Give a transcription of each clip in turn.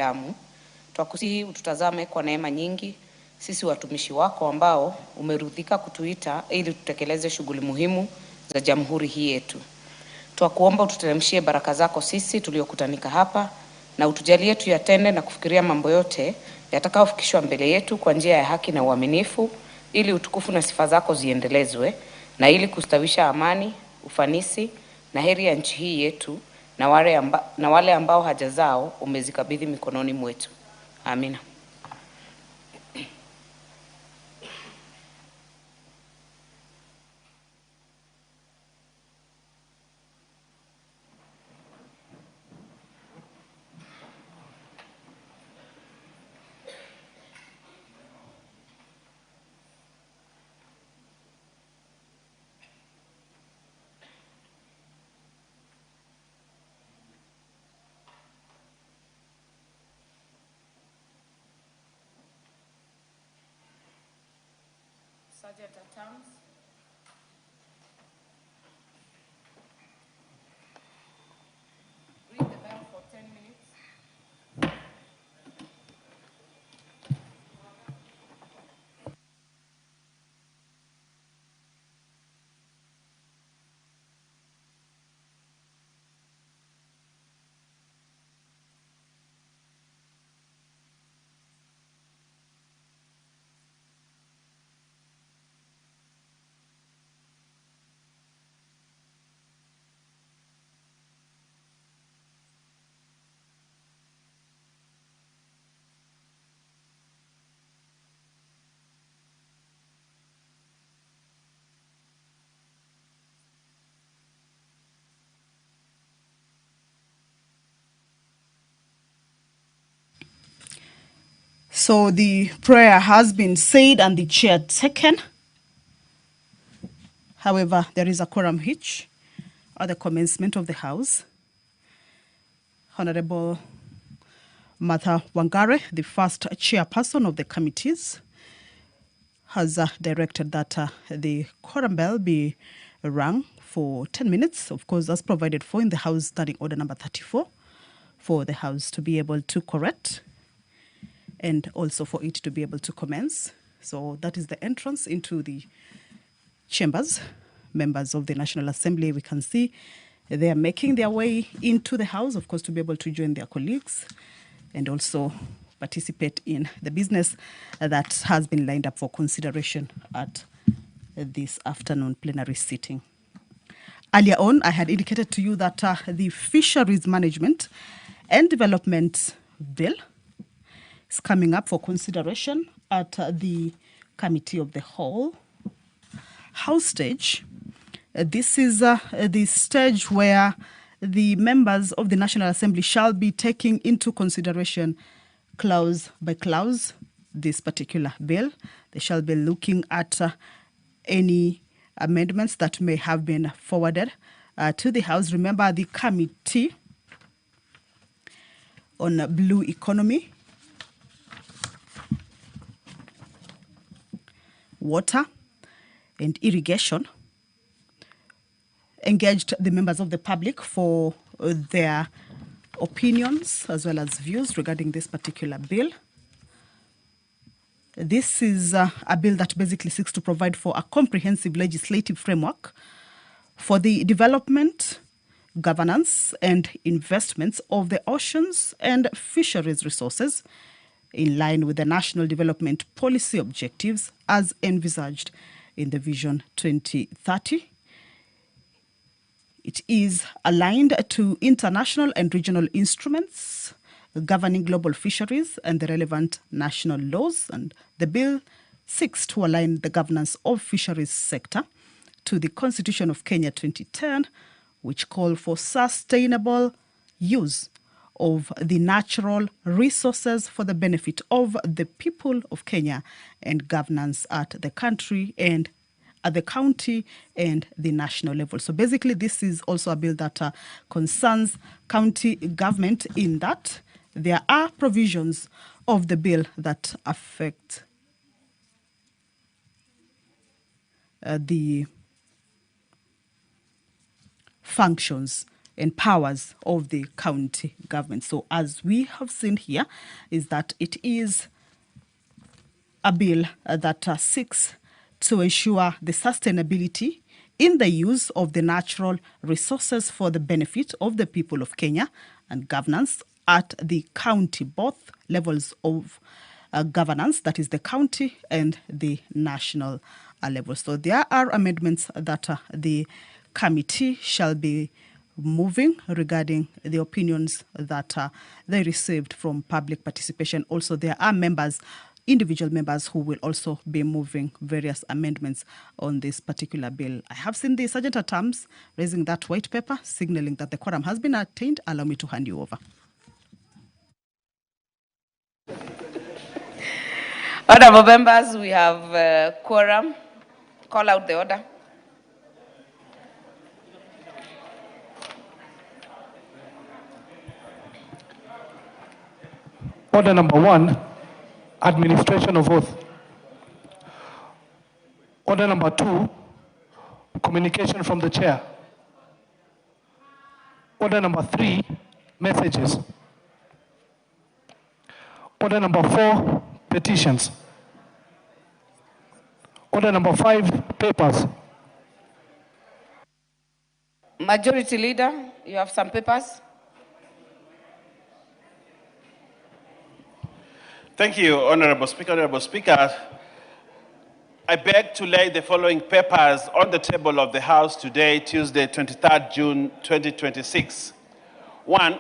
binadamu. Twakusihi ututazame kwa neema nyingi sisi watumishi wako ambao umerudhika kutuita ili tutekeleze shughuli muhimu za jamhuri hii yetu. Twakuomba ututeremshie baraka zako sisi tuliokutanika hapa na utujalie tuyatende na kufikiria mambo yote yatakayofikishwa mbele yetu kwa njia ya haki na uaminifu, ili utukufu na sifa zako ziendelezwe na ili kustawisha amani, ufanisi na heri ya nchi hii yetu na wale ambao haja zao umezikabidhi mikononi mwetu. Amina. Sergeant at Arms. Ring the bell for 10 minutes. So the prayer has been said and the chair taken. However, there is a quorum hitch at the commencement of the House. Honorable Martha Wangare, the first chairperson of the committees, has directed that the quorum bell be rung for 10 minutes, of course, as provided for in the House Standing Order number 34, for the House to be able to correct and also for it to be able to commence. So that is the entrance into the chambers. Members of the National Assembly, we can see they are making their way into the House, of course, to be able to join their colleagues and also participate in the business that has been lined up for consideration at this afternoon plenary sitting. Earlier on, I had indicated to you that the Fisheries Management and Development Bill is coming up for consideration at the Committee of the Whole House stage. This is the stage where the members of the National Assembly shall be taking into consideration clause by clause this particular bill. They shall be looking at any amendments that may have been forwarded to the House. Remember, the Committee on Blue Economy, Water and Irrigation engaged the members of the public for their opinions as well as views regarding this particular bill. This is a bill that basically seeks to provide for a comprehensive legislative framework for the development, governance, and investments of the oceans and fisheries resources in line with the National Development Policy objectives as envisaged in the Vision 2030. It is aligned to international and regional instruments governing global fisheries and the relevant national laws, and the bill seeks to align the governance of fisheries sector to the Constitution of Kenya 2010, which call for sustainable use of the natural resources for the benefit of the people of Kenya and governance at the country and at the county and the national level. So basically, this is also a bill that concerns county government, in that there are provisions of the bill that affect the functions and powers of the county government. So as we have seen here, is that it is a bill that seeks to ensure the sustainability in the use of the natural resources for the benefit of the people of Kenya and governance at the county, both levels of governance, that is the county and the national level. So there are amendments that the committee shall be moving regarding the opinions that they received from public participation. Also, there are individual members who will also be moving various amendments on this particular bill. I have seen the Sergeant at Arms raising that white paper, signaling that the quorum has been attained. Allow me to hand you over. Honorable members, we have quorum. Call out the order. Order number 1, administration of oath. Order number 2, communication from the chair. Order number 3, messages. Order number 4, petitions. Order number 5, papers. Majority Leader, you have some papers. Thank you, Honorable Speaker. Honorable Speaker, I beg to lay the following papers on the table of the House today, Tuesday, 23rd June 2026. 1.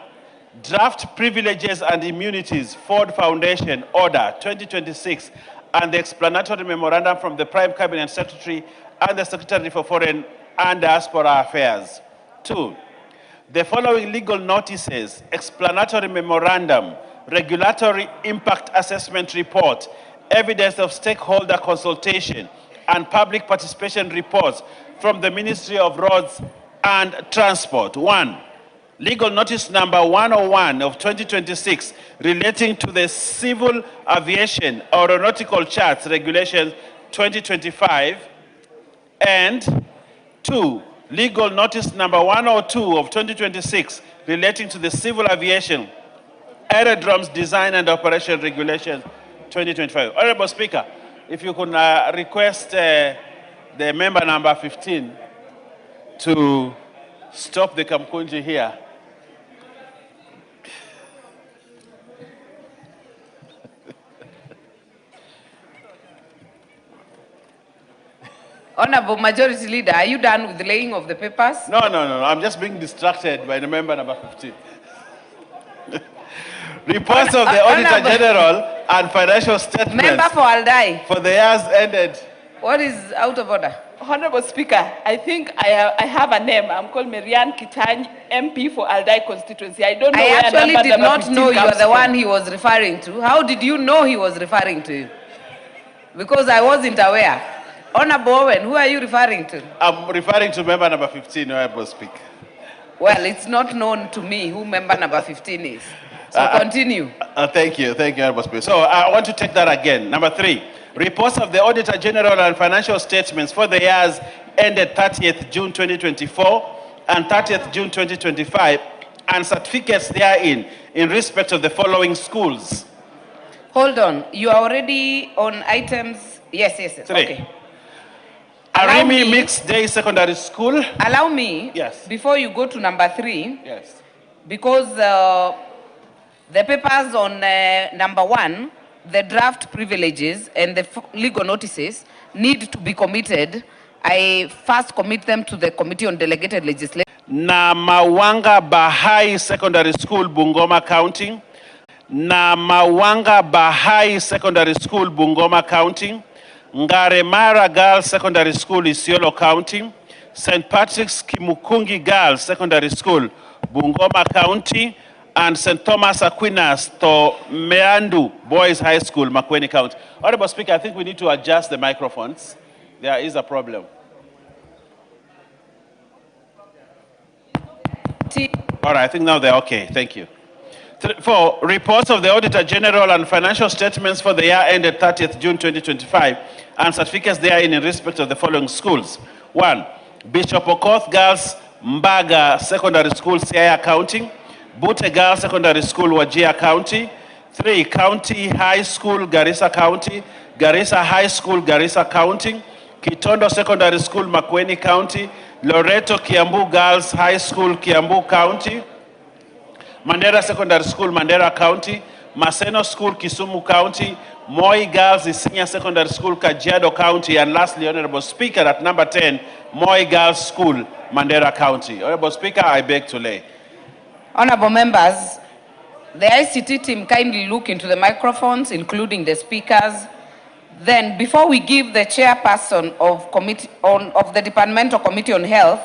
Draft Privileges and Immunities, Ford Foundation Order 2026, and the explanatory memorandum from the Prime Cabinet Secretary and the Secretary for Foreign and Diaspora Affairs. 2. The following legal notices, explanatory memorandum, regulatory impact assessment report, evidence of stakeholder consultation, and public participation reports from the Ministry of Roads and Transport. 1. Legal notice number 101 of 2026 relating to the Civil Aviation Aeronautical Charts Regulations 2025. And 2. Legal notice number 102 of 2026 relating to the Civil Aviation Aerodromes Design and Operation Regulations 2025. Honorable Speaker, if you could request the member number 15 to stop the Kamkunji here. Honorable Majority Leader, are you done with the laying of the papers? No. I'm just being distracted by the member number 15. Reports of the Auditor General and financial statements. Member for Aldai. For the years ended. What is out of order? Honorable Speaker, I think I have a name. I'm called Marianne Kitany, MP for Aldai constituency. I don't know I where actually number did not 15 know you comes were the from. one he was referring to. How did you know he was referring to you? Because I wasn't aware. Honorable Owen, who are you referring to? I'm referring to member number 15, Honorable Speaker. Well, it's not known to me who member number 15 is. So continue. Thank you, Honorable Speaker. So I want to take that again. Number 3, reports of the Auditor General and financial statements for the years ended 30th June 2024 and 30th June 2025, and certificates therein in respect of the following schools. Hold on. You are already on items. Yes. 3. Okay. Arimi Mixed Day Secondary School. Allow me, Yes. before you go to number 3, Yes. because the papers on number 1, the draft privileges and the legal notices need to be committed. I first commit them to the Committee on Delegated Legislation. Namawanga Bahari Secondary School, Bungoma County. Namawanga Bahari Secondary School, Bungoma County. Ngaremara Girls Secondary School, Isiolo County. St. Patrick's Kimukungi Girls Secondary School, Bungoma County. And St. Thomas Aquinas to Meandu Boys High School, Makueni County. Honorable Speaker, I think we need to adjust the microphones. There is a problem. All right, I think now they're okay. Thank you. 4, reports of the Auditor General and financial statements for the year ended 30th June 2025 and certificates therein in respect of the following schools. 1, Bishop Okoth Girls Mbaga Secondary School, Siaya County, Bute Girls Secondary School, Wajir County, 3, County High School, Garissa County, Garissa High School, Garissa County, Kitondo Secondary School, Makueni County, Loreto Kiambu Girls High School, Kiambu County, Mandera Secondary School, Mandera County, Maseno School, Kisumu County, Moi Girls Senior Secondary School, Kajiado County, and lastly, Honorable Speaker, at number 10, Moi Girls School, Mandera County. Honorable Speaker, I beg to lay. Honorable members, the ICT team kindly look into the microphones, including the speakers. Then, before we give the chairperson of the Departmental Committee on Health,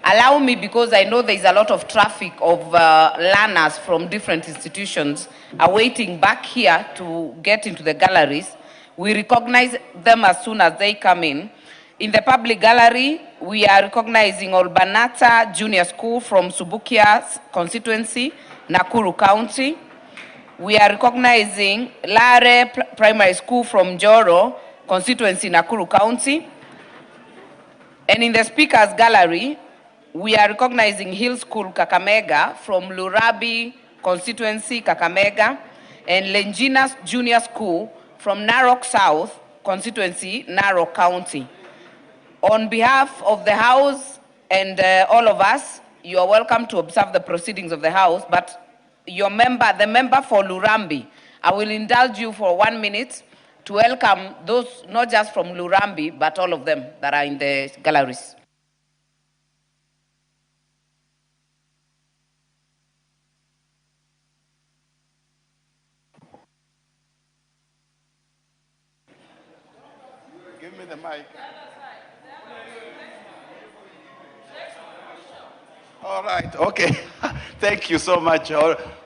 allow me, because I know there is a lot of traffic of learners from different institutions awaiting back here to get into the galleries. We recognize them as soon as they come in. In the public gallery, we are recognizing Olbanata Junior School from Subukia constituency, Nakuru County. We are recognizing Lare Primary School from Joro constituency, Nakuru County. And in the speakers gallery, we are recognizing Hill School Kakamega from Lurabi constituency, Kakamega, and Lenjina Junior School from Narok South constituency, Narok County. On behalf of the House and all of us, you are welcome to observe the proceedings of the House, but the member for Lurambi, I will indulge you for 1 minute to welcome those not just from Lurambi, but all of them that are in the galleries. Give me the mic. All right, okay. Thank you so much.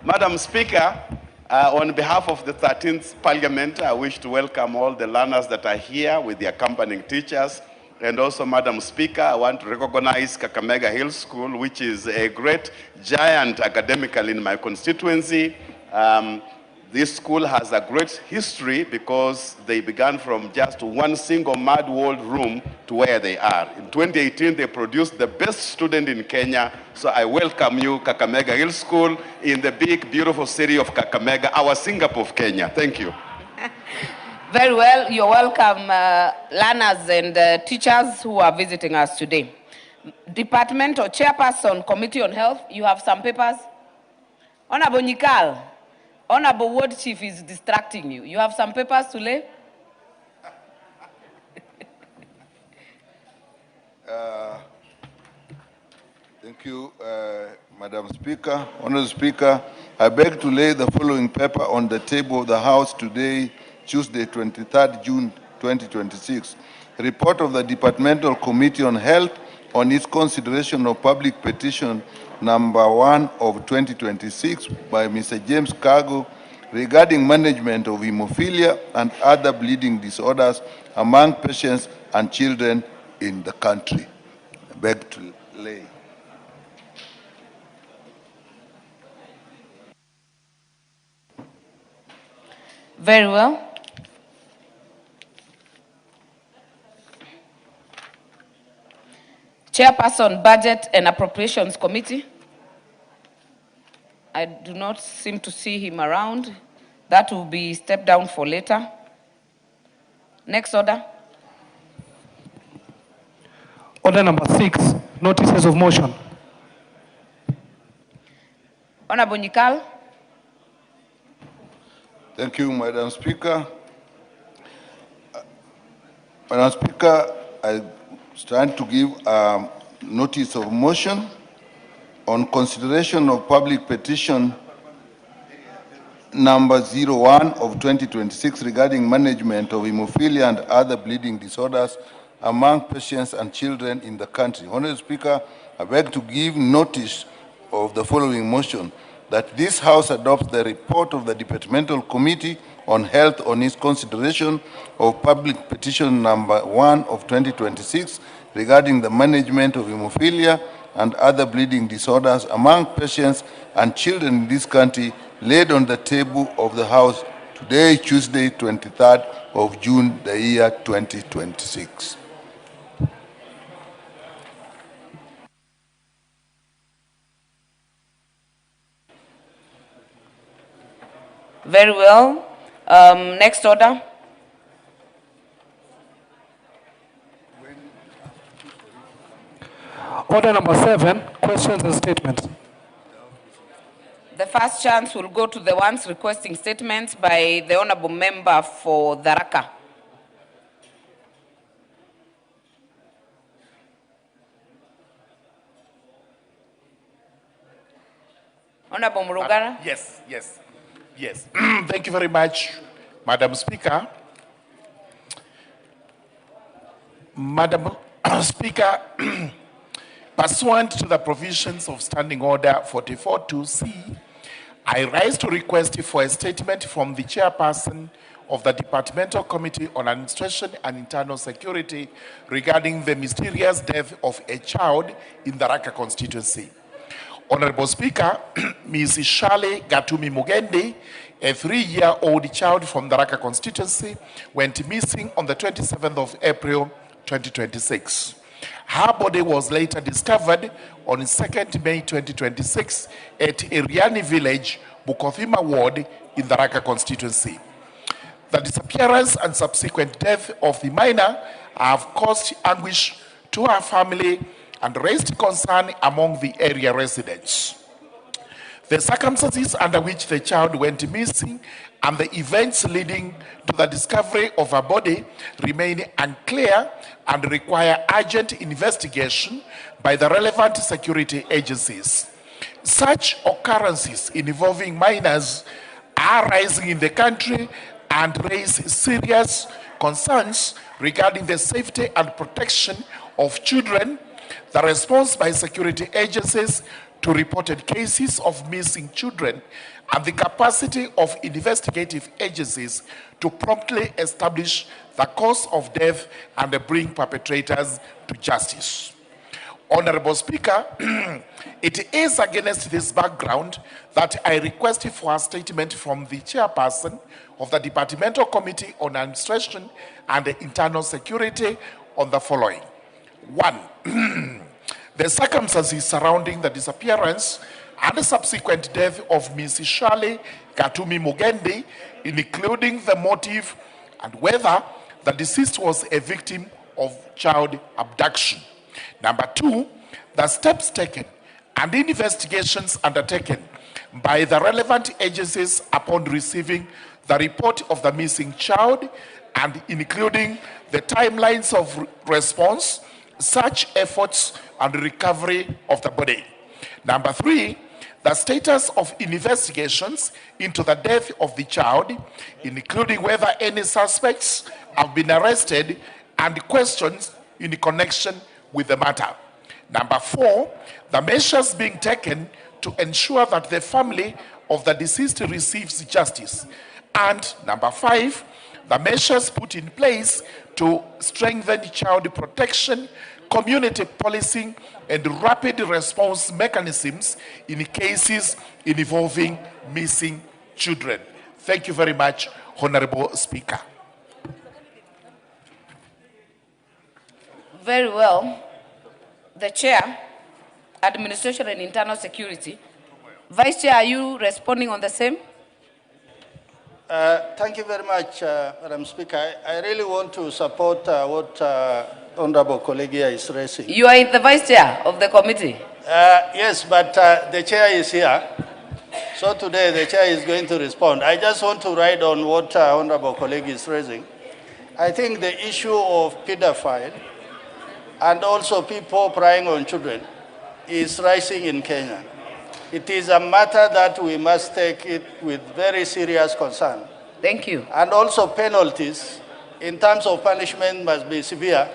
Madam Speaker, on behalf of the 13th Parliament, I wish to welcome all the learners that are here with the accompanying teachers. And also, Madam Speaker, I want to recognize Kakamega Hill School, which is a great giant academically in my constituency. This school has a great history because they began from just one single mud walled room to where they are. In 2018, they produced the best student in Kenya. So I welcome you, Kakamega Hill School, in the big, beautiful city of Kakamega, our Singapore of Kenya. Thank you. Very well. You're welcome, learners and teachers who are visiting us today. Department or Chairperson, Committee on Health, you have some papers. Honorable Nikal, Honorable Ward Chief is distracting you. You have some papers to lay? Thank you, Madam Speaker. Honorable Speaker, I beg to lay the following paper on the table of the House today, Tuesday, 23rd June 2026. Report of the Departmental Committee on Health on its consideration of public petition number 1 of 2026 by Mr. James Cargo regarding management of hemophilia and other bleeding disorders among patients and children in the country. I beg to lay. Very well. Chairperson, Budget and Appropriations Committee. I do not seem to see him around. That will be stepped down for later. Next order. Order number 6, notices of motion. Honorable Nikal. Thank you, Madam Speaker. Madam Speaker, I stand to give a notice of motion on consideration of public petition number 01 of 2026 regarding management of hemophilia and other bleeding disorders among patients and children in the country. Honorable Speaker, I beg to give notice of the following motion, that this House adopts the report of the Departmental Committee on Health on its consideration of public petition number 1 of 2026 regarding the management of hemophilia and other bleeding disorders among patients and children in this country, laid on the table of the House today, Tuesday, 23rd of June, the year 2026. Very well. Next order. Order number 7, questions and statements. The first chance will go to the ones requesting statements by the honorable member for Tharaka. Honorable Murugara. Yes. Thank you very much, Madam Speaker. Madam Speaker, pursuant to the provisions of Standing Order 44.2c, I rise to request for a statement from the chairperson of the Departmental Committee on Administration and Internal Security regarding the mysterious death of a child in the Raka constituency. Honorable Speaker, Ms. Shirley Gatumi Mugendi, a 3-year-old child from the Raka constituency, went missing on the 27th of April 2026. Her body was later discovered on 2nd May 2026 at Iriani village, Bukothima ward in the Raka constituency. The disappearance and subsequent death of the minor have caused anguish to her family and raised concern among the area residents. The circumstances under which the child went missing and the events leading to the discovery of her body remain unclear and require urgent investigation by the relevant security agencies. Such occurrences involving minors are rising in the country and raise serious concerns regarding the safety and protection of children, the response by security agencies to reported cases of missing children, and the capacity of investigative agencies to promptly establish the cause of death and bring perpetrators to justice. Honorable Speaker, it is against this background that I request for a statement from the chairperson of the Departmental Committee on Administration and Internal Security on the following. 1. The circumstances surrounding the disappearance and the subsequent death of Ms. Shirley Gatumi Mugendi, including the motive and whether the deceased was a victim of child abduction. Number 2, the steps taken and investigations undertaken by the relevant agencies upon receiving the report of the missing child, and including the timelines of response, such efforts and recovery of the body. Number 3, the status of investigations into the death of the child, including whether any suspects have been arrested and questions in connection with the matter. Number 4, the measures being taken to ensure that the family of the deceased receives justice. And number 5, the measures put in place to strengthen child protection, community policing, and rapid response mechanisms in cases involving missing children. Thank you very much, Honorable Speaker. Very well. The Chair, Administration and Internal Security. Vice Chair, are you responding on the same? Thank you very much, Madam Speaker. I really want to support what Honorable colleague here is raising. You are the Vice Chair of the committee. Yes, but the Chair is here. So today the Chair is going to respond. I just want to ride on what Honorable colleague is raising. I think the issue of pedophile and also people preying on children is rising in Kenya. It is a matter that we must take it with very serious concern. Thank you. And also penalties in terms of punishment must be severe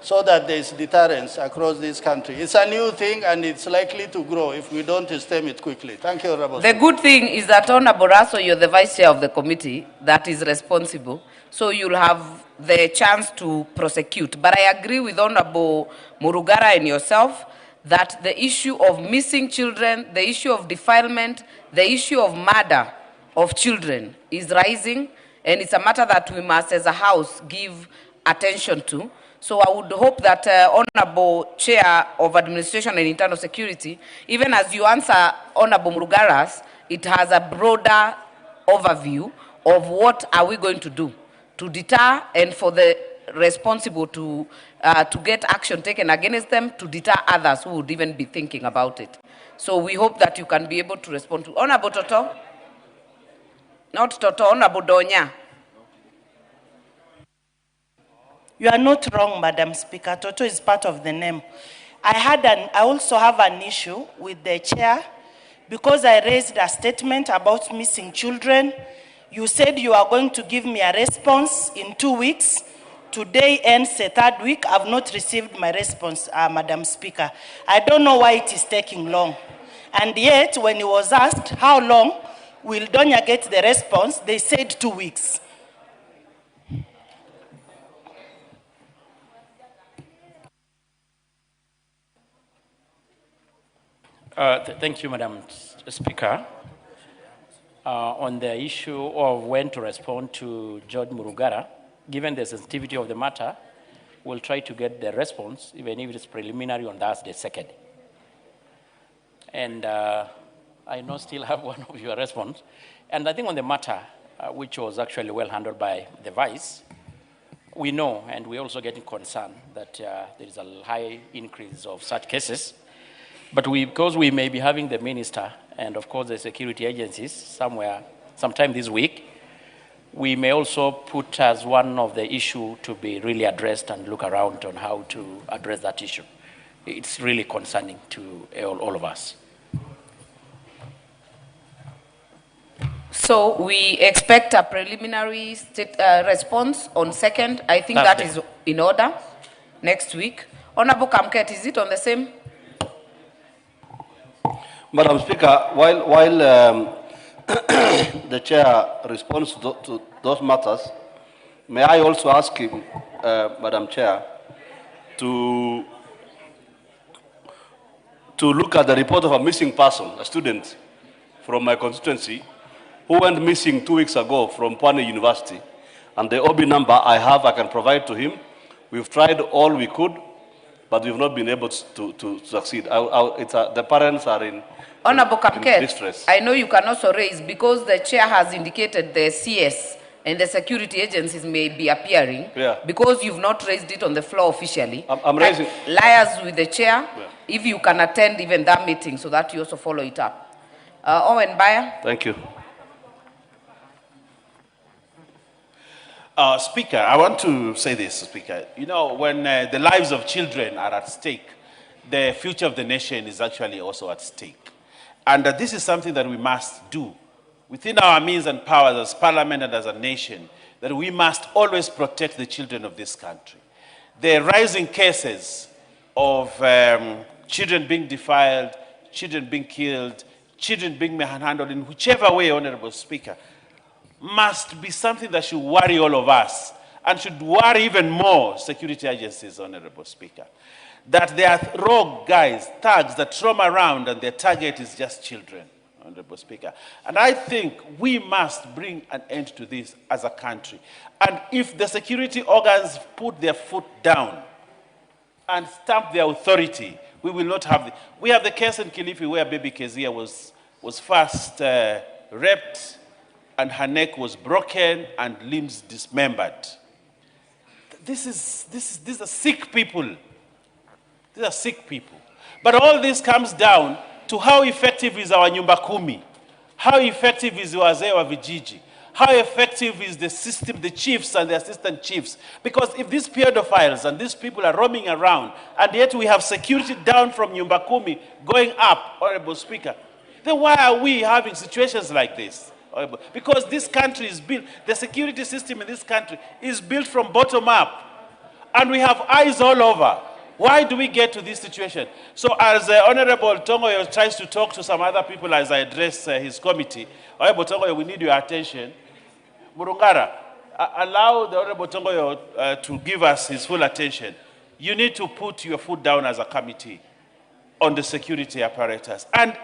so that there is deterrence across this country. It's a new thing and it's likely to grow if we don't stem it quickly. Thank you, Honorable. The good thing is that Honorable Raso, you're the Vice Chair of the committee that is responsible. So you'll have the chance to prosecute. But I agree with Honorable Murugara and yourself that the issue of missing children, the issue of defilement, the issue of murder of children is rising, and it's a matter that we must, as a House, give attention to. So I would hope that Honorable Chair of Administration and Internal Security, even as you answer Honorable Murugara's, it has a broader overview of what are we going to do to deter and for the responsible to get action taken against them, to deter others who would even be thinking about it. So we hope that you can be able to respond to. Honorable Toto? Not Toto, Honorable Donya. You are not wrong, Madam Speaker. Toto is part of the name. I also have an issue with the chair because I raised a statement about missing children. You said you are going to give me a response in 2 weeks. Today ends the 3rd week. I've not received my response, Madam Speaker. I don't know why it is taking long. And yet, when he was asked how long will Donya get the response, they said 2 weeks. Thank you, Madam Speaker. On the issue of when to respond to George Murugara, given the sensitivity of the matter, we'll try to get the response, even if it's preliminary, on Thursday 2nd. And I know still have one of your response. And I think on the matter, which was actually well handled by the Vice, we know, and we're also getting concerned that there is a high increase of such cases. But because we may be having the minister and, of course, the security agencies sometime this week, we may also put as one of the issue to be really addressed and look around on how to address that issue. It's really concerning to all of us. So we expect a preliminary response on 2nd. I think that is in order next week. Honorable Kamket, is it on the same? Madam Speaker, while the chair responds to those matters, may I also ask him, Madam Chair, to look at the report of a missing person, a student from my constituency, who went missing 2 weeks ago from Pwane University. And the OB number I can provide to him. We've tried all we could, but we've not been able to succeed. The parents are in Honorable Kamket, distress. I know you can also raise, because the chair has indicated the CS and the security agencies may be appearing, because you've not raised it on the floor officially. I'm raising. Liars with the chair, if you can attend even that meeting so that you also follow it up. Owen Bayer. Thank you. Speaker, I want to say this, Speaker. You know, when the lives of children are at stake, the future of the nation is actually also at stake. And this is something that we must do within our means and powers as Parliament and as a nation, that we must always protect the children of this country. The rising cases of children being defiled, children being killed, children being manhandled in whichever way, Honorable Speaker, must be something that should worry all of us and should worry even more security agencies, Honorable Speaker. That there are rogue guys, thugs that roam around and their target is just children, Honorable Speaker. And I think we must bring an end to this as a country. And if the security organs put their foot down and stamp their authority, we will not have we have the case in Kilifi where baby Kezia was first raped and her neck was broken and limbs dismembered. These are sick people. These are sick people. But all this comes down to how effective is our Nyumba Kumi, how effective is Wazee wa Vijiji, how effective is the system, the chiefs and the assistant chiefs. Because if these pedophiles and these people are roaming around, and yet we have security down from Nyumba Kumi going up, Honorable Speaker, then why are we having situations like this? Because this country is built, the security system in this country is built from bottom up. And we have eyes all over. Why do we get to this situation? So as Honorable Tongoyo tries to talk to some other people as I address his committee, Honorable Tongoyo, we need your attention. Murungara, allow the Honorable Tongoyo to give us his full attention. You need to put your foot down as a committee on the security apparatus. And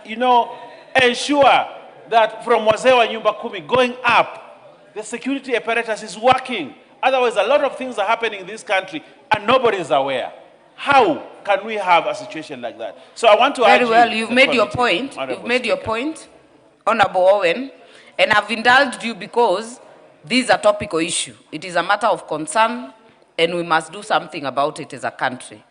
you know, ensure that from Wazee wa Nyumba Kumi going up, the security apparatus is working. Otherwise, a lot of things are happening in this country and nobody is aware. How can we have a situation like that? So I want to Very well, you've made your point. You've made your point, Honorable Owen. And I've indulged you because this is a topical issue. It is a matter of concern, and we must do something about it as a country.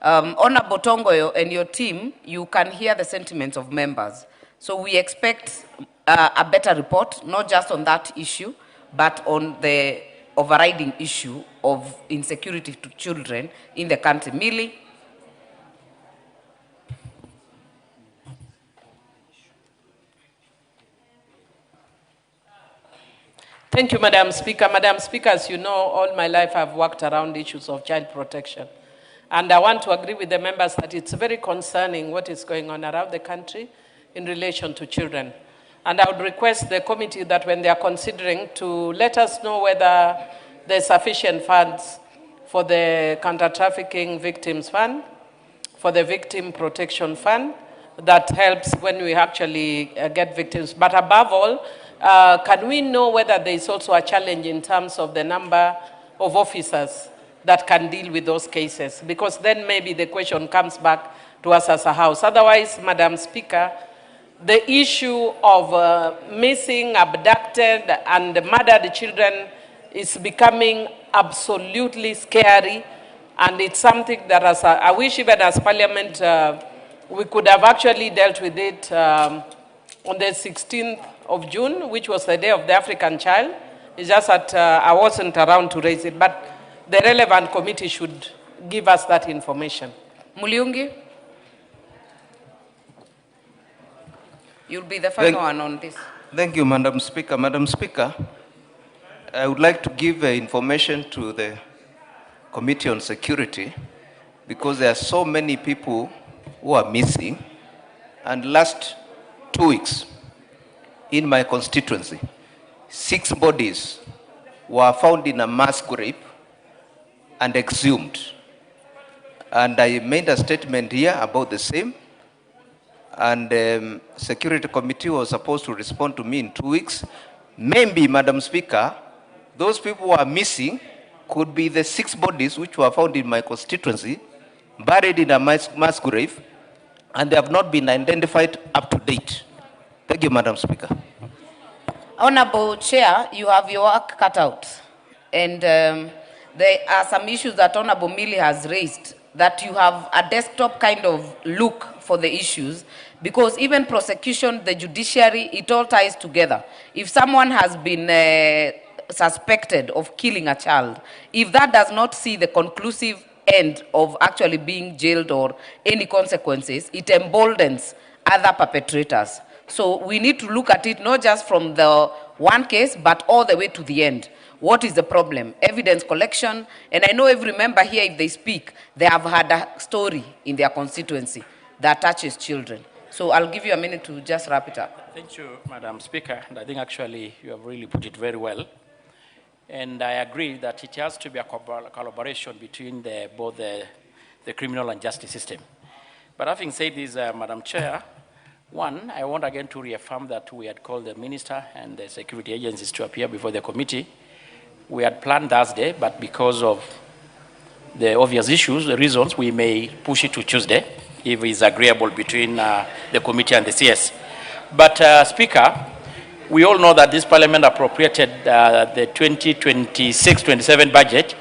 Honorable Tongoyo and your team, you can hear the sentiments of members. So we expect a better report, not just on that issue, but on the overriding issue of insecurity to children in the country. Millie? Thank you, Madam Speaker. Madam Speaker, as you know, all my life I've worked around issues of child protection. And I want to agree with the members that it's very concerning what is going on around the country in relation to children. And I would request the committee that when they are considering to let us know whether there's sufficient funds for the counter-trafficking victims fund, for the victim protection fund, that helps when we actually get victims. But above all, can we know whether there is also a challenge in terms of the number of officers that can deal with those cases? Because then maybe the question comes back to us as a House. Otherwise, Madam Speaker, the issue of missing, abducted, and murdered children is becoming absolutely scary, and it's something that I wish even as Parliament we could have actually dealt with it on the 16th of June, which was the Day of the African Child. It's just that I wasn't around to raise it, but the relevant committee should give us that information. Muliungi? You'll be the final one on this. Thank you, Madam Speaker. Madam Speaker, I would like to give information to the Committee on Security because there are so many people who are missing. And last 2 weeks, in my constituency, 6 bodies were found in a mass grave and exhumed. And I made a statement here about the same. And the Security Committee was supposed to respond to me in 2 weeks. Maybe, Madam Speaker, those people who are missing could be the 6 bodies which were found in my constituency, buried in a mass grave, and they have not been identified up to date. Thank you, Madam Speaker. Honorable Chair, you have your work cut out. And there are some issues that Honorable Millie has raised, that you have a desktop kind of look for the issues, because even prosecution, the judiciary, it all ties together. If someone has been suspected of killing a child, if that does not see the conclusive end of actually being jailed or any consequences, it emboldens other perpetrators. So we need to look at it not just from the one case, but all the way to the end. What is the problem? Evidence collection. And I know every member here, if they speak, they have had a story in their constituency that touches children. So I'll give you a minute to just wrap it up. Thank you, Madam Speaker. And I think actually you have really put it very well. And I agree that it has to be a collaboration between both the criminal and justice system. But having said this, Madam Chair, one, I want again to reaffirm that we had called the minister and the security agencies to appear before the committee. We had planned Thursday, but because of the obvious issues, the reasons, we may push it to Tuesday, if it's agreeable between the committee and the CS. But Speaker, we all know that this Parliament appropriated the 2026-27 budget,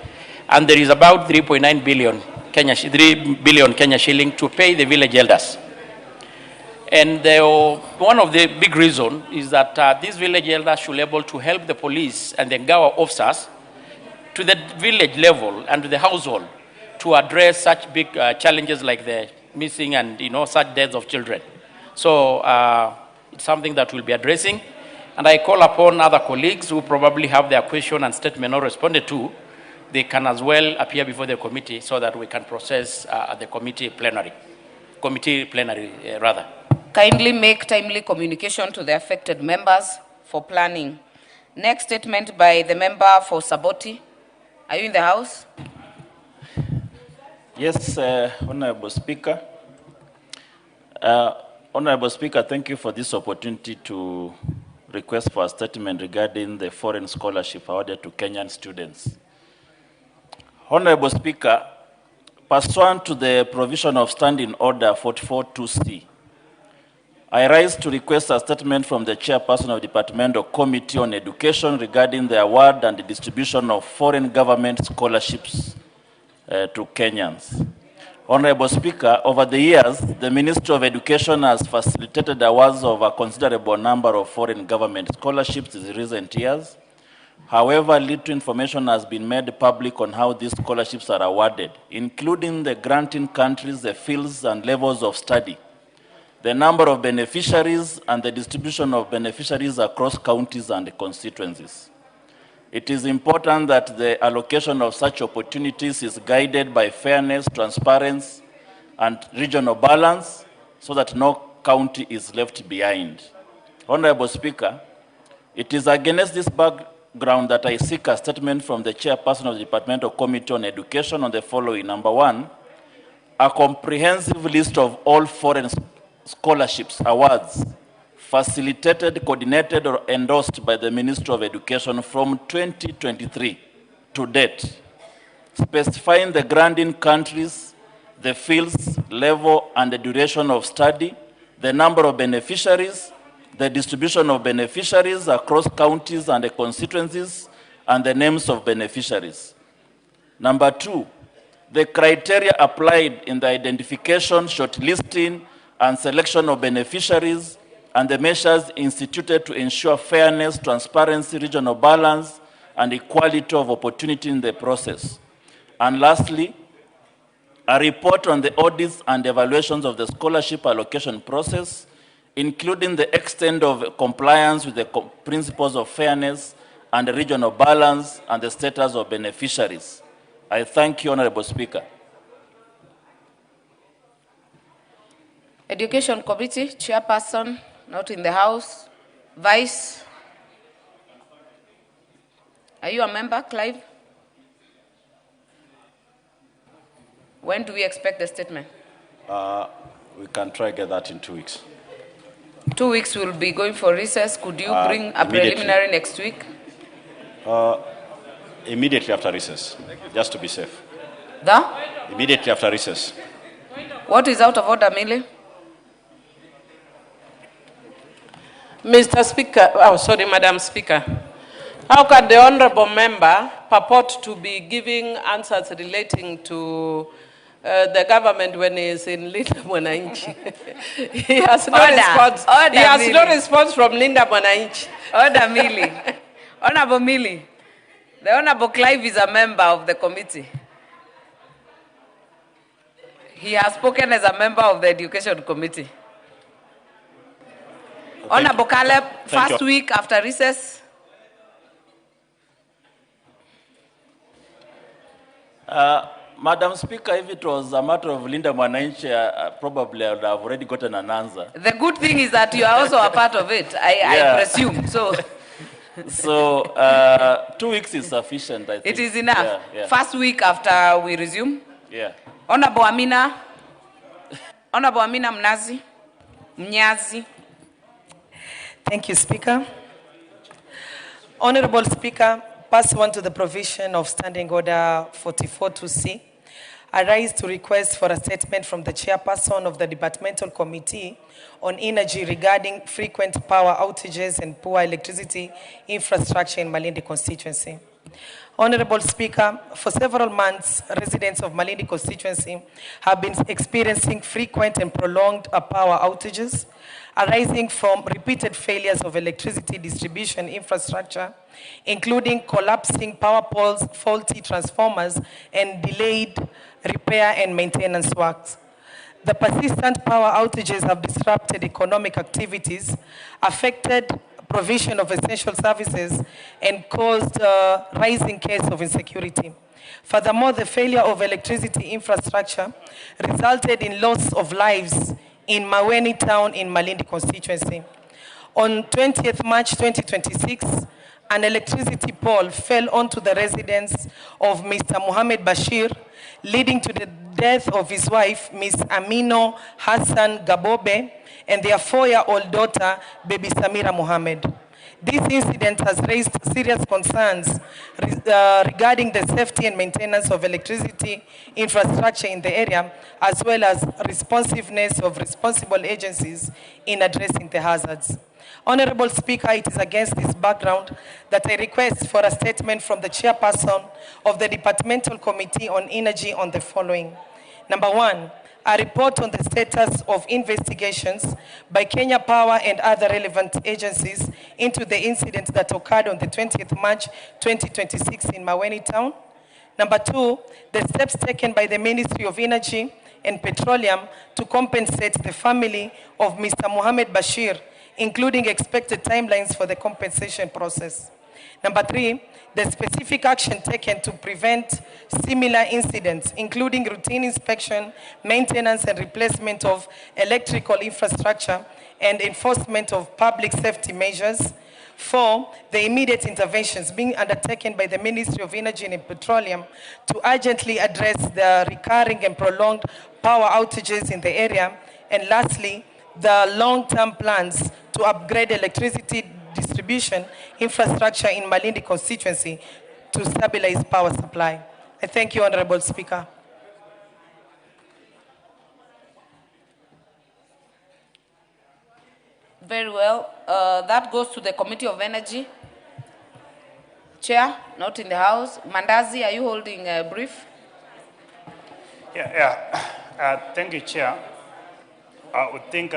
and there is about 3.9 billion 3 billion Kenya shilling to pay the village elders. And one of the big reasons is that these village elders should be able to help the police and the Gawa officers to the village level and to the household to address such big challenges like the missing and such deaths of children. So it's something that we'll be addressing. And I call upon other colleagues who probably have their question and statement not responded to, they can as well appear before the committee so that we can process at the committee plenary rather. Kindly make timely communication to the affected members for planning. Next statement by the member for Saboti. Are you in the House? Yes, Honorable Speaker. Honorable Speaker, thank you for this opportunity to request for a statement regarding the foreign scholarship awarded to Kenyan students. Honorable Speaker, pursuant to the provision of Standing Order 44.2c, I rise to request a statement from the chairperson of the Departmental Committee on Education regarding the award and the distribution of foreign government scholarships to Kenyans. Honorable Speaker, over the years, the Ministry of Education has facilitated awards of a considerable number of foreign government scholarships in recent years. However, little information has been made public on how these scholarships are awarded, including the granting countries, the fields and levels of study, the number of beneficiaries, and the distribution of beneficiaries across counties and constituencies. It is important that the allocation of such opportunities is guided by fairness, transparency, and regional balance so that no county is left behind. Honorable Speaker, it is against this background that I seek a statement from the chairperson of the Departmental Committee on Education on the following. Number one, a comprehensive list of all foreign scholarships awards facilitated, coordinated, or endorsed by the Ministry of Education from 2023 to date, specifying the granting countries, the fields, level, and the duration of study, the number of beneficiaries, the distribution of beneficiaries across counties and the constituencies, and the names of beneficiaries. Number two, the criteria applied in the identification, shortlisting, and selection of beneficiaries, and the measures instituted to ensure fairness, transparency, regional balance, and equality of opportunity in the process. And lastly, a report on the audits and evaluations of the scholarship allocation process, including the extent of compliance with the principles of fairness and the regional balance and the status of beneficiaries. I thank you, Honorable Speaker. Education Committee, Chairperson, not in the House. Vice. Are you a member, Clive? When do we expect the statement? We can try to get that in 2 weeks. 2 weeks we'll be going for recess. Could you bring a preliminary next week? Immediately after recess, just to be safe. Immediately after recess. What is out of order, Millie? Mr. Speaker, Madam Speaker. How can the honorable member purport to be giving answers relating to the government when he is in Linda Mwananchi? He has no response. He has no response from Linda Mwananchi. Order, Millie. Honorable Millie. The Honorable Clive is a member of the committee. He has spoken as a member of the Education Committee. Honorable Caleb, first week after recess. Madam Speaker, if it was a matter of Linda Mwananchi, probably I would have already gotten an answer. The good thing is that you are also a part of it, I presume. So 2 weeks is sufficient, I think. It is enough. First week after we resume. Yeah. Honorable Amina Mnyazi. Thank you, Speaker. Honorable Speaker, pursuant to the provision of Standing Order 44-2C, I rise to request for a statement from the chairperson of the Departmental Committee on Energy regarding frequent power outages and poor electricity infrastructure in Malindi constituency. Honorable Speaker, for several months, residents of Malindi constituency have been experiencing frequent and prolonged power outages arising from repeated failures of electricity distribution infrastructure, including collapsing power poles, faulty transformers, and delayed repair and maintenance works. The persistent power outages have disrupted economic activities, affected provision of essential services, and caused a rising case of insecurity. Furthermore, the failure of electricity infrastructure resulted in loss of lives in Maweni town in Malindi constituency. On 20th March 2026, an electricity pole fell onto the residence of Mr. Mohammed Bashir, leading to the death of his wife, Ms. Amino Hassan Gabobe, and their 4-year-old daughter, baby Samira Mohammed. This incident has raised serious concerns regarding the safety and maintenance of electricity infrastructure in the area, as well as responsiveness of responsible agencies in addressing the hazards. Honorable Speaker, it is against this background that I request for a statement from the chairperson of the Departmental Committee on Energy on the following. Number one, a report on the status of investigations by Kenya Power and other relevant agencies into the incident that occurred on the 20th March 2026 in Maweni Town. Number two, the steps taken by the Ministry of Energy and Petroleum to compensate the family of Mr. Mohamed Bashir, including expected timelines for the compensation process. Number three, the specific action taken to prevent similar incidents, including routine inspection, maintenance and replacement of electrical infrastructure, and enforcement of public safety measures. Four, the immediate interventions being undertaken by the Ministry of Energy and Petroleum to urgently address the recurring and prolonged power outages in the area. And lastly, the long-term plans to upgrade electricity distribution infrastructure in Malindi constituency to stabilize power supply. I thank you, Honorable Speaker. Very well. That goes to the Committee of Energy. Chair, not in the House. Mandazi, are you holding a brief? Thank you, Chair. I would think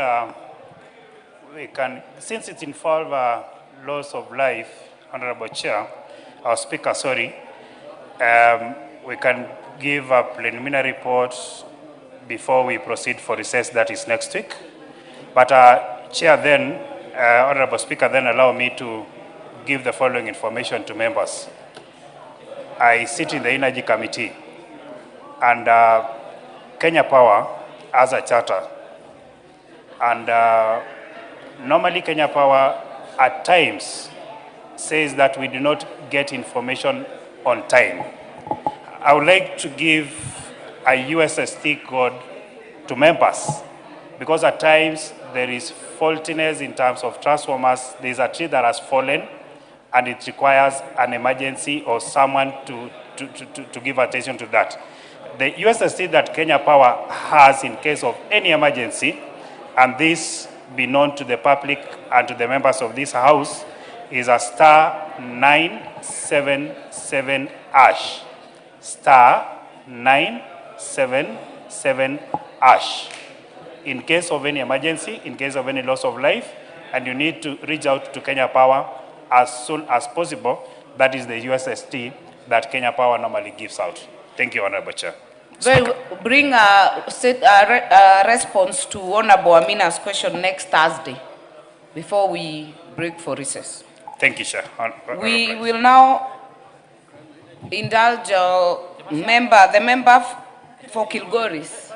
we can, since it involves loss of life, Honorable Chair, our Speaker, we can give a preliminary report before we proceed for recess, that is next week. But Chair then, Honorable Speaker, then allow me to give the following information to members. I sit in the Energy Committee, and Kenya Power has a charter. And normally Kenya Power at times says that we do not get information on time. I would like to give a USST code to members, because at times there is faultiness in terms of transformers. There is a tree that has fallen and it requires an emergency or someone to give attention to that. The USST that Kenya Power has in case of any emergency, and this be known to the public and to the members of this House, is a *977#. *977#. In case of any emergency, in case of any loss of life, and you need to reach out to Kenya Power as soon as possible. That is the USST that Kenya Power normally gives out. Thank you, Honorable Chair. Bring a response to Honorable Amina's question next Thursday before we break for recess. Thank you, Chair. We will now indulge the member for Kilgoris.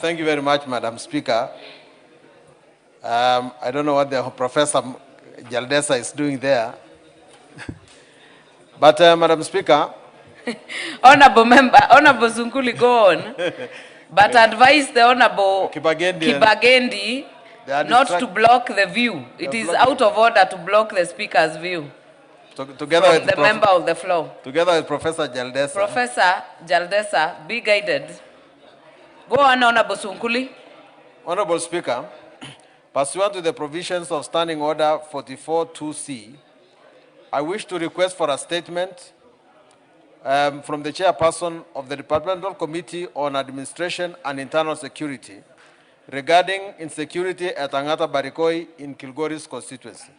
Thank you very much, Madam Speaker. I don't know what the Professor Jaldesa is doing there. But, Madam Speaker. Honorable member, Honorable Zunkuli, go on. But advise the Honorable Kibagendi not to block the view. It is out of order to block the Speaker's view. Together with the member of the floor. Together with Professor Jaldesa. Professor Jaldesa, be guided. Go on, Honorable Zunkuli. Honorable Speaker, pursuant to the provisions of Standing Order 44-2C, I wish to request for a statement from the chairperson of the Departmental Committee on Administration and Internal Security regarding insecurity at Angata Barikoi in Kilgoris constituency.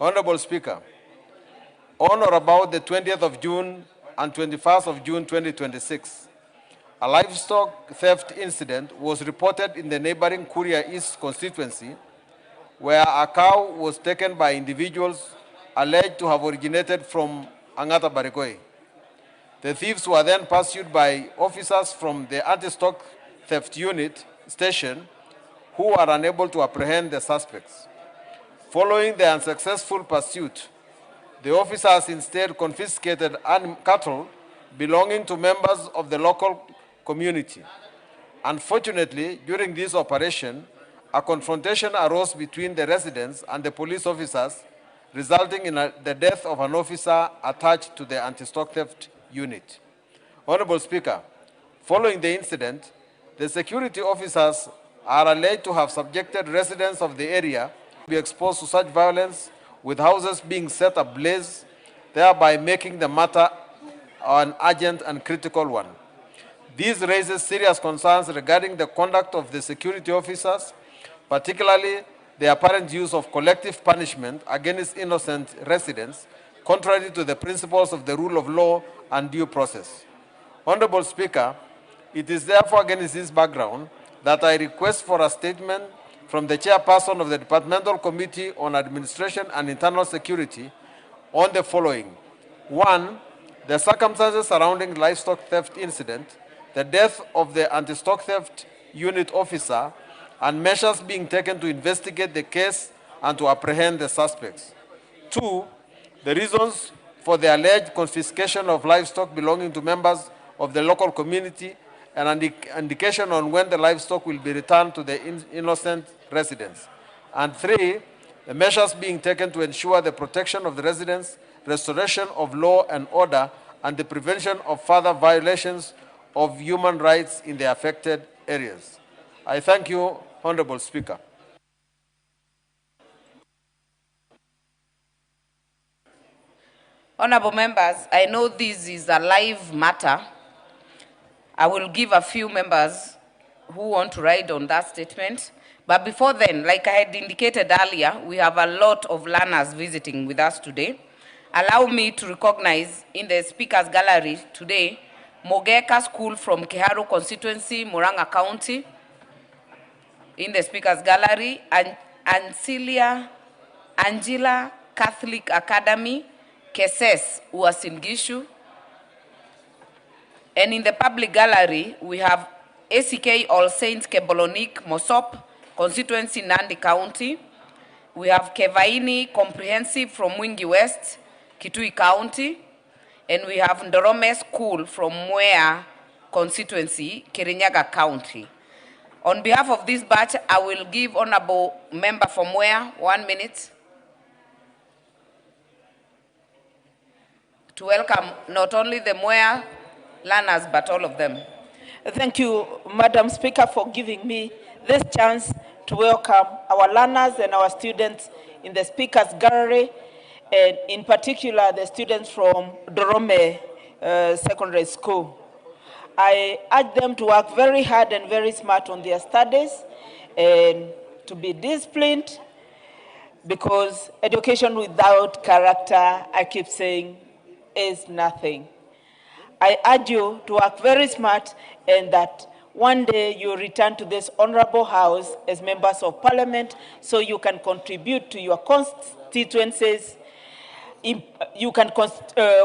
Honorable Speaker, on or about the 20th of June and 21st of June 2026, a livestock theft incident was reported in the neighboring Kuria East constituency, where a cow was taken by individuals alleged to have originated from Angata Barikoi. The thieves were then pursued by officers from the anti-stock theft unit station, who were unable to apprehend the suspects. Following the unsuccessful pursuit, the officers instead confiscated cattle belonging to members of the local community. Unfortunately, during this operation, a confrontation arose between the residents and the police officers, resulting in the death of an officer attached to the anti-stock theft unit. Honorable Speaker, following the incident, the security officers are alleged to have subjected residents of the area to be exposed to such violence, with houses being set ablaze, thereby making the matter an urgent and critical one. This raises serious concerns regarding the conduct of the security officers, particularly the apparent use of collective punishment against innocent residents, contrary to the principles of the rule of law and due process. Honorable Speaker, it is therefore against this background that I request for a statement from the chairperson of the Departmental Committee on Administration and Internal Security on the following. 1, the circumstances surrounding livestock theft incident, the death of the anti-stock theft unit officer, and measures being taken to investigate the case and to apprehend the suspects. 2, the reasons for the alleged confiscation of livestock belonging to members of the local community, and an indication on when the livestock will be returned to the innocent residents. And 3, the measures being taken to ensure the protection of the residents, restoration of law and order, and the prevention of further violations of human rights in the affected areas. I thank you, Honorable Speaker. Honorable members, I know this is a live matter. I will give a few members who want to ride on that statement. But before then, like I had indicated earlier, we have a lot of learners visiting with us today. Allow me to recognize in the speakers gallery today, Mogeka School from Kiharu constituency, Murang'a County, in the speakers gallery, and Angela Catholic Academy, Keses, Uasin Gishu. And in the public gallery, we have ACK All Saints Kebolonik, Mosop, constituency, Nandi County. We have Kevaini Comprehensive from Mwingi West, Kitui County. And we have Ndorome School from Mwea constituency, Kirinyaga County. On behalf of this batch, I will give honorable member from Mwea 1 minute to welcome not only the Mwea learners, but all of them. Thank you, Madam Speaker, for giving me this chance to welcome our learners and our students in the speakers gallery, and in particular the students from Dorome Secondary School. I urge them to work very hard and very smart on their studies and to be disciplined, because education without character, I keep saying, is nothing. I urge you to work very smart, and that one day you return to this honorable house as members of parliament so you can contribute to your constituencies. You can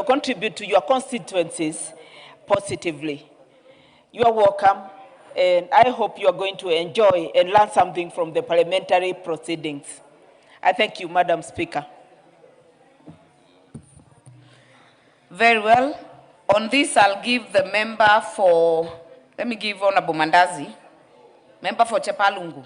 contribute to your constituencies positively. You are welcome, and I hope you are going to enjoy and learn something from the parliamentary proceedings. I thank you, Madam Speaker. Very well. On this, I'll give the member for, let me give Honorable Mandazi, member for Chepalungu.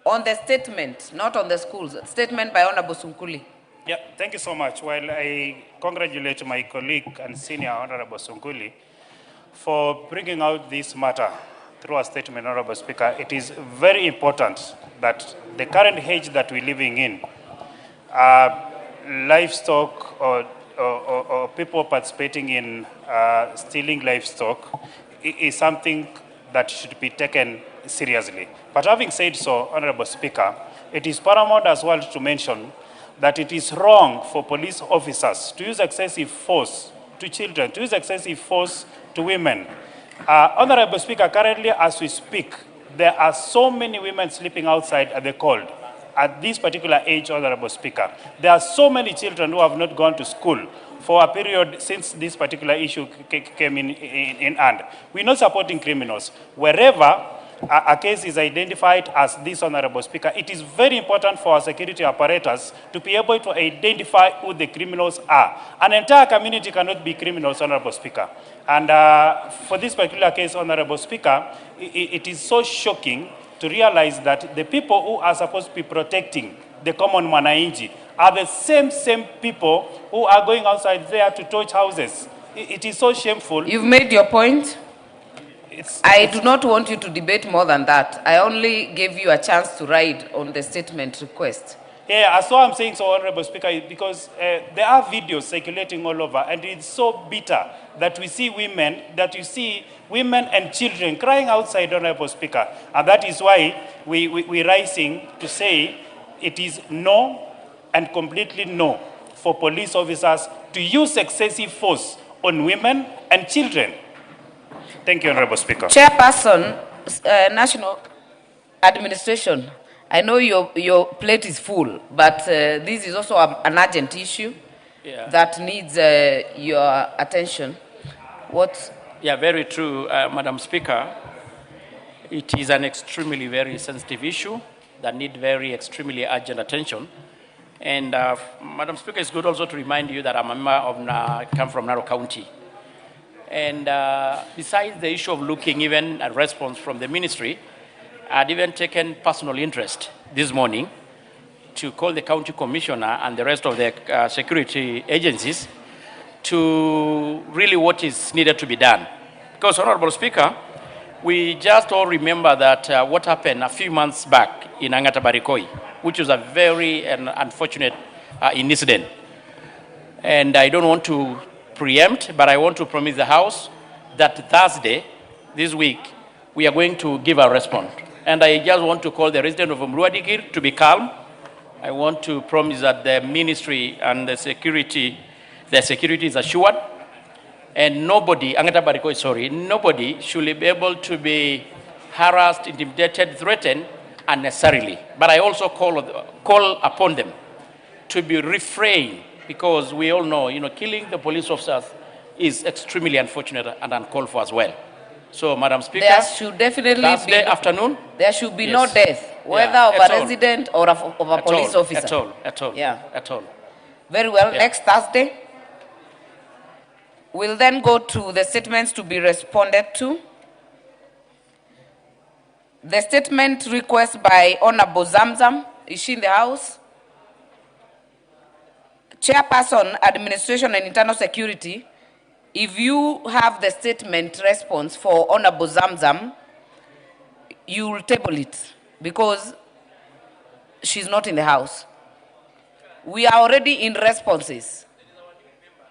On the statement, not on the schools, statement by Honorable Sunkuli. Yeah, thank you so much. While I congratulate my colleague and senior Honorable Sunkuli for bringing out this matter through a statement, Honorable Speaker, it is very important that the current age that we're living in, livestock or people participating in stealing livestock is something that should be taken seriously. But having said so, Honorable Speaker, it is paramount as well to mention that it is wrong for police officers to use excessive force to children, to use excessive force to women. Honorable Speaker, currently as we speak, there are so many women sleeping outside at the cold. At this particular age, Honorable Speaker, there are so many children who have not gone to school for a period since this particular issue came in hand. We're not supporting criminals. Wherever a case is identified as this, Honorable Speaker, it is very important for our security apparatus to be able to identify who the criminals are. An entire community cannot be criminals, Honorable Speaker. And for this particular case, Honorable Speaker, it is so shocking to realize that the people who are supposed to be protecting the common mwananchi are the same people who are going outside there to torch houses. It is so shameful. You've made your point. I do not want you to debate more than that. I only gave you a chance to ride on the statement request. Yeah, as why I'm saying so, Honorable Speaker, is because there are videos circulating all over, and it's so bitter that we see women, and children crying outside, Honorable Speaker. And that is why we're rising to say it is no and completely no for police officers to use excessive force on women and children. Thank you, Honorable Speaker. Chairperson, National Administration, I know your plate is full, but this is also an urgent issue that needs your attention. Yeah, very true, Madam Speaker. It is an extremely very sensitive issue that needs extremely urgent attention. And Madam Speaker, it's good also to remind you that I'm a member of come from Narok County. And besides the issue of looking even at response from the ministry, I'd even taken personal interest this morning to call the county commissioner and the rest of the security agencies to really what is needed to be done. Because, Honorable Speaker, we just all remember that what happened a few months back in Angata Barikoi, which was a very unfortunate incident. And I don't want to preempt, but I want to promise the House that Thursday, this week, we are going to give a response. And I just want to call the resident of Mruadikir to be calm. I want to promise that the ministry and the security is assured. And nobody should be able to be harassed, intimidated, threatened unnecessarily. But I also call upon them to be refrained, because we all know, killing the police officers is extremely unfortunate and uncalled for as well. So, Madam Speaker, there should definitely Thursday afternoon, there should be no death, whether of a resident or of a police officer. At all. Very well. Next Thursday, we'll then go to the statements to be responded to. The statement request by Honorable Zamzam, is she in the House? Chairperson, Administration and Internal Security, if you have the statement response for Honorable Zamzam, you will table it because she's not in the House. We are already in responses.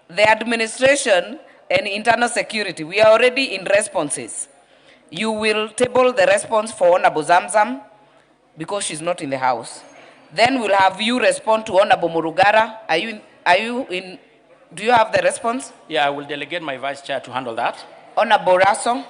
The Administration and Internal Security, we are already in responses. You will table the response for Honorable Zamzam because she's not in the House. Then we'll have you respond to Honorable Murugara. Do you have the response? Yeah, I will delegate my vice chair to handle that. Honorable Rasso.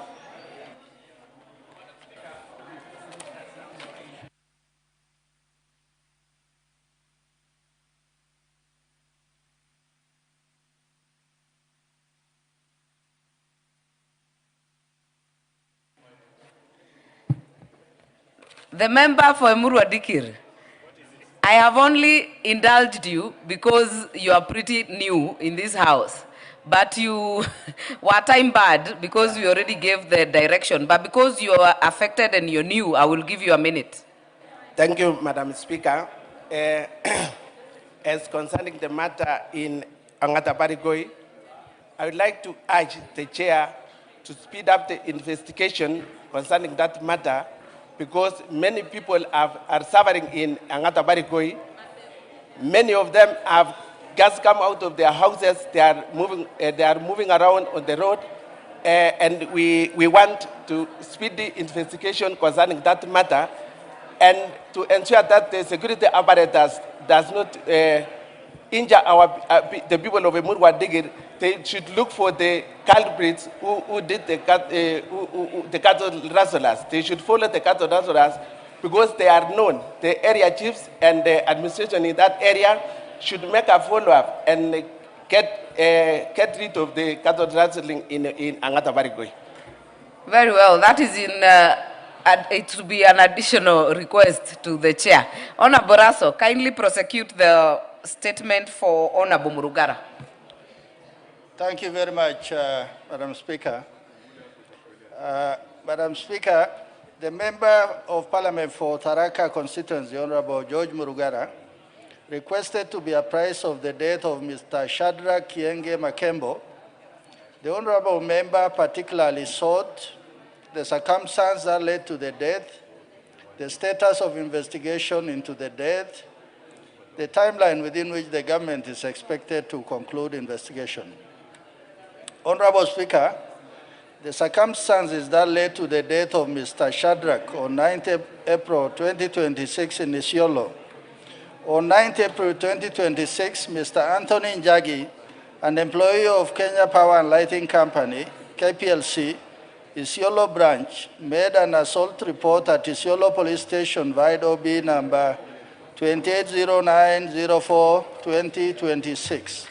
The member for Emurua Dikir. I have only indulged you because you are pretty new in this house. But you were time bad because we already gave the direction. But because you are affected and you're new, I will give you a minute. Thank you, Madam Speaker. As concerning the matter in Angata Barikoi, I would like to urge the chair to speed up the investigation concerning that matter, because many people are suffering in Angata Barikoi. Many of them have just come out of their houses. They are moving around on the road, and we want to speed the investigation concerning that matter, and to ensure that the security apparatus does not injure the people of Emurua Dikir. They should look for the culprits who did the cattle rustlers. They should follow the cattle rustlers because they are known. The area chiefs and the administration in that area should make a follow-up and get rid of the cattle rustling in Angata Barikoi. Very well. That is it will be an additional request to the chair. Honorable Rasso, kindly prosecute the statement for Honorable Murugara. Thank you very much, Madam Speaker. Madam Speaker, The Member of Parliament for Tharaka constituency, Honorable George Murugara, requested to be apprised of the death of Mr. Shadrach Kienge Makembo. The Honorable Member particularly sought the circumstances that led to the death, the status of investigation into the death, the timeline within which the government is expected to conclude investigation. Honorable Speaker, the circumstances that led to the death of Mr. Shadrach on 9th April 2026 in Isiolo. On 9th April 2026, Mr. Anthony Njagi, an employee of Kenya Power and Lighting Company, KPLC, Isiolo branch, made an assault report at Isiolo Police Station via OB number 280904-2026.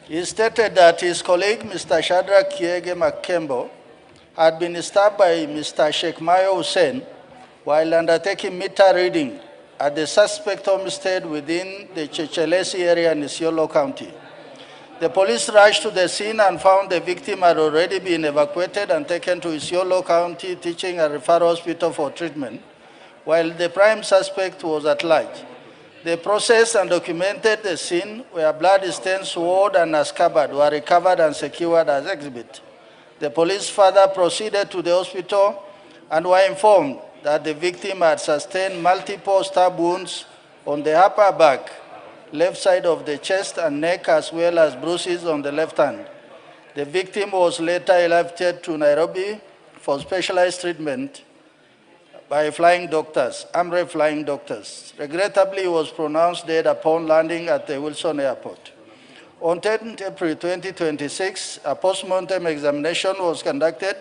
He stated that his colleague, Mr. Shadrach Kienge Makembo, had been stabbed by Mr. Sheikh Mayo Hussein while undertaking meter reading at the suspect homestead within the Chechelesi area in Isiolo County. The police rushed to the scene and found the victim had already been evacuated and taken to Isiolo County Teaching and Referral Hospital for treatment, while the prime suspect was at large. They processed and documented the scene where blood-stained sword and a scabbard were recovered and secured as exhibit. The police further proceeded to the hospital and were informed that the victim had sustained multiple stab wounds on the upper back, left side of the chest and neck, as well as bruises on the left hand. The victim was later airlifted to Nairobi for specialized treatment by flying doctors, AMRE flying doctors. Regrettably, he was pronounced dead upon landing at the Wilson Airport. On 10th April 2026, a post-mortem examination was conducted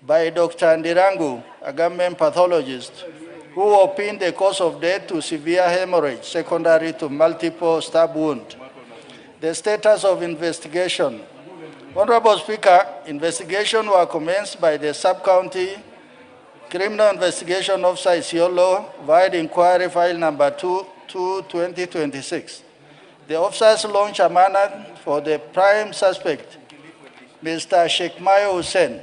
by Dr. Ndirangu, a government pathologist, who opined the cause of death to severe hemorrhage secondary to multiple stab wound. The status of investigation. Honorable Speaker, investigation were commenced by the Sub-County Criminal Investigation Officer Isiolo via inquiry file number 2/2026. The officers launched a manhunt for the prime suspect, Mr. Sheikh Mayo Hussein.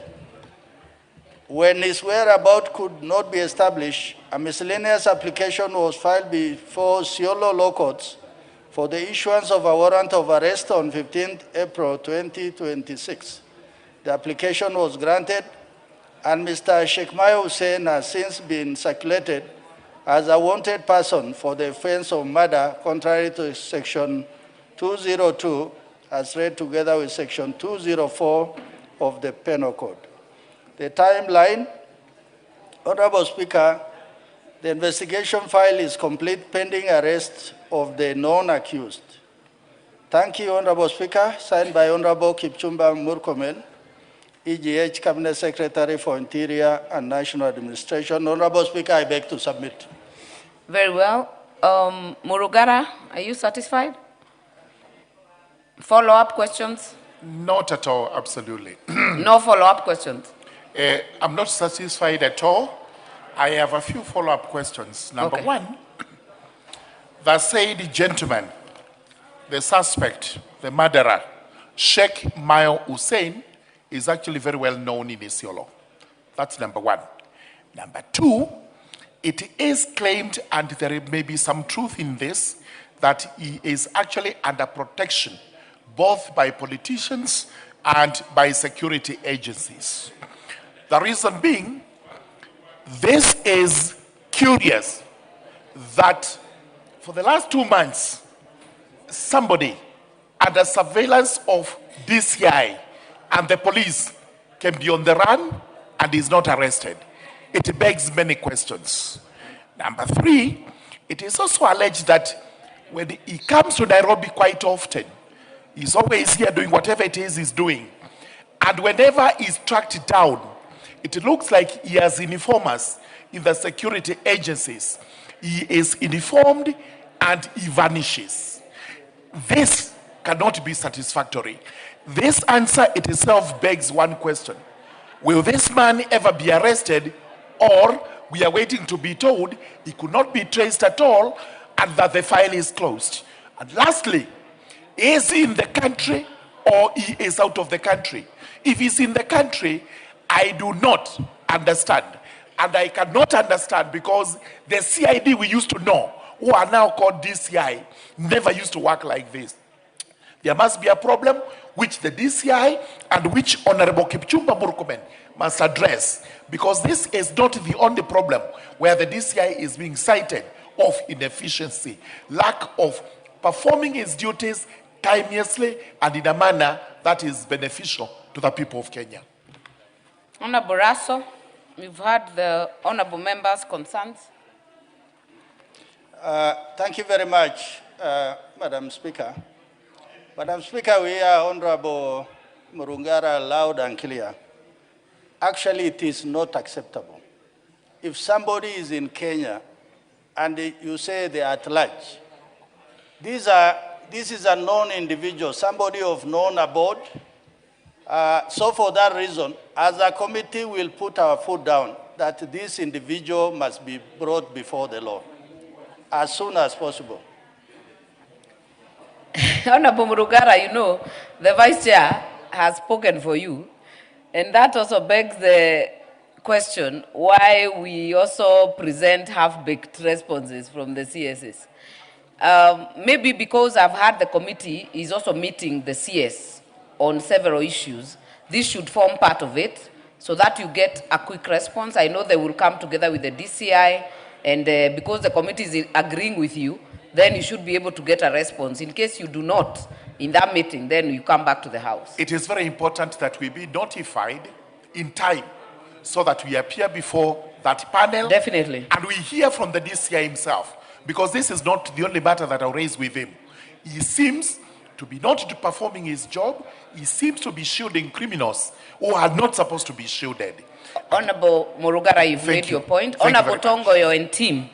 When his whereabouts could not be established, a miscellaneous application was filed before Isiolo Law Courts for the issuance of a warrant of arrest on 15th April 2026. The application was granted, and Mr. Sheikh Mayo Hussein has since been circulated as a wanted person for the offense of murder contrary to Section 202, as read together with Section 204 of the Penal Code. The timeline, Honorable Speaker, the investigation file is complete pending arrest of the known accused. Thank you, Honorable Speaker. Signed by Honorable Kipchumba Murkomen, EGH Cabinet Secretary for Interior and National Administration. Honorable Speaker, I beg to submit. Very well. Murugara, are you satisfied? Follow-up questions? Not at all, absolutely. No follow-up questions? I'm not satisfied at all. I have a few follow-up questions. Number one, the said gentleman, the suspect, the murderer, Sheikh Mayo Hussein, is actually very well known in Isiolo. That's number one. Number two, it is claimed, and there may be some truth in this, that he is actually under protection, both by politicians and by security agencies. The reason being, this is curious that for the last 2 months, somebody under surveillance of DCI and the police can be on the run and is not arrested. It begs many questions. Number three, it is also alleged that when he comes to Nairobi quite often, he's always here doing whatever it is he's doing. And whenever he's tracked down, it looks like he has informers in the security agencies. He is informed and he vanishes. This cannot be satisfactory. This answer itself begs one question. Will this man ever be arrested, or we are waiting to be told he could not be traced at all and that the file is closed? And lastly, is he in the country or he is out of the country? If he's in the country, I do not understand. And I cannot understand because the CID we used to know, who are now called DCI, never used to work like this. There must be a problem which the DCI and which Honorable Kipchumba Murkomen must address, because this is not the only problem where the DCI is being cited of inefficiency, lack of performing its duties timeously and in a manner that is beneficial to the people of Kenya. Honorable Raso, we've heard the honorable members' concerns. Thank you very much, Madam Speaker. Madam Speaker, we hear Honorable Murungara loud and clear. Actually, it is not acceptable. If somebody is in Kenya and you say they are at large, this is a known individual, somebody of known abode. So for that reason, as a committee, we'll put our foot down that this individual must be brought before the law as soon as possible. Honorable Murugara, you know, the Vice Chair has spoken for you, and that also begs the question why we also present half-baked responses from the CSs. Maybe because I've heard the committee is also meeting the CS on several issues. This should form part of it so that you get a quick response. I know they will come together with the DCI, and because the committee is agreeing with you, then you should be able to get a response. In case you do not, in that meeting, then you come back to the House. It is very important that we be notified in time so that we appear before that panel. Definitely. And we hear from the DCI himself, because this is not the only matter that I'll raise with him. He seems to be not performing his job. He seems to be shielding criminals who are not supposed to be shielded. Honorable Murugara, you've made your point. Honorable Tongoyo and team,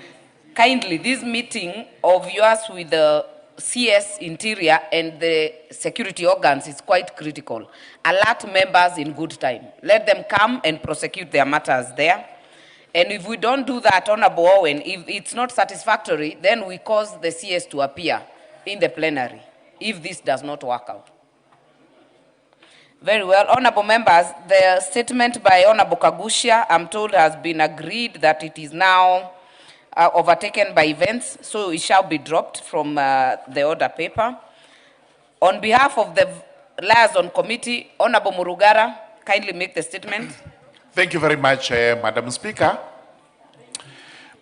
kindly, this meeting of yours with the CS Interior and the security organs is quite critical. Alert members in good time. Let them come and prosecute their matters there. And if we don't do that, Honorable Owen, if it's not satisfactory, then we cause the CS to appear in the plenary if this does not work out. Very well. Honorable members, the statement by Honorable Kagushia, I'm told, has been agreed that it is now overtaken by events, so it shall be dropped from the order paper. On behalf of the Liaison Committee, Honorable Murugara, kindly make the statement. Thank you very much, Madam Speaker.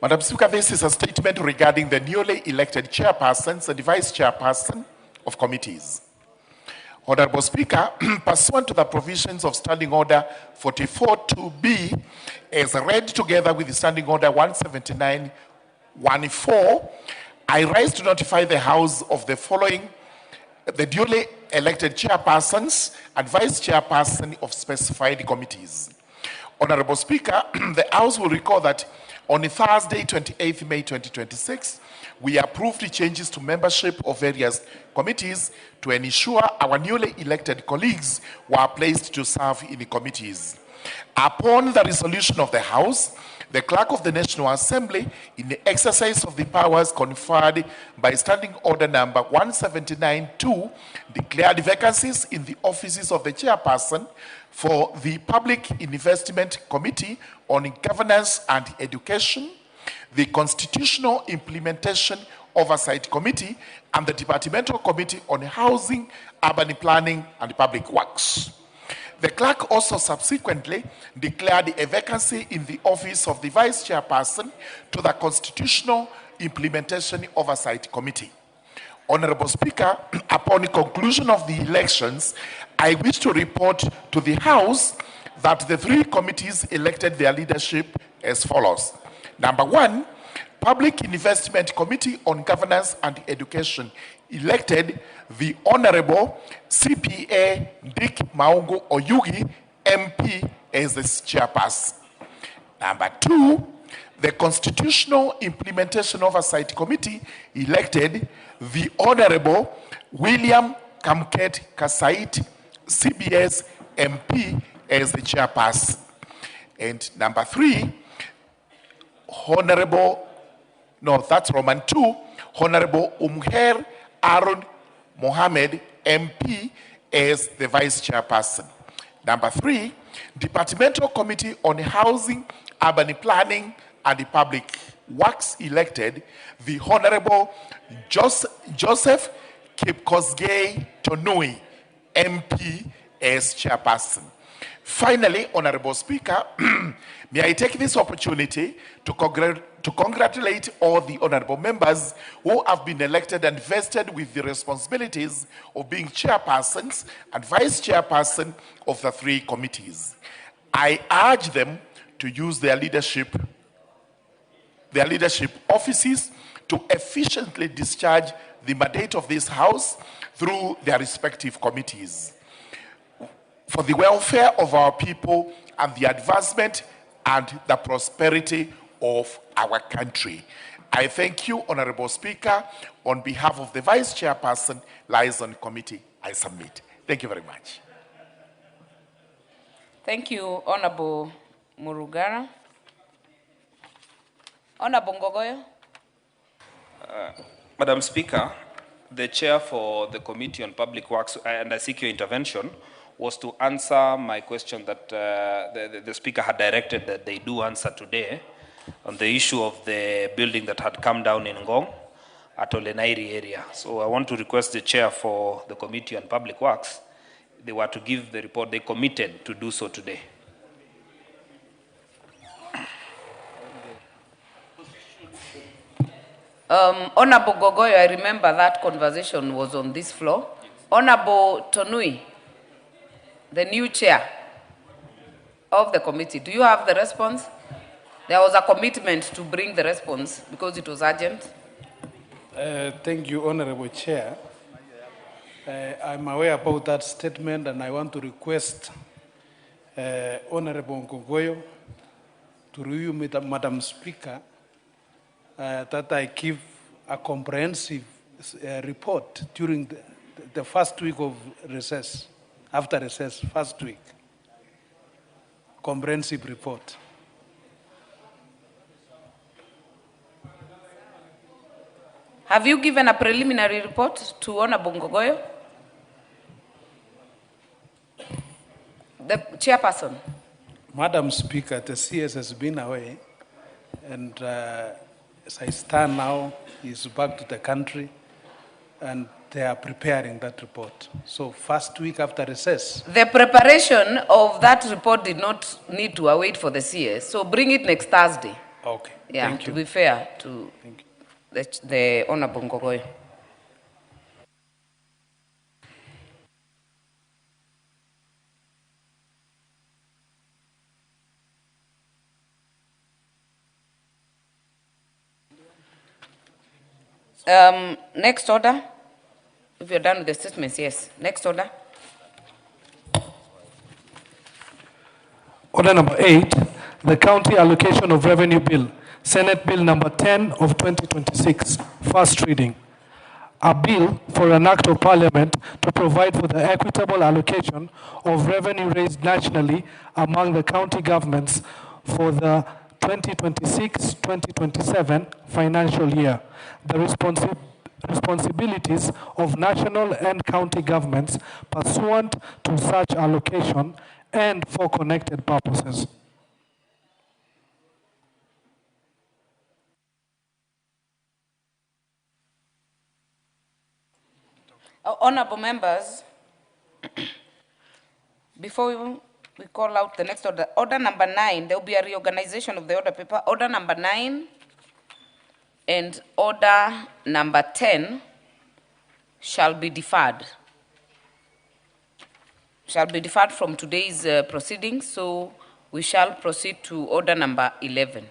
Madam Speaker, this is a statement regarding the newly elected chairpersons and vice chairperson of committees. Honorable Speaker, pursuant to the provisions of Standing Order 44-2B, as read together with the Standing Order 179-14, I rise to notify the House of the following: the duly elected chairpersons and vice chairperson of specified committees. Honorable Speaker, the House will recall that on Thursday, 28th May 2026, we approved the changes to membership of various committees to ensure our newly elected colleagues were placed to serve in the committees. Upon the resolution of the House, the Clerk of the National Assembly, in the exercise of the powers conferred by Standing Order number 179-2, declared vacancies in the offices of the chairperson for the Public Investment Committee on Governance and Education, the Constitutional Implementation Oversight Committee, and the Departmental Committee on Housing, Urban Planning, and Public Works. The clerk also subsequently declared a vacancy in the office of the vice chairperson to the Constitutional Implementation Oversight Committee. Honorable Speaker, upon the conclusion of the elections, I wish to report to the House that the three committees elected their leadership as follows. Number one, Public Investment Committee on Governance and Education elected the Honorable CPA Dick Maungo Oyugi, MP, as the chairperson. Number two, the Constitutional Implementation Oversight Committee elected the Honorable William Kamket Kasait, CBS, MP, as the chairperson. And number three, Roman 2, Honorable Umher Aaron Mohammed, MP, as the vice chairperson. Number 3, Departmental Committee on Housing, Urban Planning, and the Public Works elected the Honorable Joseph Kipkosgei Tonui, MP, as chairperson. Finally, Honorable Speaker, may I take this opportunity to congratulate all the honorable members who have been elected and vested with the responsibilities of being chairpersons and vice chairperson of the 3 committees. I urge them to use their leadership offices to efficiently discharge the mandate of this House through their respective committees for the welfare of our people and the advancement and the prosperity of our country. I thank you, Honorable Speaker. On behalf of the Vice Chairperson, Liaison Committee, I submit. Thank you very much. Thank you, Honorable Murugara. Honorable Ngogoyo. Madam Speaker, the chair for the Committee on Public Works, and I seek your intervention, was to answer my question that the Speaker had directed that they do answer today on the issue of the building that had come down in Ngong at Olenairi area. So I want to request the chair for the Committee on Public Works, they were to give the report. They committed to do so today. Honorable Gogoyo, I remember that conversation was on this floor. Honorable Tonui, the new chair of the committee, do you have the response? There was a commitment to bring the response because it was urgent. Thank you, Honorable Chair. I'm aware about that statement, and I want to request Honorable Ngogoyo to review with Madam Speaker that I give a comprehensive report during the first week of recess, after recess, first week. Comprehensive report. Have you given a preliminary report to Honorable Ngogoyo? The chairperson. Madam Speaker, the CS has been away, and as I stand now, he's back to the country, and they are preparing that report. So first week after recess. The preparation of that report did not need to await for the CS, so bring it next Thursday. Okay. Yeah, Thank you. to be fair to the Honorable Ngogoyo. Next order. If you're done with the statements, yes. Next order. Order number 8, the County Allocation of Revenue Bill, Senate Bill number 10 of 2026, first reading. A bill for an act of parliament to provide for the equitable allocation of revenue raised nationally among the county governments for the 2026-2027 financial year. The responsibilities of national and county governments pursuant to such allocation and for connected purposes. Honorable members, before we call out the next order, order number 9, there will be a reorganization of the order paper. Order number 9 and order number 10 shall be deferred. Shall be deferred from today's proceedings, so we shall proceed to order number 11.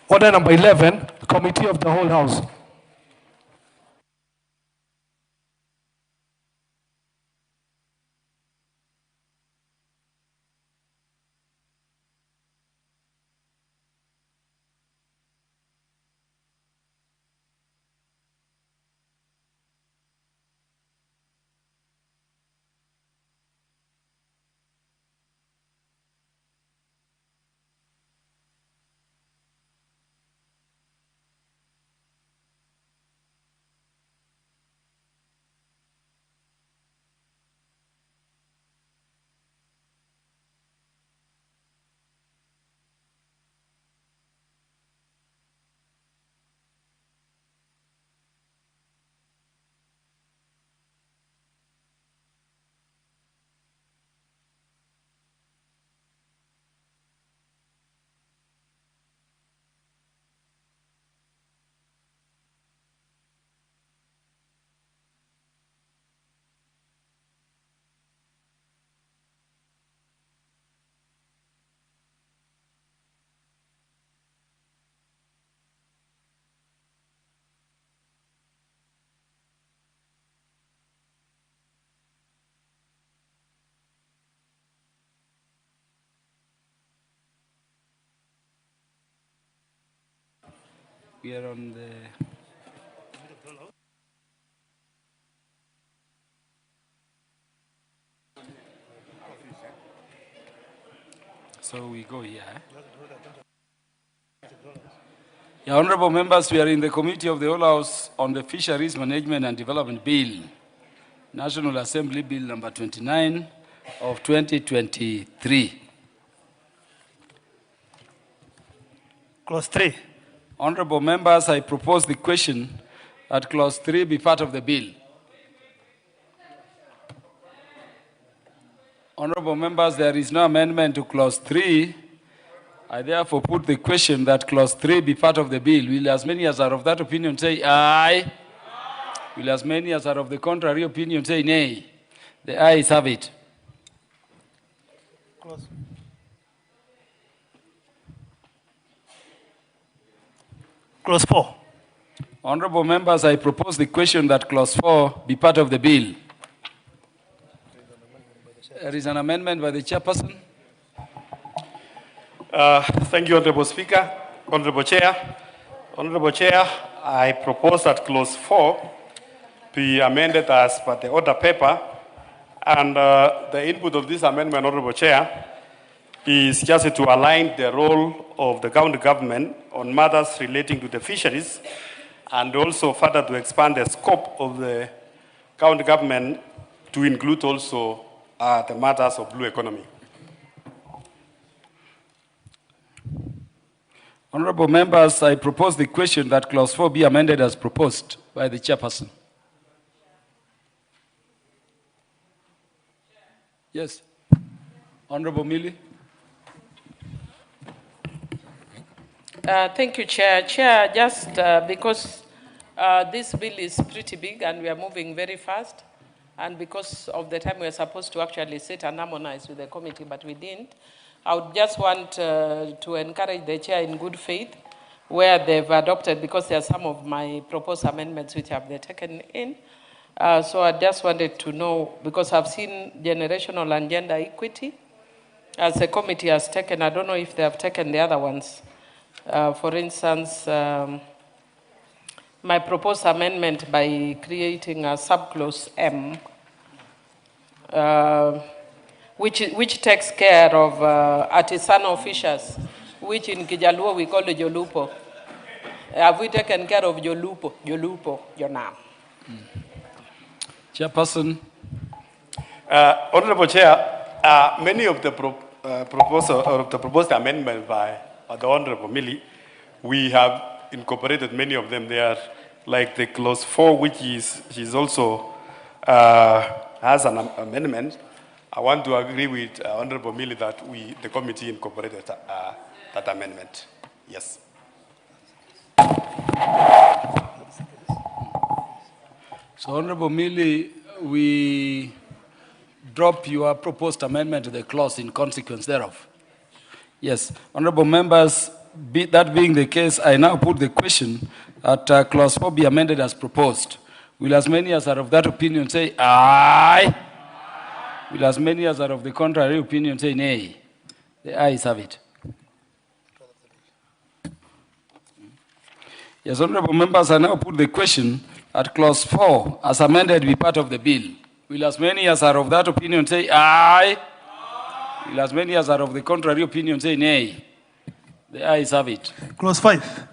Order number 11, Committee of the Whole House. We are on the... So we go here. Yeah, honorable members, we are in the committee of the Whole House on the Fisheries Management and Development Bill, National Assembly Bill number 29 of 2023. Clause 3. Honorable members, I propose the question that clause 3 be part of the bill. Honorable members, there is no amendment to clause 3. I therefore put the question that clause 3 be part of the bill. Will as many as are of that opinion say aye? Will as many as are of the contrary opinion say nay? The ayes have it. Clause 4. Honorable members, I propose the question that clause 4 be part of the bill. There is an amendment by the chairperson. Thank you, Honorable Speaker. Honorable Chair. Honorable Chair, I propose that clause 4 be amended as per the order paper. And the input of this amendment, Honorable Chair, is just to align the role of the county government on matters relating to the fisheries, and also further to expand the scope of the county government to include also the matters of blue economy. Honorable members, I propose the question that clause 4 be amended as proposed by the chairperson. Yes. Honorable Millie. Thank you, Chair. Chair, just because this bill is pretty big and we are moving very fast, and because of the time we are supposed to actually sit and harmonize with the committee, but we didn't, I would just want to encourage the Chair in good faith where they've adopted, because there are some of my proposed amendments which have they taken in. So I just wanted to know, because I've seen generational and gender equity as the committee has taken. I don't know if they have taken the other ones. For instance, my proposed amendment by creating a subclause M, which takes care of artisanal fishers, which in Kijaluo we call the Jolupo. Have we taken care of Jolupo, Jonam? Chairperson. Honorable Chair, many of the proposed amendments by the Honorable Millie, we have incorporated many of them. They are like the clause 4, which she's also has an amendment. I want to agree with Honorable Millie that the committee incorporated that amendment. Yes. So, Honorable Millie, we drop your proposed amendment to the clause in consequence thereof. Yes. Honorable members, that being the case, I now put the question that clause 4 be amended as proposed. Will as many as are of that opinion say aye? Will as many as are of the contrary opinion say nay? The ayes have it. Yes, honorable members, I now put the question that clause 4 as amended be part of the bill. Will as many as are of that opinion say aye? Will as many as are of the contrary opinion say nay? The ayes have it. Clause 5.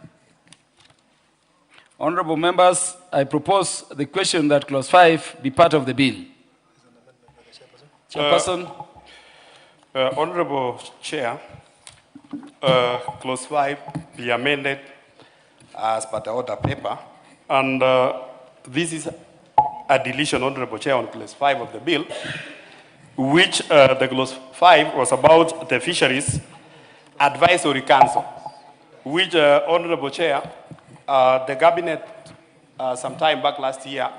Honorable members, I propose the question that clause 5 be part of the bill. Chairperson. Honorable Chair, clause 5 be amended as per the order paper, and this is a deletion, Honorable Chair, on clause 5 of the bill, which the clause 5 was about the Fisheries Advisory Council, which, Honorable Chair, the Cabinet, some time back last year,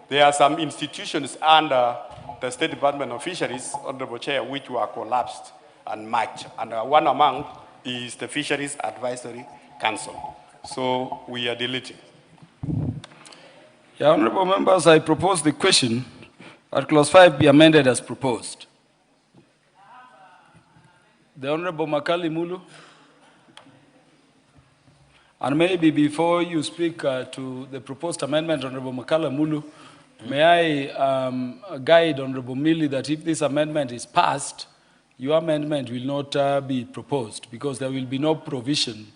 there are some institutions under the State Department of Fisheries, Honorable Chair, which were collapsed and merged. And one among is the Fisheries Advisory Council. So we are deleting. Yeah, honorable members, I propose the question that clause 5 be amended as proposed. The Honorable Makali Mulu. And maybe before you speak to the proposed amendment, Honorable Makala Mulu, may I guide Honorable Millie that if this amendment is passed, your amendment will not be proposed because there will be no provision.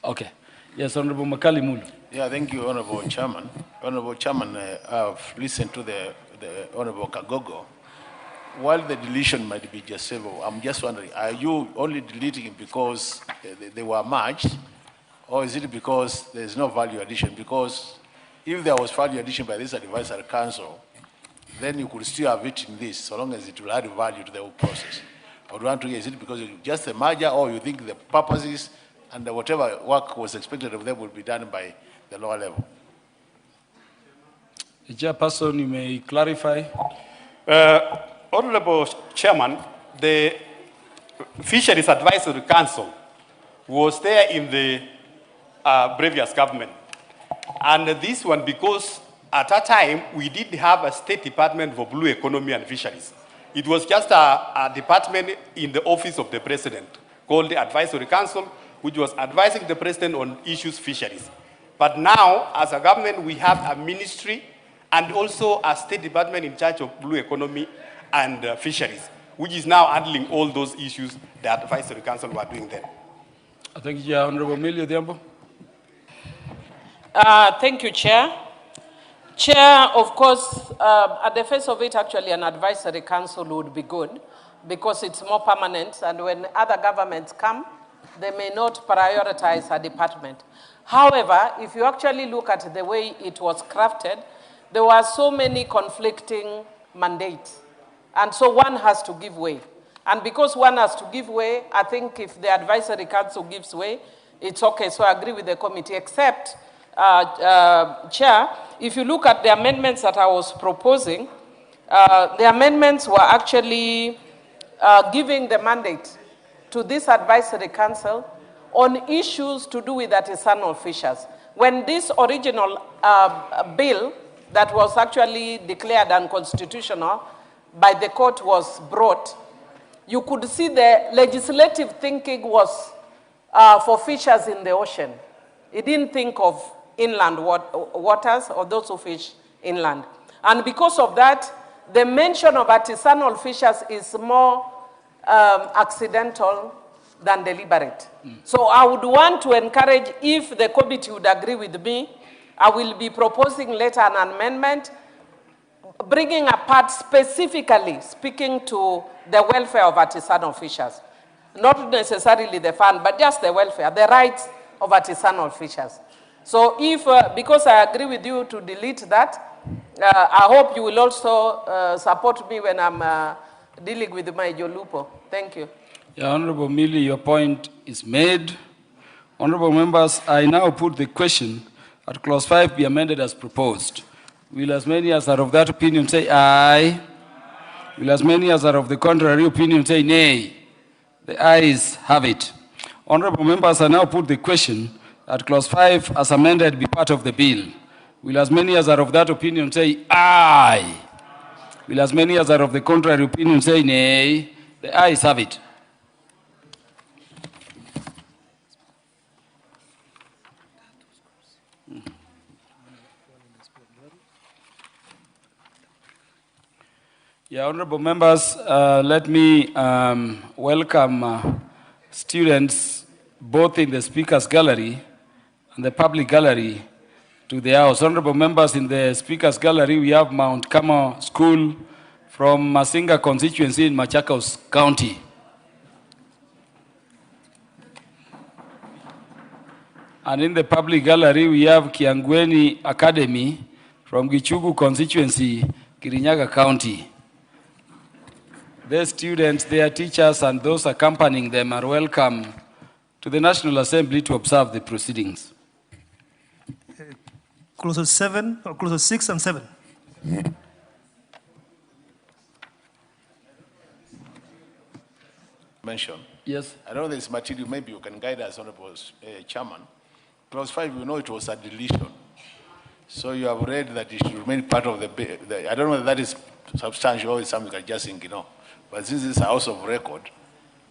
Okay. Yes, Honorable Makali Mulu. Yeah, thank you, Honorable Chairman. Honorable Chairman, I've listened to the Honorable Kagogo. While the deletion might be just civil, I'm just wondering, are you only deleting because they were merged, or is it because there's no value addition? Because if there was value addition by this advisory council, then you could still have it in this, so long as it will add value to the whole process. I would want to hear, is it because it's just a merger, or you think the purposes and whatever work was expected of them will be done by the lower level? The chairperson, you may clarify. Honorable Chairman, the Fisheries Advisory Council was there in the previous government. And this one, because at that time, we didn't have a State Department for Blue Economy and Fisheries. It was just a department in the office of the President called the Advisory Council, which was advising the President on issues fisheries. But now, as a government, we have a ministry and also a State Department in charge of Blue Economy and Fisheries, which is now handling all those issues the Advisory Council were doing then. Thank you, Honorable Millie Odhiambo. Thank you, Chair. Chair, of course, at the face of it, actually, an advisory council would be good because it's more permanent, and when other governments come, they may not prioritize a department. However, if you actually look at the way it was crafted, there were so many conflicting mandates. And so one has to give way. And because one has to give way, I think if the advisory council gives way, it's okay. So I agree with the committee, except, Chair, if you look at the amendments that I was proposing, the amendments were actually giving the mandate to this advisory council on issues to do with artisanal fishers. When this original bill that was actually declared unconstitutional by the court was brought, you could see the legislative thinking was for fishers in the ocean. It didn't think of inland waters or those who fish inland. And because of that, the mention of artisanal fishers is more accidental than deliberate. So I would want to encourage, if the committee would agree with me, I will be proposing later an amendment bringing apart specifically speaking to the welfare of artisanal fishers. Not necessarily the fund, but just the welfare, the rights of artisanal fishers. So if, because I agree with you to delete that, I hope you will also support me when I'm dealing with my Jolupo. Thank you. Yeah, Honorable Millie, your point is made. Honorable members, I now put the question that clause 5 be amended as proposed. Will as many as are of that opinion say aye? Will as many as are of the contrary opinion say nay? The ayes have it. Honorable members, I now put the question that clause 5 as amended be part of the bill. Will as many as are of that opinion say aye? Will as many as are of the contrary opinion say nay? The ayes have it. Yeah, honorable members, let me welcome students both in the Speaker's Gallery and the public gallery to the House. Honorable members, in the Speaker's Gallery, we have Mount Carmel School from Masinga constituency in Machakos County. And in the public gallery, we have Kiangweni Academy from Gichugu constituency, Kirinyaga County. Their students, their teachers, and those accompanying them are welcome to the National Assembly to observe the proceedings. Clauses 7, or clauses 6 and 7. Mention. Yes. I know this material, maybe you can guide us, Honorable Chairman. Clause 5, you know it was a deletion. So you have read that it should remain part of the I don't know whether that is substantial or it's something I just think, you know. But since it's a house of record,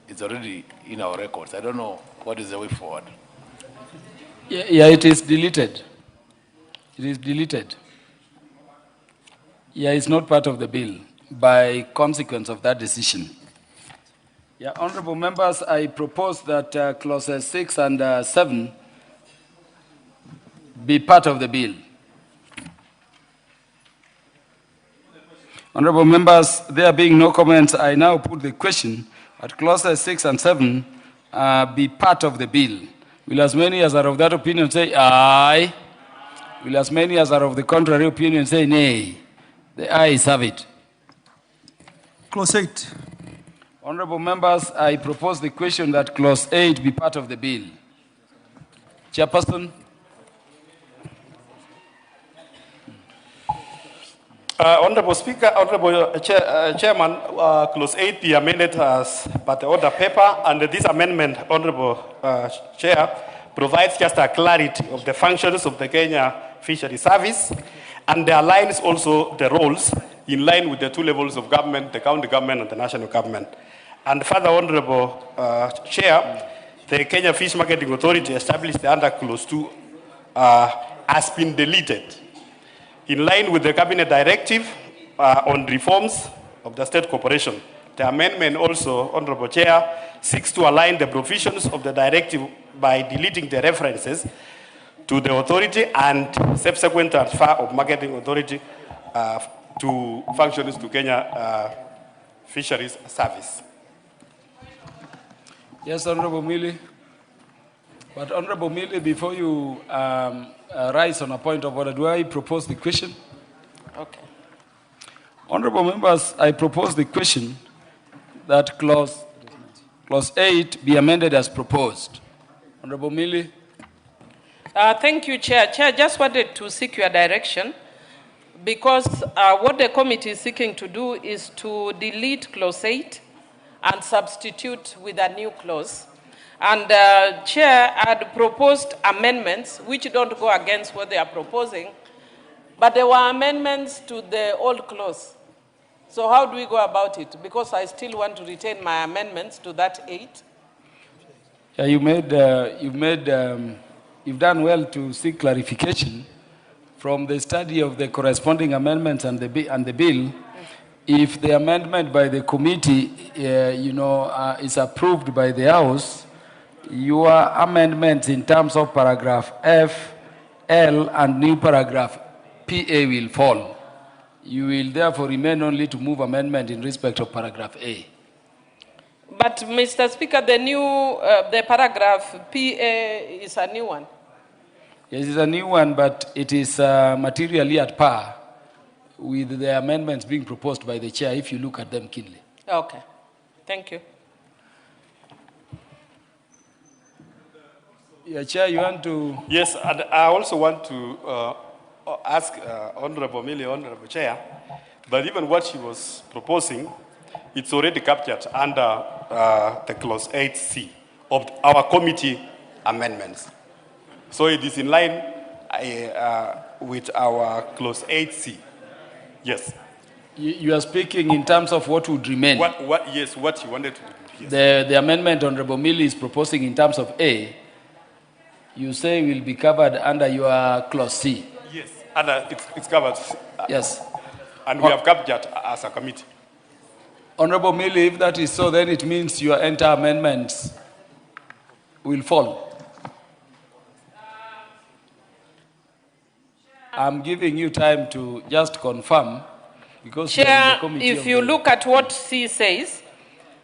it's already in our records. I don't know what is the way forward. Yeah, it is deleted. It is deleted. Yeah, it's not part of the bill by consequence of that decision. Yeah, honorable members, I propose that clauses 6 and 7 be part of the bill. Honorable members, there being no comments, I now put the question that clauses 6 and 7 be part of the bill. Will as many as are of that opinion say aye? Will as many as are of the contrary opinion say nay? The ayes have it. Clause 8. Honorable members, I propose the question that clause 8 be part of the bill. Chairperson. Honorable Speaker, Honorable Chairman, clause 8 be amended as per the order paper, and this amendment, Honorable Chair, provides just a clarity of the functions of the Kenya Fisheries Service, and aligns also the roles in line with the two levels of government, the county government and the national government. And further, Honorable Chair, the Kenya Fish Marketing Authority established under clause 2 has been deleted. In line with the Cabinet Directive on reforms of the state corporation, the amendment also, Honorable Chair, seeks to align the provisions of the directive by deleting the references to the authority and subsequent transfer of marketing authority to functions to Kenya Fisheries Service. Yes, Honorable Mili. But Honorable Mili, before you rise on a point of order, do I propose the question? Okay. Honorable members, I propose the question that clause 8 be amended as proposed. Honorable Mili. Thank you, Chair. Chair, just wanted to seek your direction because what the committee is seeking to do is to delete clause 8 and substitute with a new clause. And Chair had proposed amendments which don't go against what they are proposing, but there were amendments to the old clause. So how do we go about it? Because I still want to retain my amendments to that 8. Yeah, you've done well to seek clarification from the study of the corresponding amendments and the bill. If the amendment by the committee, is approved by the House, your amendments in terms of paragraph F, L, and new paragraph PA will fall. You will therefore remain only to move amendment in respect of paragraph A. But, Mr. Speaker, the paragraph PA is a new one. Yes, it's a new one, but it is materially at par with the amendments being proposed by the chair, if you look at them keenly. Okay. Thank you. Yeah, Chair, you want to... Yes, and I also want to ask Honorable Mili, Honorable Chair, but even what she was proposing, it's already captured under the clause 8C of our committee amendments. So it is in line with our clause 8C. Yes. You are speaking in terms of what would remain. Yes, what you wanted to do. Yes. The amendment Honorable Mili is proposing in terms of A, you say will be covered under your clause C. Yes, and it's covered. Yes. And we have captured as a committee. Honorable Mili, if that is so, then it means your entire amendments will fall. I'm giving you time to just confirm, because Chair, if you look at what C says,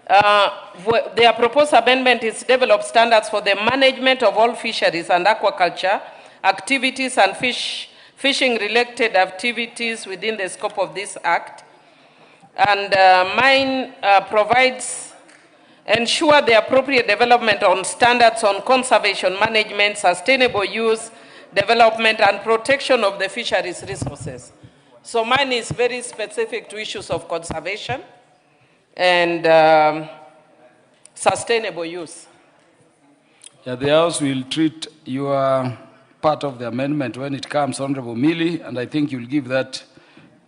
their proposed amendment is develop standards for the management of all fisheries and aquaculture activities and fishing-related activities within the scope of this act. And mine provides ensure the appropriate development on standards on conservation management, sustainable use, development, and protection of the fisheries resources. So mine is very specific to issues of conservation and sustainable use. Yeah, the House will treat your part of the amendment when it comes, Honorable Mili, and I think you'll give that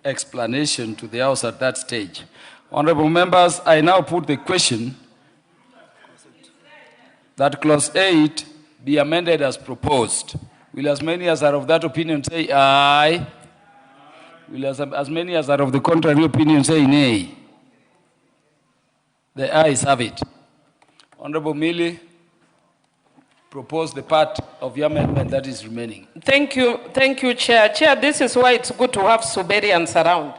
explanation to the House at that stage. Honorable members, I now put the question that clause 8 be amended as proposed? Will as many as are of that opinion say aye? Will as many as are of the contrary opinion say nay? The ayes have it. Honorable Millie, propose the part of your amendment that is remaining. Thank you, Chair. Chair, this is why it's good to have Suberians around.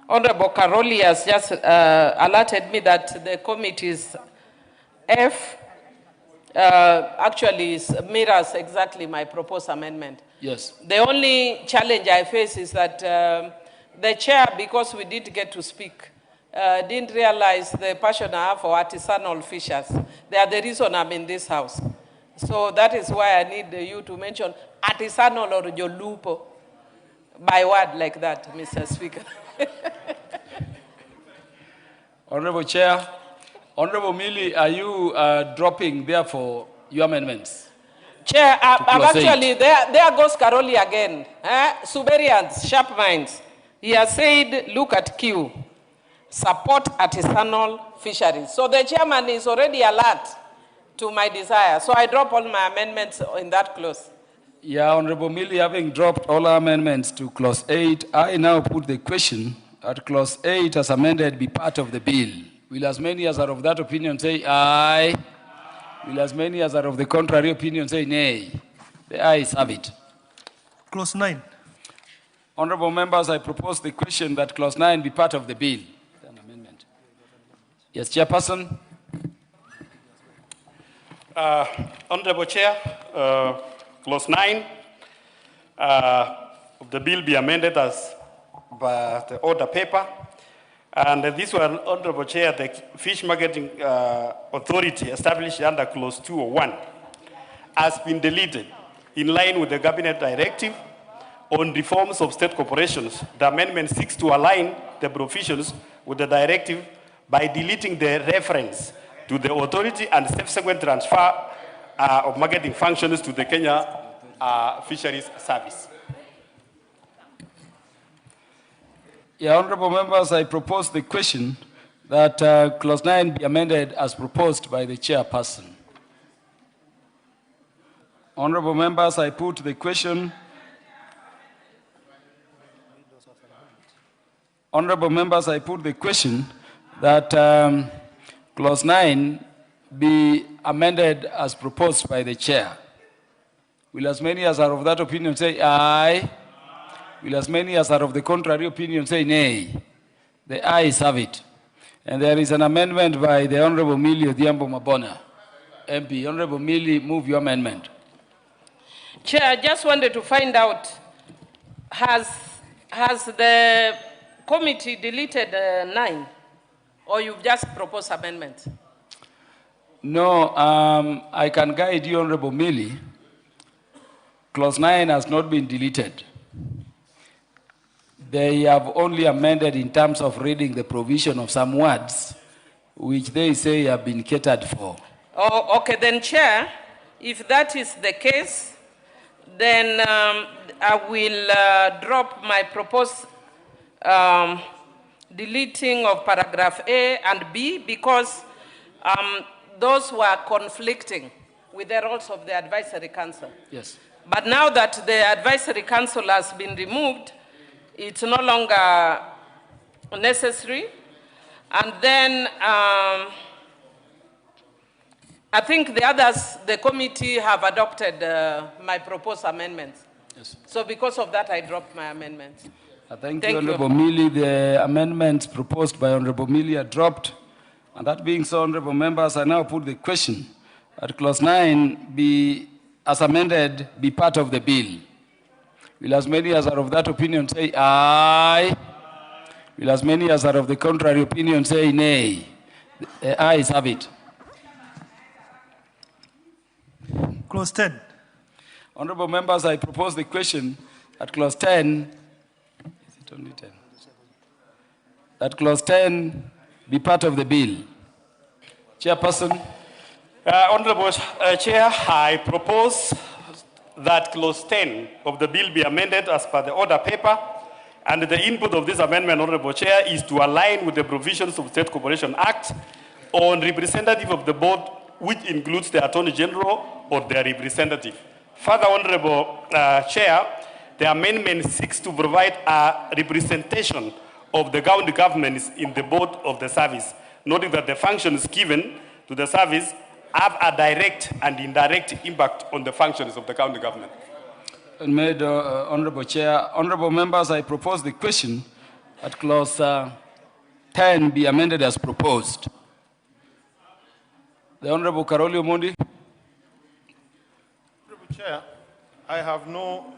Honorable Karoli has just alerted me that the committee's F actually mirrors exactly my proposed amendment. Yes. The only challenge I face is that the chair, because we did get to speak, didn't realize the passion I have for artisanal fishers. They are the reason I'm in this house. So that is why I need you to mention artisanal or jolupo by word like that, Mr. Speaker. Honorable Chair, Honorable Millie, are you dropping, therefore, your amendments? Chair, I'm actually, there goes Karoli again. Suberians, sharp minds. He has said, look at Q, support artisanal fisheries. So the chairman is already alert to my desire. So I drop all my amendments in that clause. Yeah, Honorable Millie, having dropped all our amendments to clause 8, I now put the question that clause 8 as amended be part of the bill. Will as many as are of that opinion say aye? Will as many as are of the contrary opinion say nay? The ayes have it. Clause 9. Honorable members, I propose the question that clause 9 be part of the bill. An amendment. Yes, Chairperson. Honorable Chair, clause 9 of the bill be amended as by the order paper. And this one, Honorable Chair, the Fish Marketing Authority established under clause 201 has been deleted in line with the Cabinet Directive on reforms of state corporations. The amendment seeks to align the provisions with the directive by deleting the reference to the authority and subsequent transfer of marketing functions to the Kenya Fisheries Service. Yeah, honorable members, I propose the question that clause 9 be amended as proposed by the chairperson. Honorable members, I put the question. Honorable members, I put the question that clause 9 be amended as proposed by the chair. Will as many as are of that opinion say aye? Will as many as are of the contrary opinion say nay? The ayes have it. And there is an amendment by the Honorable Millie Odhiambo Mabona, MP. Honorable Millie, move your amendment. Chair, I just wanted to find out, has the committee deleted 9, or you've just proposed amendments? No, I can guide you, Honorable Millie. Clause 9 has not been deleted. They have only amended in terms of reading the provision of some words, which they say have been catered for. Oh, okay, then, Chair, if that is the case, then I will drop my proposed deleting of paragraph A and B because those were conflicting with the roles of the advisory council. Yes. But now that the advisory council has been removed, it's no longer necessary. And then I think the others, the committee have adopted my proposed amendments. Yes. So because of that, I dropped my amendments. Thank you, Honorable Millie. The amendments proposed by Honorable Millie are dropped. And that being so, Honorable members, I now put the question that clause 9 be, as amended, be part of the bill. Will as many as are of that opinion say aye? Will as many as are of the contrary opinion say nay? The ayes have it. Clause 10. Honorable members, I propose the question at clause 10. Is it only 10? That clause 10 be part of the bill. Chairperson. Honorable Chair, I propose that clause 10 of the bill be amended as per the order paper, and the input of this amendment, Honorable Chair, is to align with the provisions of State Corporation Act on representative of the board which includes the Attorney General or their representative. Further, Honorable Chair, the amendment seeks to provide a representation of the county governments in the board of the service, noting that the functions given to the service have a direct and indirect impact on the functions of the county government. Made, Honorable Chair. Honorable members, I propose the question that clause 10 be amended as proposed. The Honorable Karoli Omondi. Honorable Chair, I have no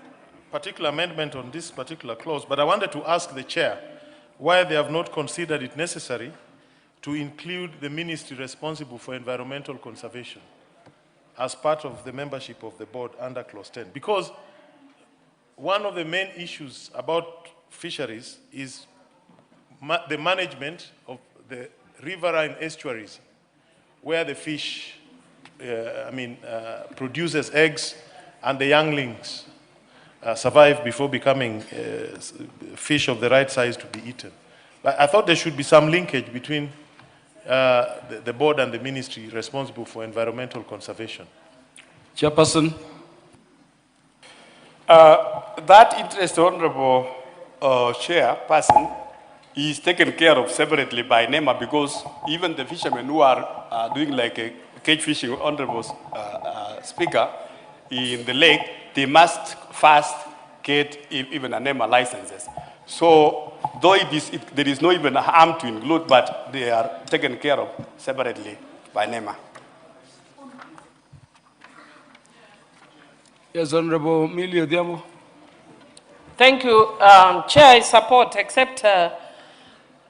particular amendment on this particular clause, but I wanted to ask the Chair why they have not considered it necessary to include the ministry responsible for environmental conservation as part of the membership of the board under clause 10. Because one of the main issues about fisheries is the management of the riverine estuaries where the fish produces eggs and the younglings survive before becoming fish of the right size to be eaten. But I thought there should be some linkage between the board and the ministry responsible for environmental conservation. Chairperson. That interest, Honorable Chairperson, is taken care of separately by NEMA, because even the fishermen who are doing like a cage fishing, Honorable Speaker, in the lake, they must first get even a NEMA licenses. So, though there is no even harm to include, but they are taken care of separately by NEMA. Yes, Honorable Millie Odhiambo. Thank you, Chair. I support, except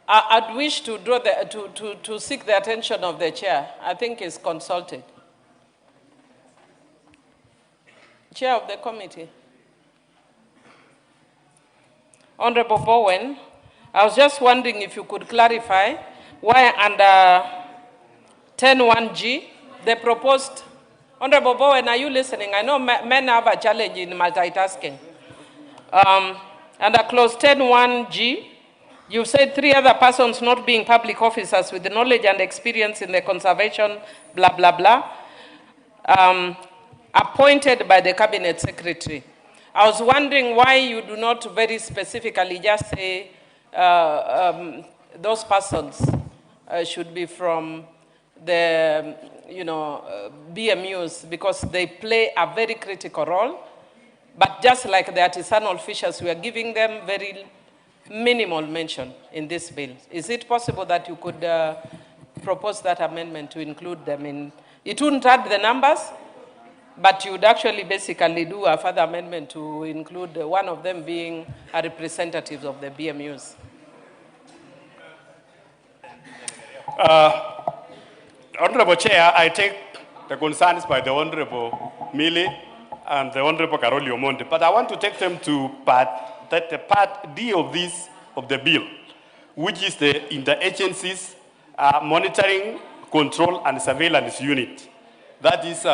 I'd wish to draw to seek the attention of the Chair. I think is consulted. Chair of the committee. Honorable Bowen, I was just wondering if you could clarify why under 10.1G, the proposed, Honorable Bowen, are you listening? I know men have a challenge in multitasking. Under clause 10.1G, you said 3 other persons not being public officers with the knowledge and experience in the conservation, blah, blah, blah, appointed by the cabinet secretary. I was wondering why you do not very specifically just say those persons should be from the, BMUs, because they play a very critical role. But just like the artisanal fishers, we are giving them very minimal mention in this bill. Is it possible that you could propose that amendment to include them in? It wouldn't add the numbers, but you would actually basically do a further amendment to include one of them being a representative of the BMUs. Honorable Chair, I take the concerns by the Honorable Millie and the Honorable Karoli Omondi, but I want to take them to part D of the bill, which is the interagencies monitoring, control, and surveillance unit. That is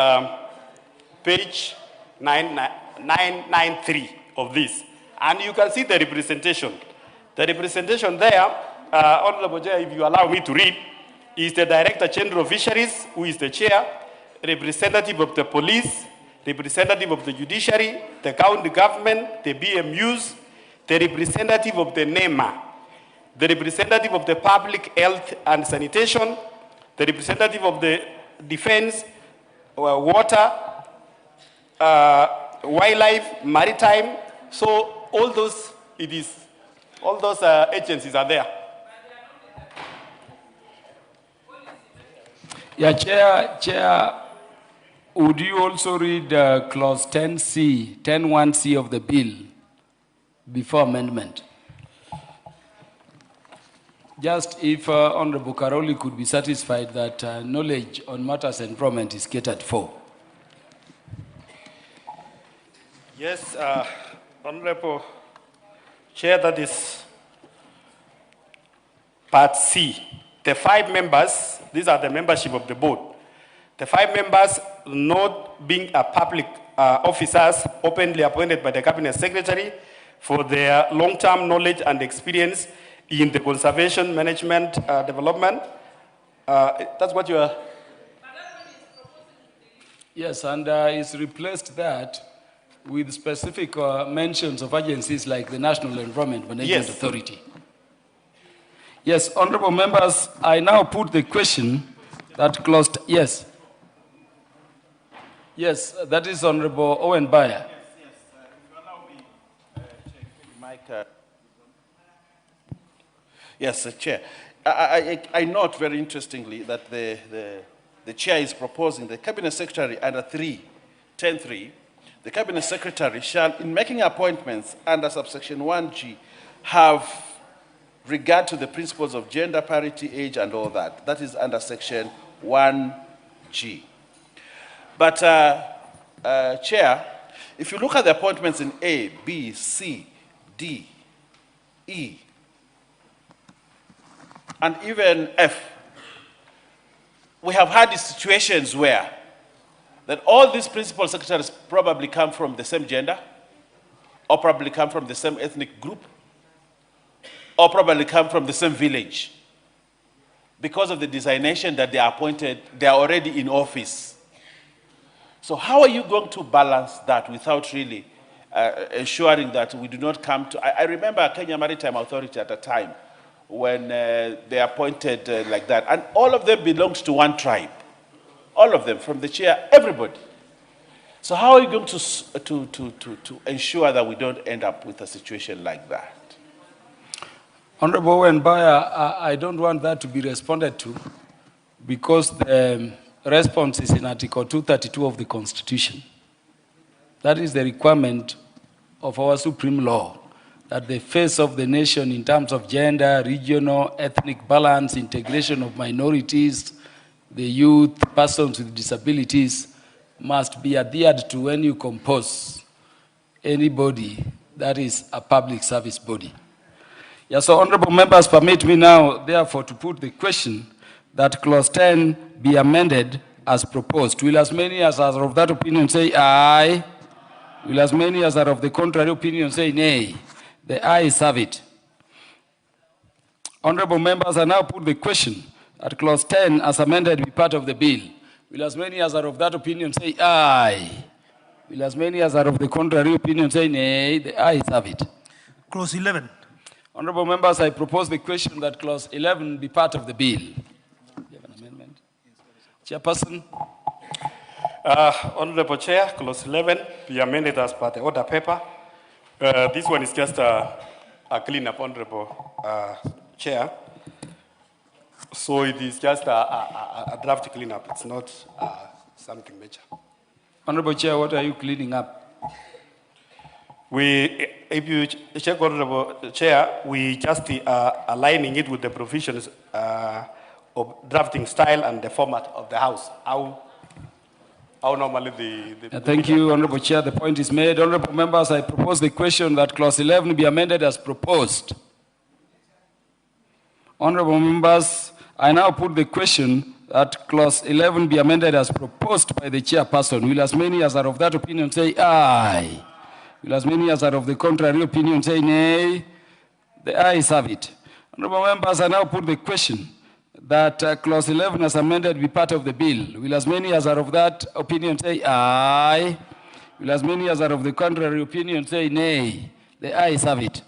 page 993 of this. And you can see the representation. The representation there, Honorable Chair, if you allow me to read, is the Director General of Fisheries, who is the chair, representative of the police, representative of the judiciary, the county government, the BMUs, the representative of the NEMA, the representative of the public health and sanitation, the representative of the defense, water, wildlife, maritime. So all those agencies are there. Yeah, Chair, would you also read clause 10C, 10.1C of the bill before amendment? Just if Honorable Karoli could be satisfied that knowledge on matters environment is catered for. Yes, Honorable Chair, that is part C. The 5 members, these are the membership of the board. The 5 members not being a public officers openly appointed by the cabinet secretary for their long-term knowledge and experience in the conservation management development. That's what you are. Yes, and it's replaced that with specific mentions of agencies like the National Environment Management Authority. Yes, honorable members, I now put the question that closed. Yes. Yes, that is Honorable Owen Bayer. Yes, Chair. I note very interestingly that the Chair is proposing the Cabinet Secretary under 10.3, the Cabinet Secretary shall, in making appointments under subsection 1G, have regard to the principles of gender parity, age, and all that. That is under section 1G. But, Chair, if you look at the appointments in A, B, C, D, E, and even F, we have had these situations where that all these principal secretaries probably come from the same gender, or probably come from the same ethnic group, or probably come from the same village. Because of the designation that they are appointed, they are already in office. So how are you going to balance that without really ensuring that we do not come to... I remember Kenya Maritime Authority at a time when they appointed like that, and all of them belonged to one tribe. All of them, from the chair, everybody. So how are you going to ensure that we don't end up with a situation like that? Honorable Owen Bayer, I don't want that to be responded to because the response is in Article 232 of the Constitution. That is the requirement of our supreme law, that the face of the nation in terms of gender, regional, ethnic balance, integration of minorities, the youth, persons with disabilities, must be adhered to when you compose any body that is a public service body. Yes, so honorable members, permit me now, therefore, to put the question that clause 10 be amended as proposed. Will as many as are of that opinion say aye? Will as many as are of the contrary opinion say nay? The ayes have it. Honorable members, I now put the question that clause 10 as amended be part of the bill. Will as many as are of that opinion say aye? Will as many as are of the contrary opinion say nay? The ayes have it. Clause 11. Honorable members, I propose the question that clause 11 be part of the bill. Do you have an amendment? Chairperson. Honorable Chair, clause 11 be amended as per the order paper. This one is just a clean-up, Honorable Chair. So it is just a draft clean-up. It's not something major. Honorable Chair, what are you cleaning up? If you check, Honorable Chair, we just aligning it with the provisions of drafting style and the format of the House. How normally Thank you, Honorable Chair. The point is made. Honorable members, I propose the question that clause 11 be amended as proposed. Honorable members, I now put the question that clause 11 be amended as proposed by the chairperson. Will as many as are of that opinion say aye? Will as many as are of the contrary opinion say nay? The ayes have it. Honorable members, I now put the question that clause 11 as amended be part of the bill. Will as many as are of that opinion say aye? Will as many as are of the contrary opinion say nay? The ayes have it.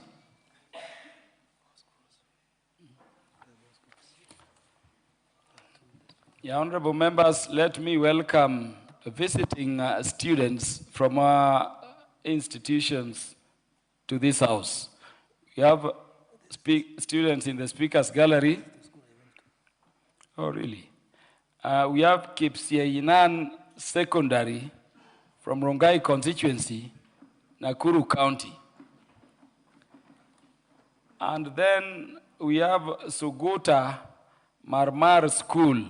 Yeah, honorable members, let me welcome visiting students from our institutions to this house. We have students in the speakers gallery. Oh, really? We have Kipsieinan Secondary from Rongai constituency, Nakuru County. And then we have Suguta Marmar School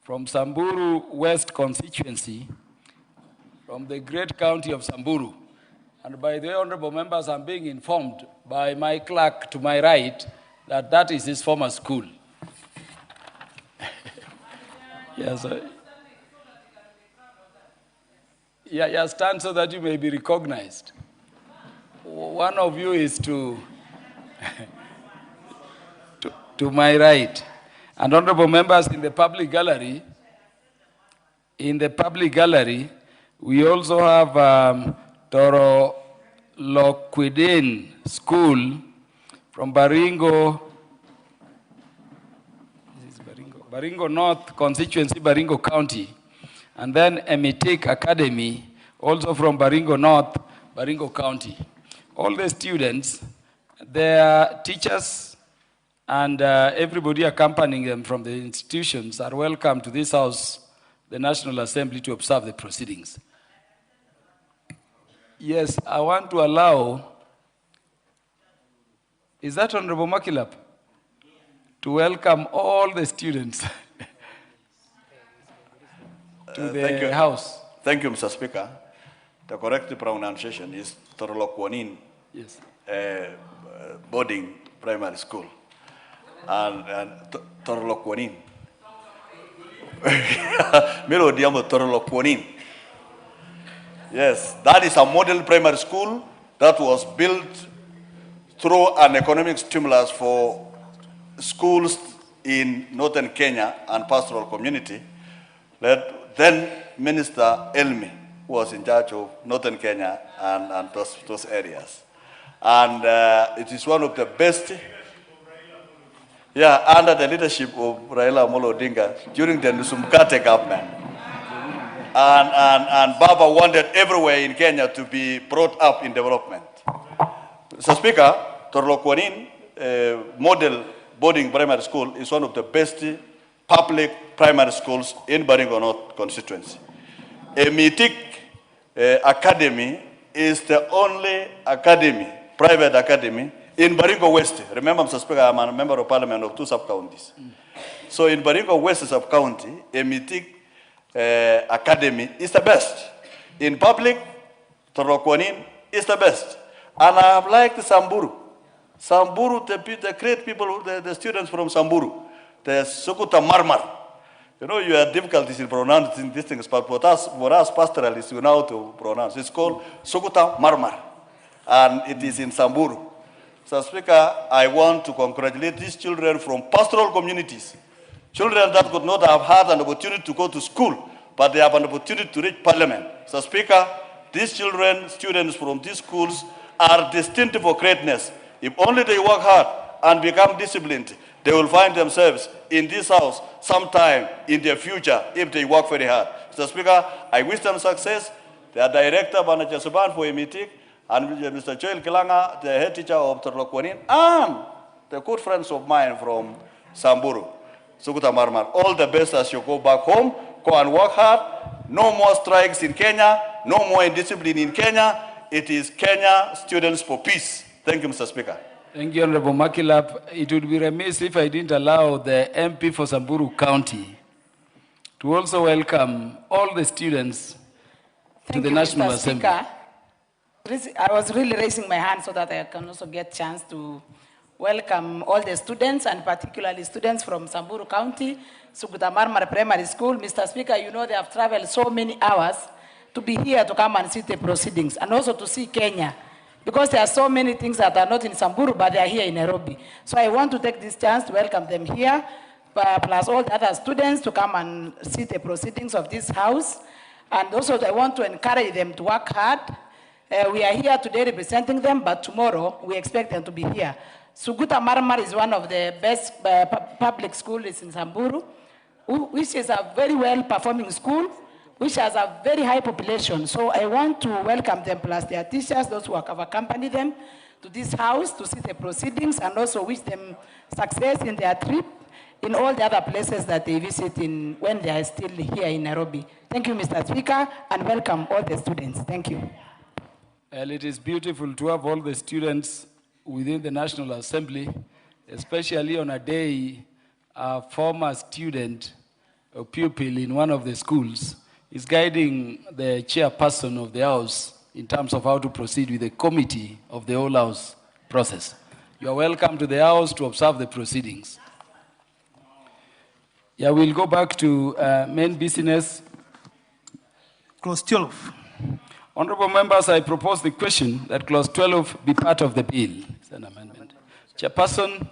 from Samburu West constituency, from the great county of Samburu. And by the way, honorable members, I'm being informed by my clerk to my right that that is his former school. Yes, yeah, stand so that you may be recognized. One of you is to my right. And honorable members in the public gallery, In the public gallery, we also have Toro Loquidin School from Baringo, Baringo North constituency, Baringo County. And then Emitik Academy, also from Baringo North, Baringo County. All the students, their teachers, and everybody accompanying them from the institutions are welcome to this house, the National Assembly, to observe the proceedings. Yes, I want to allow, is that Honorable Makilap? To welcome all the students to the house. Thank you, Mr. Speaker. The correct pronunciation is Torolokwanin. Yes. Boarding primary school. And Torolokwanin. Melo diamo Torolokwanin. Yes, that is a model primary school that was built through an economic stimulus for schools in northern Kenya and pastoral community. Then Minister Elmi was in charge of northern Kenya and those areas. And it is one of the best, under the leadership of Raila Amolo Odinga during the Nusumkate government. And Baba wanted everywhere in Kenya to be brought up in development. So Speaker, Torolokwanin model boarding primary school is one of the best public primary schools in Baringo North constituency. Emitik Academy is the only academy, private academy, in Baringo West. Remember, Mr. Speaker, I'm a member of parliament of 2 sub-counties. So in Baringo West sub-county, Emitik Academy is the best. In public, Torokwanin is the best. And I have liked Samburu. Samburu, the great people, the students from Samburu, the Sukuta Marmar. You know, you have difficulties in pronouncing these things, but for us pastoralists, we know how to pronounce. It's called Sukuta Marmar, and it is in Samburu. So, Speaker, I want to congratulate these children from pastoral communities, children that could not have had an opportunity to go to school, but they have an opportunity to reach parliament. So, Speaker, these children, students from these schools, are destined for greatness. If only they work hard and become disciplined, they will find themselves in this house sometime in their future if they work very hard. Mr. Speaker, I wish them success. The director, Banaja Suban for Emitik, and Mr. Joel Kilanga, the head teacher of Torokwanin, and the good friends of mine from Samburu, Sukuta Marmar. All the best as you go back home. Go and work hard. No more strikes in Kenya. No more indiscipline in Kenya. It is Kenya Students for Peace. Thank you, Mr. Speaker. Thank you, Honorable Makilap. It would be remiss if I didn't allow the MP for Samburu County to also welcome all the students to the National Assembly. I was really raising my hand so that I can also get a chance to welcome all the students, and particularly students from Samburu County, Sukuta Marmar Primary School. Mr. Speaker, you know they have traveled so many hours to be here to come and see the proceedings, and also to see Kenya. Because there are so many things that are not in Samburu, but they are here in Nairobi. So I want to take this chance to welcome them here, plus all the other students to come and see the proceedings of this house. And also I want to encourage them to work hard. We are here today representing them, but tomorrow we expect them to be here. Sukuta Marmar is one of the best public schools in Samburu, which is a very well-performing school, which has a very high population. So I want to welcome them, plus their teachers, those who have accompanied them to this house to see the proceedings, and also wish them success in their trip in all the other places that they visit in when they are still here in Nairobi. Thank you, Mr. Speaker, and welcome all the students. Thank you. Well, it is beautiful to have all the students within the National Assembly, especially on a day a former student or pupil in one of the schools is guiding the chairperson of the House in terms of how to proceed with the committee of the whole House process. You are welcome to the House to observe the proceedings. Yeah, we'll go back to main business. Clause 12. Honorable members, I propose the question that clause 12 be part of the bill. It's an amendment. Chairperson.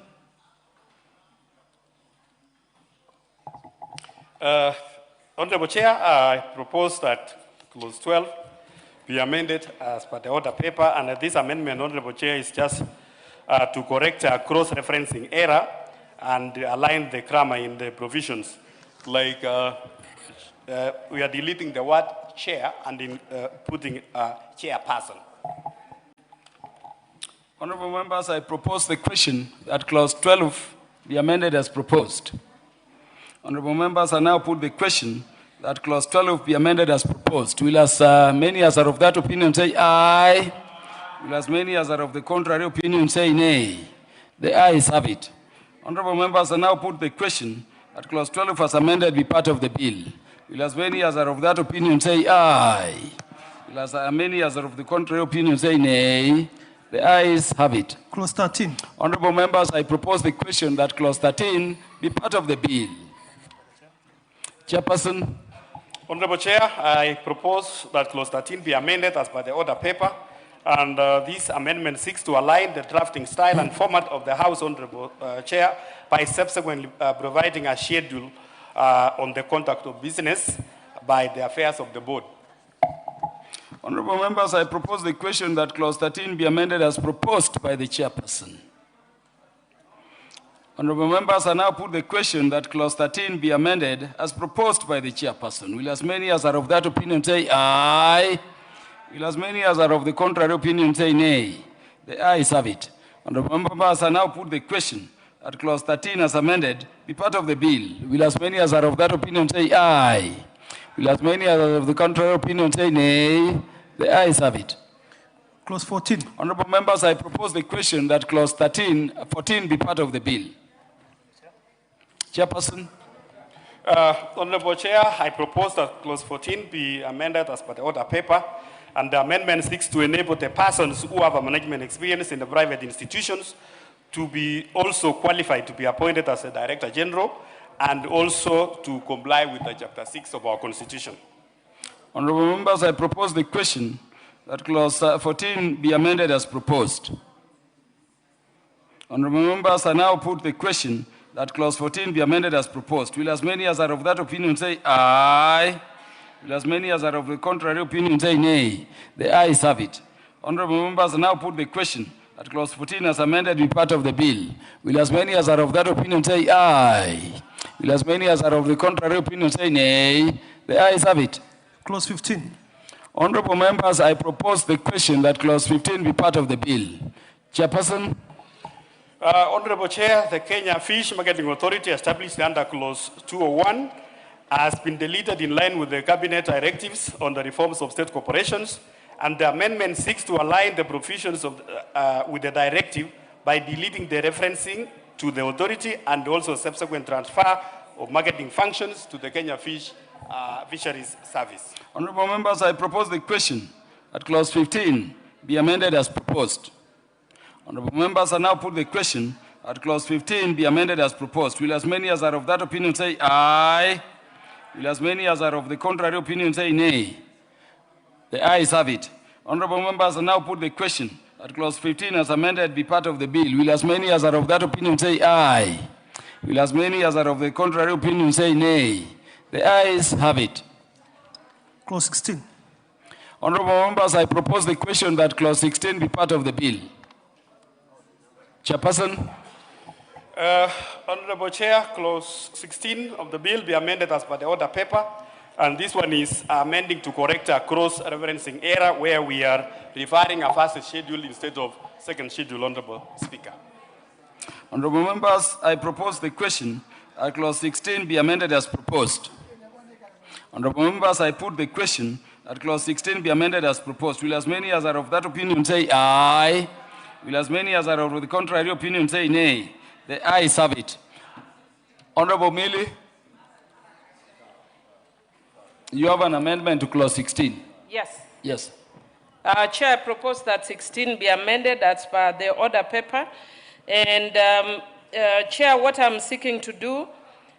Honorable Chair, I propose that clause 12 be amended as per the order paper, and this amendment, Honorable Chair, is just to correct a cross-referencing error and align the grammar in the provisions. Like we are deleting the word chair and putting chairperson. Honorable members, I propose the question that clause 12 be amended as proposed. Honorable members, I now put the question that clause 12 be amended as proposed. Will as many as are of that opinion say aye? Will as many as are of the contrary opinion say nay? The ayes have it. Honorable members, I now put the question that clause 12 as amended be part of the bill. Will as many as are of that opinion say aye? Will as many as are of the contrary opinion say nay? The ayes have it. Clause 13. Honorable members, I propose the question that clause 13 be part of the bill. Chairperson. Honorable Chair, I propose that clause 13 be amended as per the order paper, and this amendment seeks to align the drafting style and format of the House, Honorable Chair, by subsequently providing a schedule on the conduct of business by the affairs of the board. Honorable members, I propose the question that clause 13 be amended as proposed by the chairperson. Honorable members, I now put the question that clause 13 be amended as proposed by the chairperson. Will as many as are of that opinion say aye? Will as many as are of the contrary opinion say nay? The ayes have it. Honorable members, I now put the question that clause 13 as amended be part of the bill. Will as many as are of that opinion say aye? Will as many as are of the contrary opinion say nay? The ayes have it. Clause 14. Honorable members, I propose the question that clause 14 be part of the bill. Chairperson. Honorable Chair, I propose that clause 14 be amended as per the order paper, and the amendment seeks to enable the persons who have a management experience in the private institutions to be also qualified to be appointed as a Director General, and also to comply with the Chapter 6 of our Constitution. Honorable members, I propose the question that clause 14 be amended as proposed. Honorable members, I now put the question that clause 14 be amended as proposed. Will as many as are of that opinion say aye? Will as many as are of the contrary opinion say nay? The ayes have it. Honorable members, I now put the question that clause 14 as amended be part of the bill. Will as many as are of that opinion say aye? Will as many as are of the contrary opinion say nay? The ayes have it. Clause 15. Honorable members, I propose the question that clause 15 be part of the bill. Chairperson. Honorable Chair, the Kenya Fish Marketing Authority established under clause 201 has been deleted in line with the cabinet directives on the reforms of state corporations, and the amendment seeks to align the provisions of, with the directive by deleting the referencing to the authority and also subsequent transfer of marketing functions to the Kenya Fisheries Service. Honorable members, I propose the question that clause 15 be amended as proposed. Honorable members, I now put the question that clause 15 be amended as proposed. Will as many as are of that opinion say aye? Will as many as are of the contrary opinion say nay? The ayes have it. Honorable members, I now put the question that clause 15 as amended be part of the bill. Will as many as are of that opinion say aye? Will as many as are of the contrary opinion say nay? The ayes have it. Clause 16. Honorable members, I propose the question that clause 16 be part of the bill. Chairperson. Honorable Chair, clause 16 of the bill be amended as per the order paper, and this one is amending to correct a cross-referencing error where we are referring a first schedule instead of second schedule, Honorable Speaker. Honorable members, I propose the question that clause 16 be amended as proposed. Honorable members, I put the question that clause 16 be amended as proposed. Will as many as are of that opinion say aye? Will as many as are of the contrary opinion say nay? The ayes have it. Honorable Millie, you have an amendment to clause 16. Yes. Yes. Chair, I propose that 16 be amended as per the order paper. And Chair, what I'm seeking to do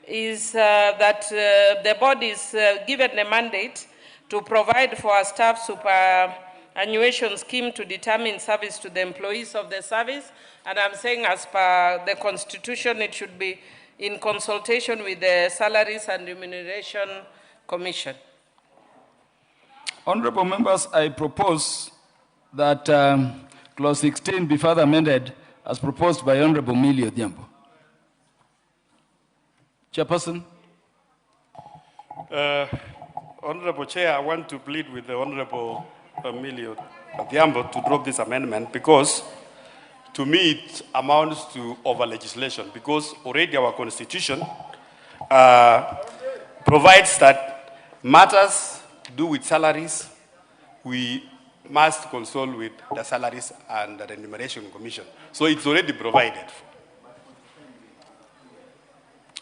is that the board is given a mandate to provide for a staff superannuation scheme to determine service to the employees of the service. And I'm saying as per the Constitution, it should be in consultation with the Salaries and Remuneration Commission. Honorable members, I propose that clause 16 be further amended as proposed by Honorable Millie Odhiambo. Chairperson. Honorable Chair, I want to plead with the Honorable Millie Odhiambo to drop this amendment because to me it amounts to over-legislation because already our constitution provides that matters to do with salaries, we must consult with the Salaries and the Remuneration Commission. So it's already provided.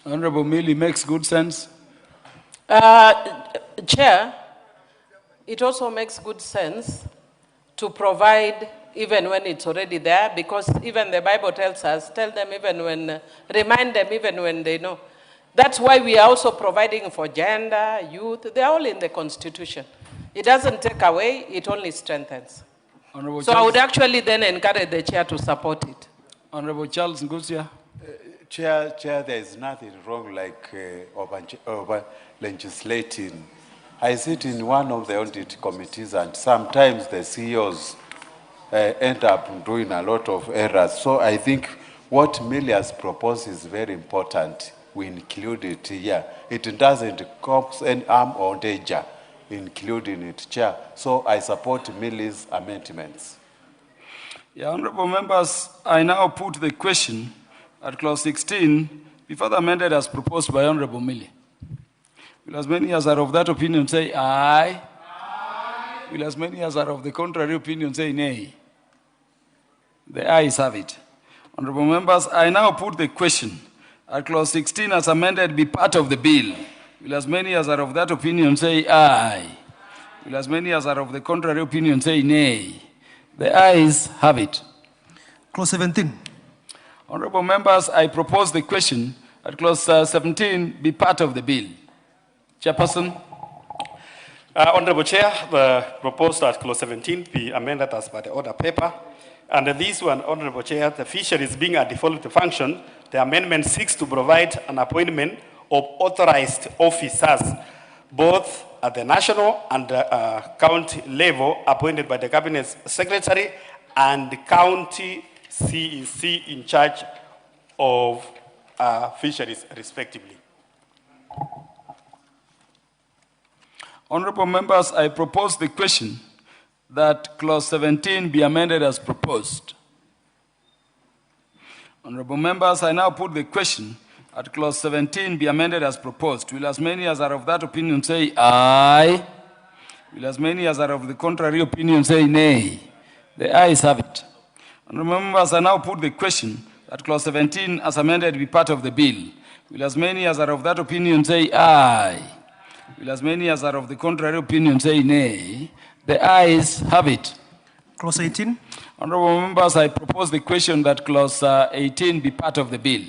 Honorable Millie makes good sense. Chair, it also makes good sense to provide even when it's already there, because even the Bible tells us, remind them even when they know. That's why we are also providing for gender, youth, they're all in the Constitution. It doesn't take away, it only strengthens. Honorable So Charles, I would actually then encourage the chair to support it. Honorable Charles Ngusia. Chair, there is nothing wrong like over legislating. I sit in one of the audit committees and sometimes the CEOs end up doing a lot of errors. So I think what Millie has proposed is very important. We include it here. It doesn't cause any harm or danger, including it, Chair. So I support Millie's amendments. Yeah, honorable members, I now put the question at clause 16 be further amended as proposed by Honorable Millie. Will as many as are of that opinion say aye? Aye. Will as many as are of the contrary opinion say nay? The ayes have it. Honorable members, I now put the question at clause 16 as amended be part of the bill. Will as many as are of that opinion say aye? Will as many as are of the contrary opinion say nay? The ayes have it. Clause 17. Honorable members, I propose the question at clause 17 be part of the bill. Chairperson. Honorable Chair, the proposed at clause 17 be amended as per the order paper. And this one, Honorable Chair, the fisheries being a default function, the amendment seeks to provide an appointment of authorized officers, both at the national and county level, appointed by the Cabinet Secretary and the county CEC in charge of fisheries, respectively. Honorable members, I propose the question that clause 17 be amended as proposed. Honorable members, I now put the question at clause 17 be amended as proposed. Will as many as are of that opinion say aye? Will as many as are of the contrary opinion say nay? The ayes have it. Honorable members, I now put the question that clause 17 as amended be part of the bill. Will as many as are of that opinion say aye? Will as many as are of the contrary opinion say nay? The ayes have it. Clause 18. Honorable members, I propose the question that clause 18 be part of the bill.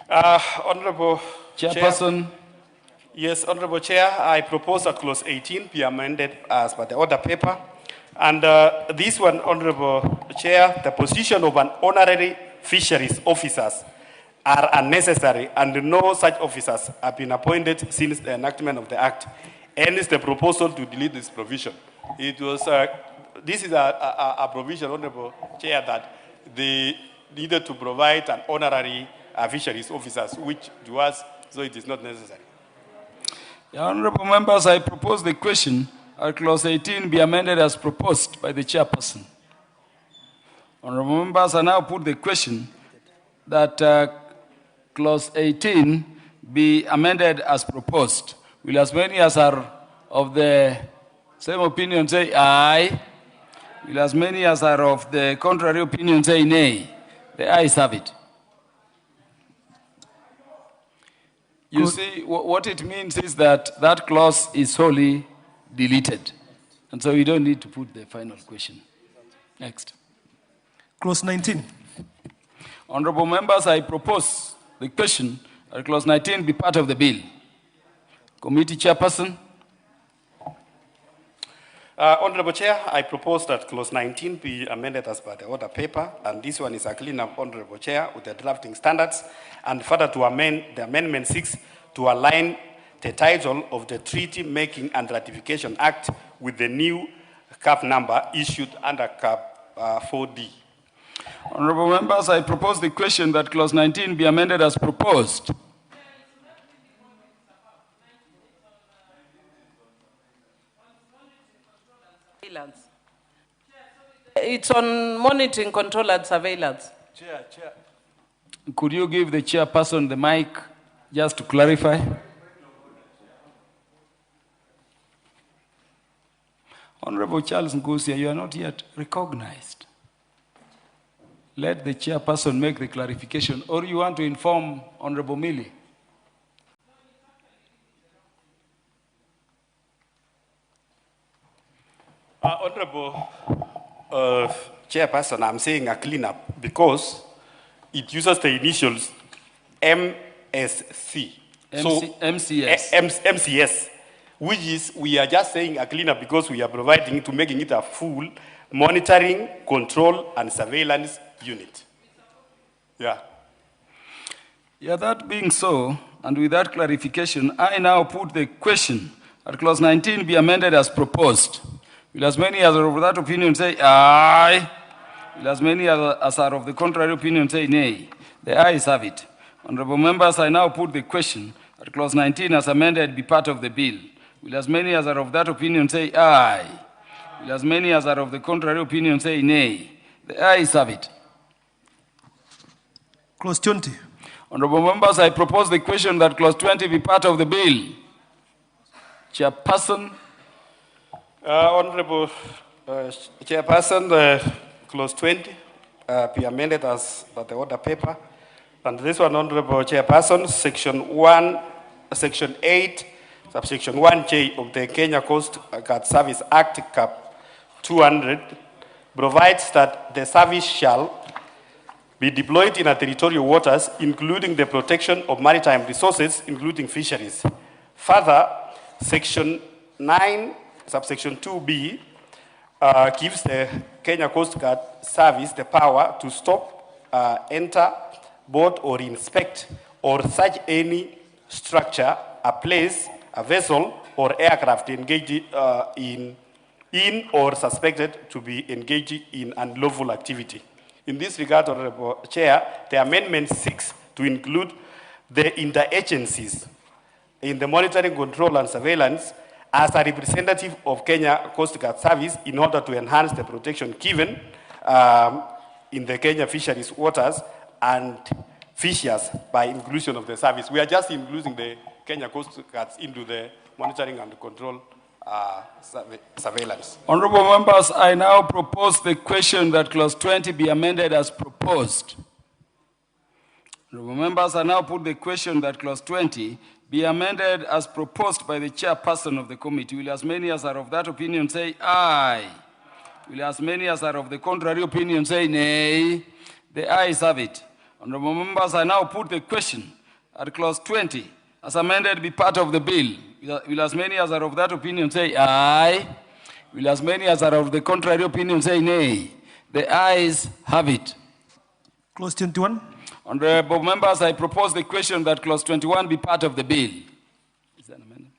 Honorable Chairperson. Chair, yes, Honorable Chair, I propose that clause 18 be amended as per the order paper. And this one, Honorable Chair, the position of an honorary fisheries officers are unnecessary and no such officers have been appointed since the enactment of the Act. Hence the proposal to delete this provision. It was, this is a provision, Honorable Chair, that they needed to provide an honorary fisheries officers, which to us, so it is not necessary. Yeah, honorable members, I propose the question at clause 18 be amended as proposed by the chairperson. Honorable members, I now put the question that clause 18 be amended as proposed. Will as many as are of the same opinion say aye? Will as many as are of the contrary opinion say nay? The ayes have it. You see, what it means is that that clause is wholly deleted. And so you don't need to put the final question. Next. Clause 19. Honorable members, I propose the question that clause 19 be part of the bill. Committee chairperson. Honorable Chair, I propose that clause 19 be amended as per the order paper, and this one is a clean up, Honorable Chair, with the drafting standards, and further to amend the amendment 6 to align the title of the Treaty Making and Ratification Act with the new cap number issued under cap 4D. Honorable members, I propose the question that clause 19 be amended as proposed. It's on monitoring, control, and surveillance. Chair. Could you give the chairperson the mic just to clarify? Honorable Charles Ngusia, you are not yet recognized. Let the chairperson make the clarification, or you want to inform Honorable Millie? Honorable Chairperson, I'm saying a cleanup because it uses the initials MSC. MCS. MCS, which is, we are just saying a cleanup because we are providing to making it a full monitoring, control, and surveillance unit. Yeah. Yeah, that being so, and with that clarification, I now put the question that clause 19 be amended as proposed. Will as many as are of that opinion say aye? Will as many as are of the contrary opinion say nay? The ayes have it. Honorable members, I now put the question that clause 19 as amended be part of the bill. Will as many as are of that opinion say aye? Will as many as are of the contrary opinion say nay? The ayes have it. Clause 20. Honorable members, I propose the question that clause 20 be part of the bill. Chairperson. Honorable Chairperson, clause 20 be amended as by the order paper. And this one, Honorable Chairperson, Section 8, subsection 1J of the Kenya Coast Guard Service Act, Cap 200, provides that the service shall be deployed in our territorial waters, including the protection of maritime resources, including fisheries. Further, Section 9, subsection 2B, gives the Kenya Coast Guard Service the power to stop, enter, board, or inspect, or search any structure, a place, a vessel, or aircraft engaged in or suspected to be engaged in unlawful activity. In this regard, Honorable Chair, the amendment seeks to include the interagencies in the monitoring, control, and surveillance as a representative of Kenya Coast Guard Service in order to enhance the protection given in the Kenya fisheries waters and fishers by inclusion of the service. We are just including the Kenya Coast Guards into the monitoring and control surveillance. Honorable members, I now propose the question that clause 20 be amended as proposed. Honorable members, I now put the question that clause 20 be amended as proposed by the chairperson of the committee. Will as many as are of that opinion say aye? Will as many as are of the contrary opinion say nay? The ayes have it. Honorable members, I now put the question that clause 20 as amended be part of the bill. Will as many as are of that opinion say aye? Will as many as are of the contrary opinion say nay? The ayes have it. Clause 21. Honorable members, I propose the question that clause 21 be part of the bill. Is that an amendment?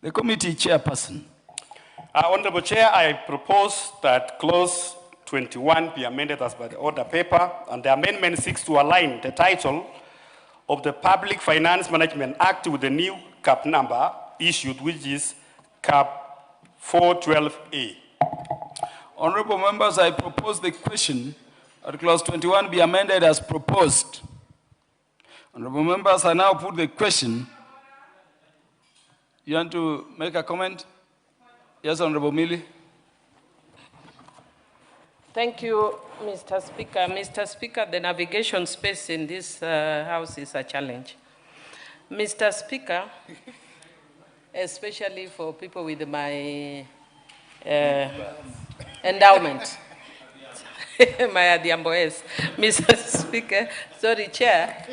The committee chairperson. Honorable Chair, I propose that clause 21 be amended as by the order paper, and the amendment seeks to align the title of the Public Finance Management Act with the new cap number issued, which is cap 412A. Honorable members, I propose the question that clause 21 be amended as proposed. Honorable members, I now put the question. You want to make a comment? Yes, Honorable Millie. Thank you, Mr. Speaker. Mr. Speaker, the navigation space in this house is a challenge. Mr. Speaker, especially for people with my endowment, my Adiamboes. Mr. Speaker, sorry, Chair,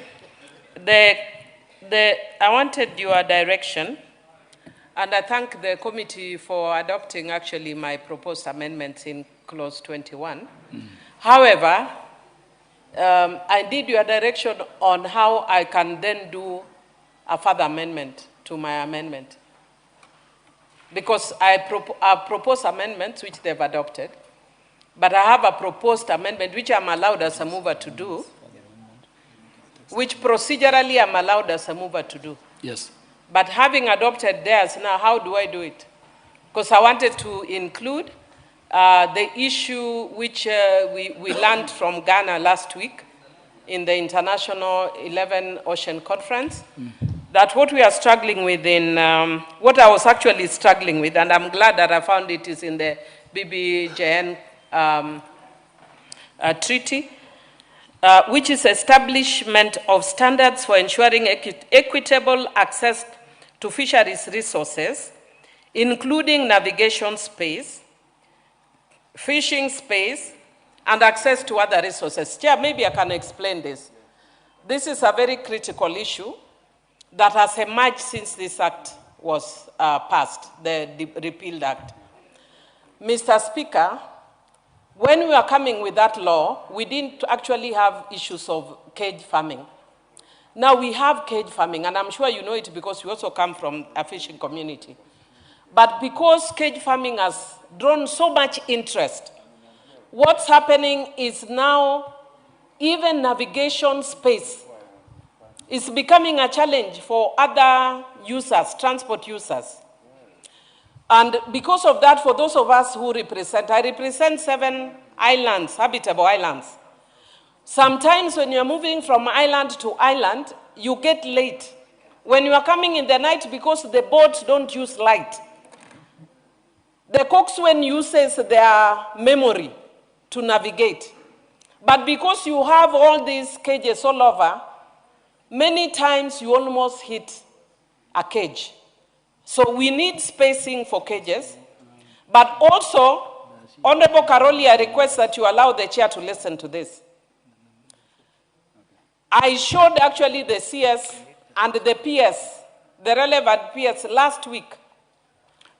I wanted your direction, and I thank the committee for adopting actually my proposed amendments in clause 21. However, I need your direction on how I can then do a further amendment to my amendment. Because I propose amendments which they've adopted, but I have a proposed amendment which I'm allowed as a mover to do, which procedurally I'm allowed as a mover to do. Yes. But having adopted theirs, now how do I do it? Because I wanted to include the issue which we learned from Ghana last week in the International 11 Ocean Conference, that what we are struggling with in, what I was actually struggling with, and I'm glad that I found it is in the BBJN treaty, which is establishment of standards for ensuring equitable access to fisheries resources, including navigation space, fishing space, and access to other resources. Chair, maybe I can explain this. This is a very critical issue that has emerged since this act was passed, the repealed act. Mr. Speaker, when we were coming with that law, we didn't actually have issues of cage farming. Now we have cage farming, and I'm sure you know it because we also come from a fishing community. But because cage farming has drawn so much interest, what's happening is now even navigation space is becoming a challenge for other users, transport users. And because of that, for those of us who represent, I represent 7 islands, habitable islands. Sometimes when you're moving from island to island, you get late. When you are coming in the night, because the boats don't use light, the coxswain uses their memory to navigate. But because you have all these cages all over, many times you almost hit a cage. So we need spacing for cages, but also, Honorable Karoli, I request that you allow the chair to listen to this. I showed actually the CS and the PS, the relevant PS last week,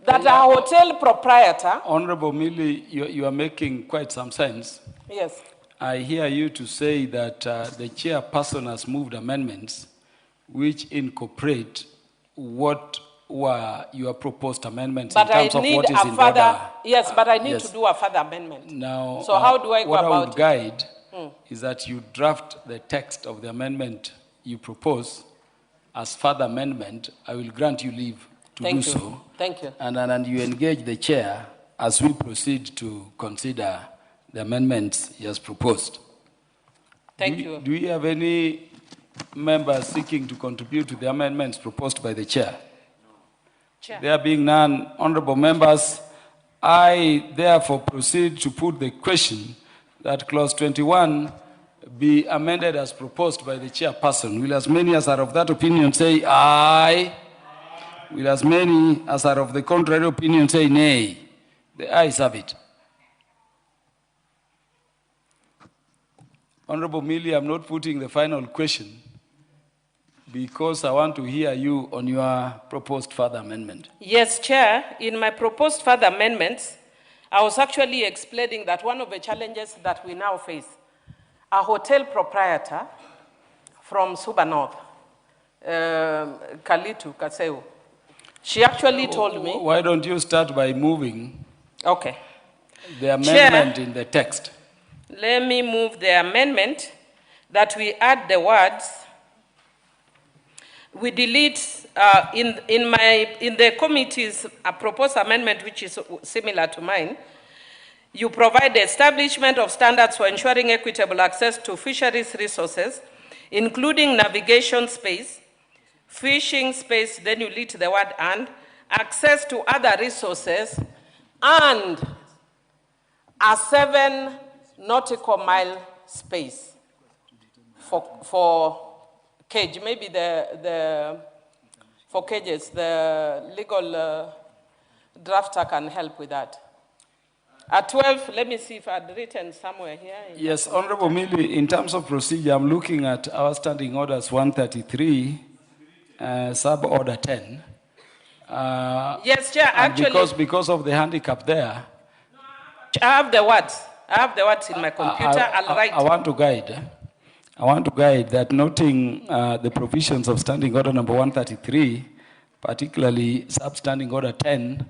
that a hotel proprietor... Honorable Millie, you are making quite some sense. Yes. I hear you to say that the chairperson has moved amendments which incorporate what were your proposed amendments But in terms of what is in the other. Yes, but I need Yes. to do a further amendment. Now, so how do I go what about I would it? guide is that you draft the text of the amendment you propose as further amendment. I will grant you leave to Thank do you. so. Thank you. And you engage the chair as we proceed to consider the amendments he has proposed. Thank you. Do we have any members seeking to contribute to the amendments proposed by the chair? Chair. There being none, honorable members, I therefore proceed to put the question that clause 21 be amended as proposed by the chairperson. Will as many as are of that opinion say aye? Will as many as are of the contrary opinion say nay? The ayes have it. Honorable Millie, I'm not putting the final question because I want to hear you on your proposed further amendment. Yes, Chair. In my proposed further amendments, I was actually explaining that one of the challenges that we now face, a hotel proprietor from Suba North, Kalitu Kaseu, she actually told me... Why don't you start by moving okay. the amendment Chair, in the text? Let me move the amendment that we add the words. We delete in the committee's proposed amendment, which is similar to mine. You provide the establishment of standards for ensuring equitable access to fisheries resources, including navigation space, fishing space, then you delete the word and, access to other resources, and a 7 nautical mile space for cage. Maybe for cages, the legal drafter can help with that. At 12, let me see if I'd written somewhere here. Yes, Honorable Millie, in terms of procedure, I'm looking at our standing orders 133, sub-order 10. Yes, Chair, actually... Because of the handicap there... I have the words. I have the words in my computer. I'll write. I want to guide. I want to guide that noting the provisions of Standing Order number 133, particularly Substanding Order 10,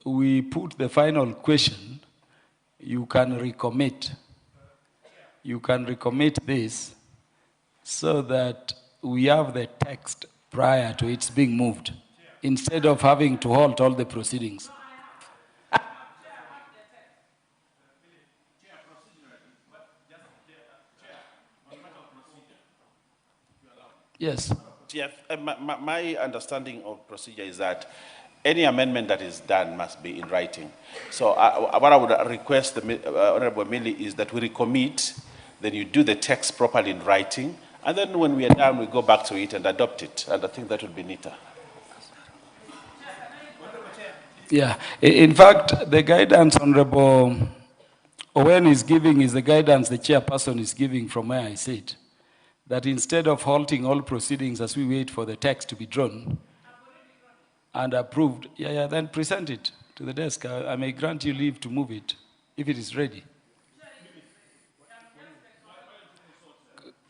we put the final question, you can recommit. You can recommit this so that we have the text prior to its being moved, instead of having to halt all the proceedings. Yes. Yeah, my understanding of procedure is that any amendment that is done must be in writing. So what I would request the Honorable Millie is that we recommit, then you do the text properly in writing, and then when we are done, we go back to it and adopt it. And I think that would be neater. Yeah. In fact, the guidance Honorable Owen is giving is the guidance the chairperson is giving from where I sit. That instead of halting all proceedings as we wait for the text to be drawn and approved, then present it to the desk. I may grant you leave to move it if it is ready.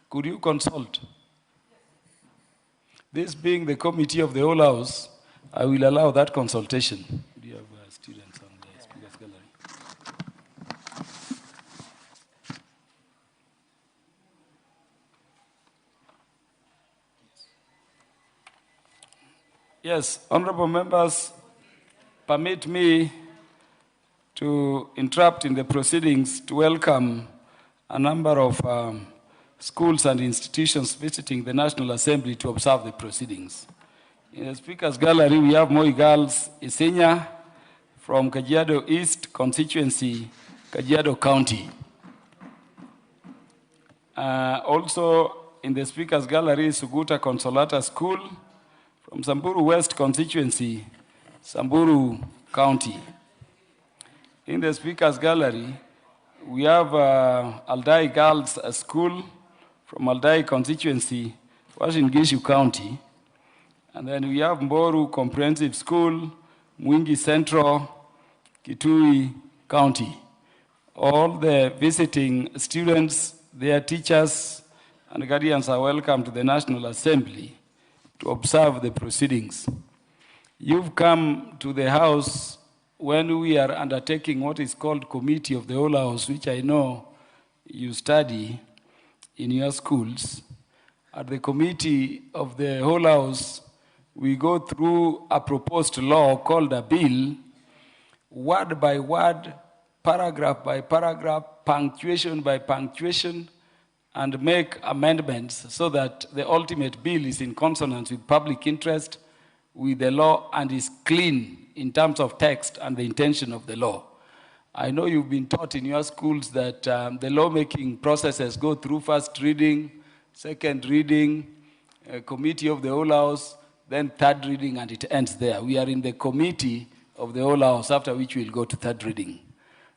Could you consult? This being the committee of the whole house, I will allow that consultation. Do you have students on the speakers gallery? Yes, honorable members, permit me to interrupt in the proceedings to welcome a number of schools and institutions visiting the National Assembly to observe the proceedings. In the Speaker's Gallery, we have Moi Girls Isinya from Kajiado East Constituency, Kajiado County. Also in the Speaker's Gallery, Suguta Consolata School from Samburu West Constituency, Samburu County. In the Speaker's Gallery, we have Aldai Girls School from Aldai Constituency, Uasin Gishu County. And then we have Mboru Comprehensive School, Mwingi Central, Kitui County. All the visiting students, their teachers, and guardians are welcome to the National Assembly to observe the proceedings. You've come to the House when we are undertaking what is called Committee of the Whole House, which I know you study in your schools. At the Committee of the Whole House, we go through a proposed law called a bill, word by word, paragraph by paragraph, punctuation by punctuation, and make amendments so that the ultimate bill is in consonance with public interest, with the law, and is clean in terms of text and the intention of the law. I know you've been taught in your schools that the lawmaking processes go through first reading, second reading, committee of the whole house, then third reading, and it ends there. We are in the committee of the whole house, after which we'll go to third reading.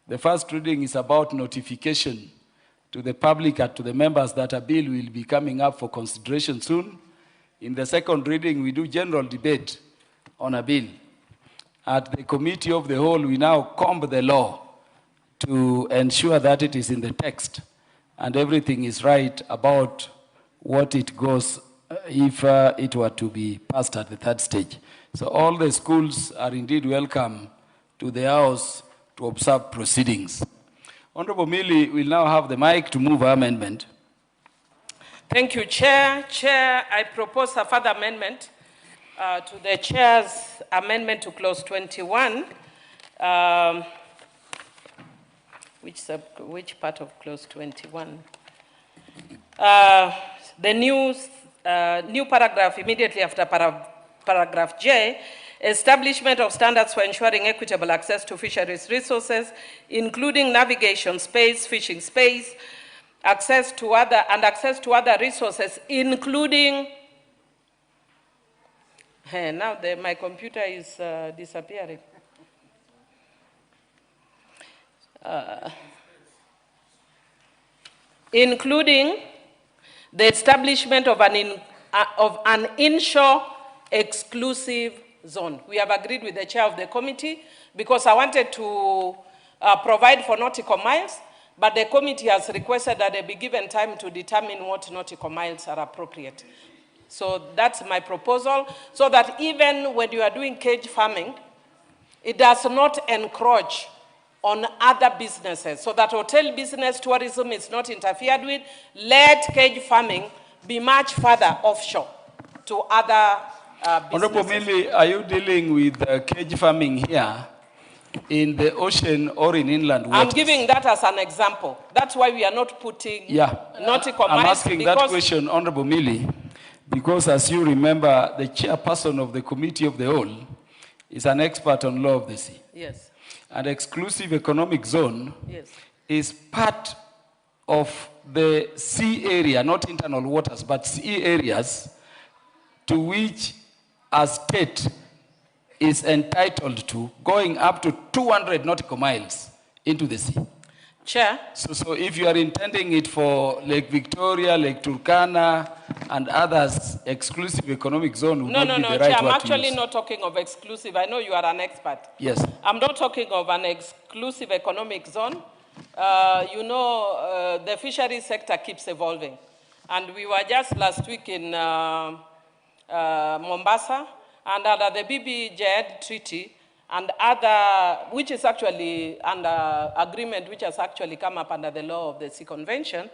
The first reading is about notification to the public and to the members that a bill will be coming up for consideration soon. In the second reading, we do general debate on a bill. At the committee of the whole, we now comb the law to ensure that it is in the text and everything is right about what it goes if it were to be passed at the third stage. So all the schools are indeed welcome to the House to observe proceedings. Honorable Millie will now have the mic to move her amendment. Thank you, Chair. Chair, I propose a further amendment to the Chair's amendment to Clause 21. Which part of Clause 21? The new paragraph immediately after paragraph J, establishment of standards for ensuring equitable access to fisheries resources, including navigation space, fishing space, access to other resources, including. Now my computer is disappearing. Including the establishment of an inshore exclusive zone. We have agreed with the chair of the committee because I wanted to provide for nautical miles, but the committee has requested that they be given time to determine what nautical miles are appropriate. So that's my proposal, so that even when you are doing cage farming, it does not encroach on other businesses, so that hotel business, tourism is not interfered with. Let cage farming be much further offshore to other Honorable businesses. Mili, are you dealing with cage farming here in the ocean or in inland waters? I'm giving that as an example. That's why we are not putting nautical I'm miles. asking that question, Honorable Mili, because as you remember, the chairperson of the Committee of the Whole is an expert on law of the sea. Yes. And exclusive economic zone Yes. is part of the sea area, not internal waters, but sea areas to which a state is entitled to going up to 200 nautical miles into the sea. Chair. So if you are intending it for Lake Victoria, Lake Turkana, and others, exclusive economic zone would No, not no, be no, the right Chair, I'm word to actually use. not talking of exclusive. I know you are an expert. Yes. I'm not talking of an exclusive economic zone. The fisheries sector keeps evolving. And we were just last week in Mombasa, and under the BBJED Treaty, and other, which is actually under agreement, which has actually come up under the law of the Sea Convention,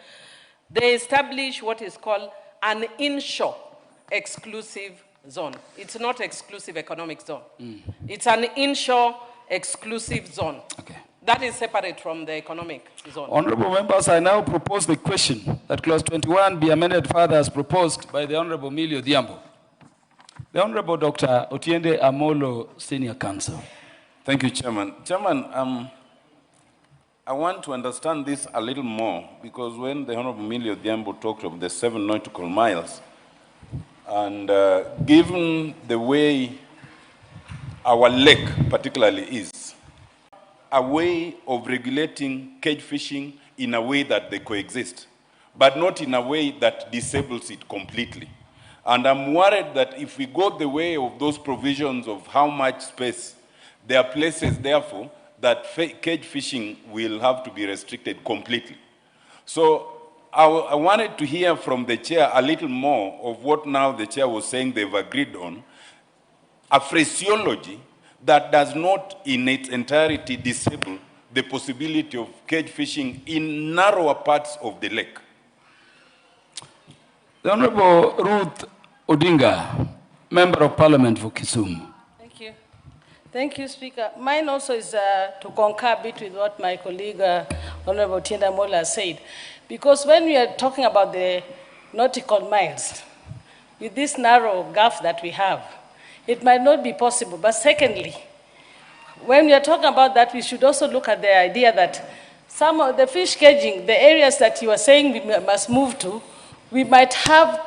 they establish what is called an inshore exclusive zone. It's not exclusive economic zone. It's an inshore exclusive zone. Okay. That is separate from the economic zone. Honorable members, I now propose the question that clause 21 be amended further as proposed by the Honorable Millie Odhiambo. The Honorable Dr. Otiende Amolo, Senior Counsel. Thank you, Chairman. Chairman, I want to understand this a little more, because when the Honorable Millie Odhiambo talked of the 7 nautical miles, and given the way our lake particularly is, a way of regulating cage fishing in a way that they coexist, but not in a way that disables it completely. And I'm worried that if we go the way of those provisions of how much space, there are places, therefore, that cage fishing will have to be restricted completely. So I wanted to hear from the chair a little more of what now the chair was saying they've agreed on, a phraseology that does not in its entirety disable the possibility of cage fishing in narrower parts of the lake. The Honorable Ruth Odinga, Member of Parliament for Kisumu. Thank you. Thank you, Speaker. Mine also is to concur a bit with what my colleague, Honorable Tienda Mola, said. Because when we are talking about the nautical miles, with this narrow gap that we have, it might not be possible. But secondly, when we are talking about that, we should also look at the idea that some of the fish caging, the areas that you are saying we must move to, we might have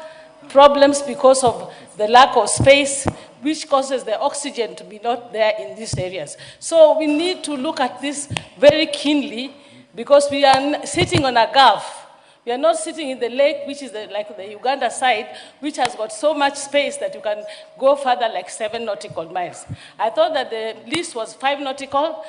problems because of the lack of space, which causes the oxygen to be not there in these areas. So we need to look at this very keenly, because we are sitting on a gulf. We are not sitting in the lake, which is like the Uganda side, which has got so much space that you can go further like 7 nautical miles. I thought that the list was 5 nautical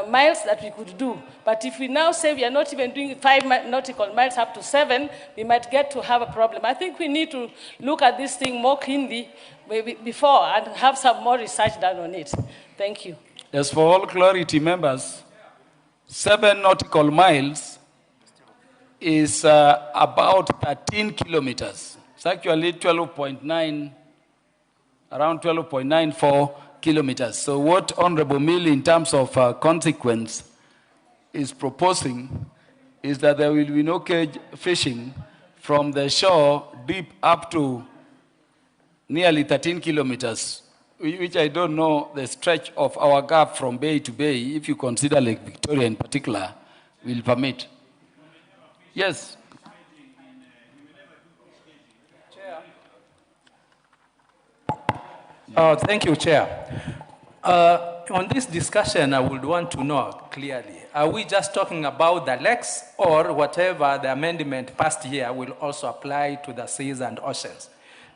miles that we could do. But if we now say we are not even doing 5 nautical miles up to 7, we might get to have a problem. I think we need to look at this thing more keenly before and have some more research done on it. Thank you. As for all clarity, members, 7 nautical miles is about 13 kilometers. It's actually 12.9, around 12.94 kilometers. So what Honorable Millie, in terms of consequence, is proposing is that there will be no cage fishing from the shore deep up to nearly 13 kilometers, which I don't know the stretch of our gap from bay to bay, if you consider Lake Victoria in particular, will permit. Yes. Thank you, Chair. On this discussion, I would want to know clearly, are we just talking about the lakes, or whatever the amendment passed here will also apply to the seas and oceans?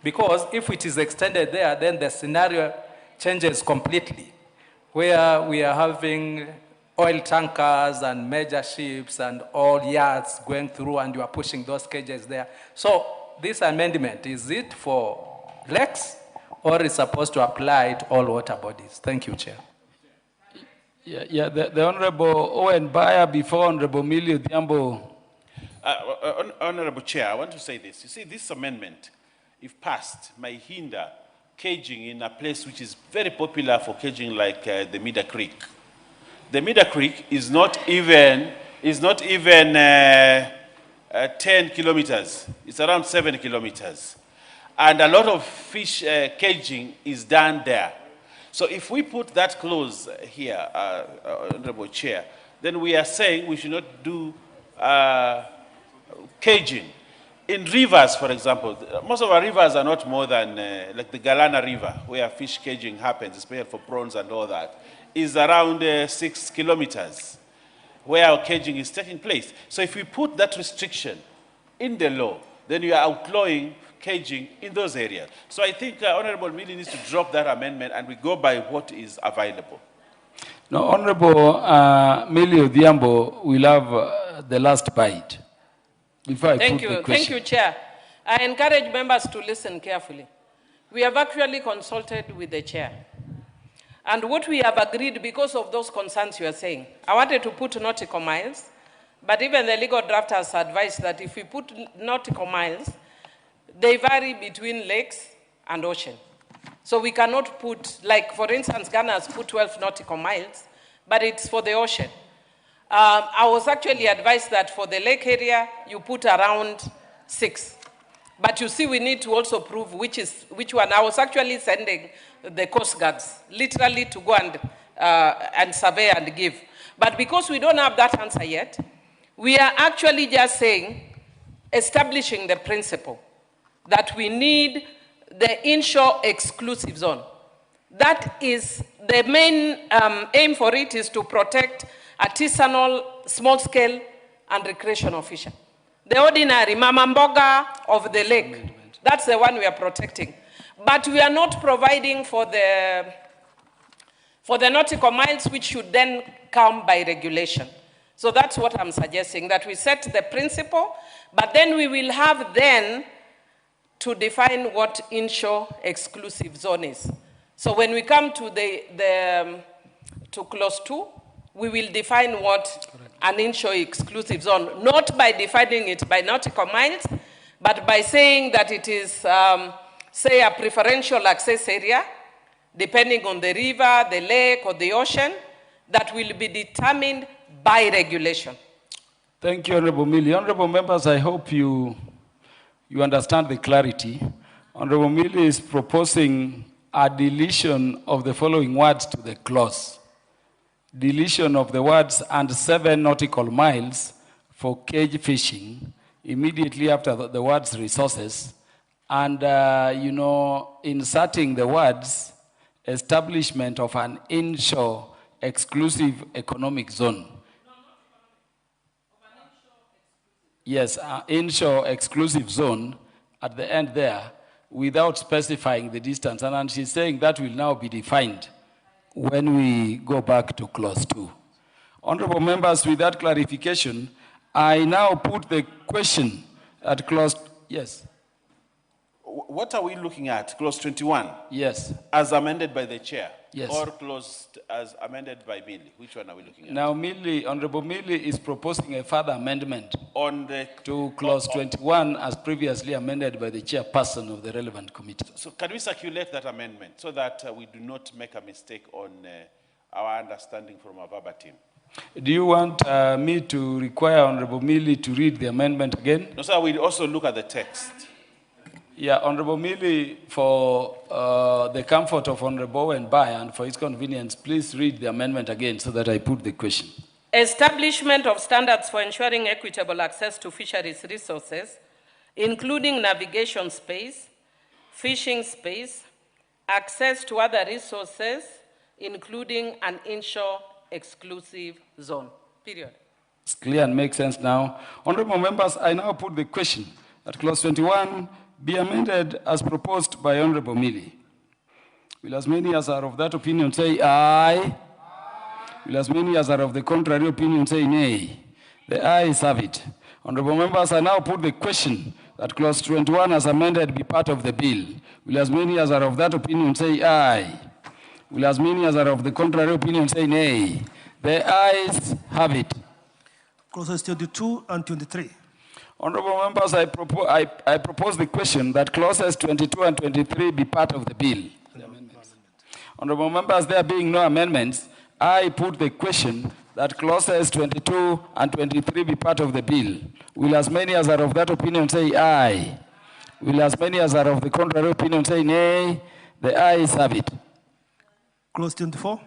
Because if it is extended there, then the scenario changes completely, where we are having oil tankers and major ships and all yachts going through, and you are pushing those cages there. So this amendment, is it for lakes or is supposed to apply to all water bodies? Thank you, Chair. The Honorable Owen Bayer before Honorable Millie Odhiambo. Honorable Chair, I want to say this. You see, this amendment, if passed, may hinder caging in a place which is very popular for caging, like the Mida Creek. The Mida Creek is not even 10 kilometers. It's around 7 kilometers. And a lot of fish caging is done there. So if we put that clause here, Honorable Chair, then we are saying we should not do caging. In rivers, for example, most of our rivers are not more than, like the Galana River, where fish caging happens, especially for prawns and all that, is around 6 kilometers, where our caging is taking place. So if we put that restriction in the law, then you are outlawing caging in those areas. So I think Honorable Millie needs to drop that amendment and we go by what is available. Now, Honorable Millie Odhiambo will have the last bite. Before I put the question. Thank you, Chair. I encourage members to listen carefully. We have actually consulted with the Chair. And what we have agreed, because of those concerns you are saying, I wanted to put nautical miles, but even the legal drafters advised that if we put nautical miles, they vary between lakes and ocean. So we cannot put, like for instance, Ghana has put 12 nautical miles, but it's for the ocean. I was actually advised that for the lake area, you put around 6. But you see, we need to also prove which one. I was actually sending the Coast Guards, literally to go and survey and give. But because we don't have that answer yet, we are actually just saying, establishing the principle that we need the inshore exclusive zone. That is the main aim for it, is to protect artisanal, small-scale, and recreational fishing. The ordinary mama mboga of the lake, that's the one we are protecting. But we are not providing for the nautical miles, which should then come by regulation. So that's what I'm suggesting, that we set the principle, but then we will have then to define what inshore exclusive zone is. So when we come to to clause 2, we will define what an inshore exclusive zone, not by defining it by nautical miles, but by saying that it is, say, a preferential access area, depending on the river, the lake, or the ocean, that will be determined by regulation. Thank you, Honorable Millie. Honorable members, I hope you understand the clarity. Honorable Millie is proposing a deletion of the following words to the clause. Deletion of the words "and 7 nautical miles" for cage fishing immediately after the words "resources," and inserting the words "establishment of an inshore exclusive economic zone." Yes, inshore exclusive zone at the end there, without specifying the distance. And she's saying that will now be defined when we go back to clause 2. Honorable members, with that clarification, I now put the question at clause, yes. What are we looking at? Clause 21? Yes. As amended by the chair? Yes. Or clause as amended by Millie? Which one are we looking at? Now, Honorable Millie is proposing a further amendment to clause 21 as previously amended by the chairperson of the relevant committee. So can we circulate that amendment so that we do not make a mistake on our understanding from our verbatim? Do you want me to require Honorable Millie to read the amendment again? No, sir, we'll also look at the text. Yeah, Honorable Millie, for the comfort of Honorable Owen Bayer and for his convenience, please read the amendment again so that I put the question. Establishment of standards for ensuring equitable access to fisheries resources, including navigation space, fishing space, access to other resources, including an inshore exclusive zone. Period. It's clear and makes sense now. Honorable members, I now put the question that clause 21 be amended as proposed by Honorable Millie. Will as many as are of that opinion say aye? Aye. Will as many as are of the contrary opinion say nay? The ayes have it. Honorable members, I now put the question that clause 21 as amended be part of the bill. Will as many as are of that opinion say aye? Will as many as are of the contrary opinion say nay? The ayes have it. Clauses 22 and 23. Honorable members, I propose the question that clauses 22 and 23 be part of the bill. Honorable members, there being no amendments, I put the question that clauses 22 and 23 be part of the bill. Will as many as are of that opinion say aye? Will as many as are of the contrary opinion say nay? The ayes have it. Clause 24.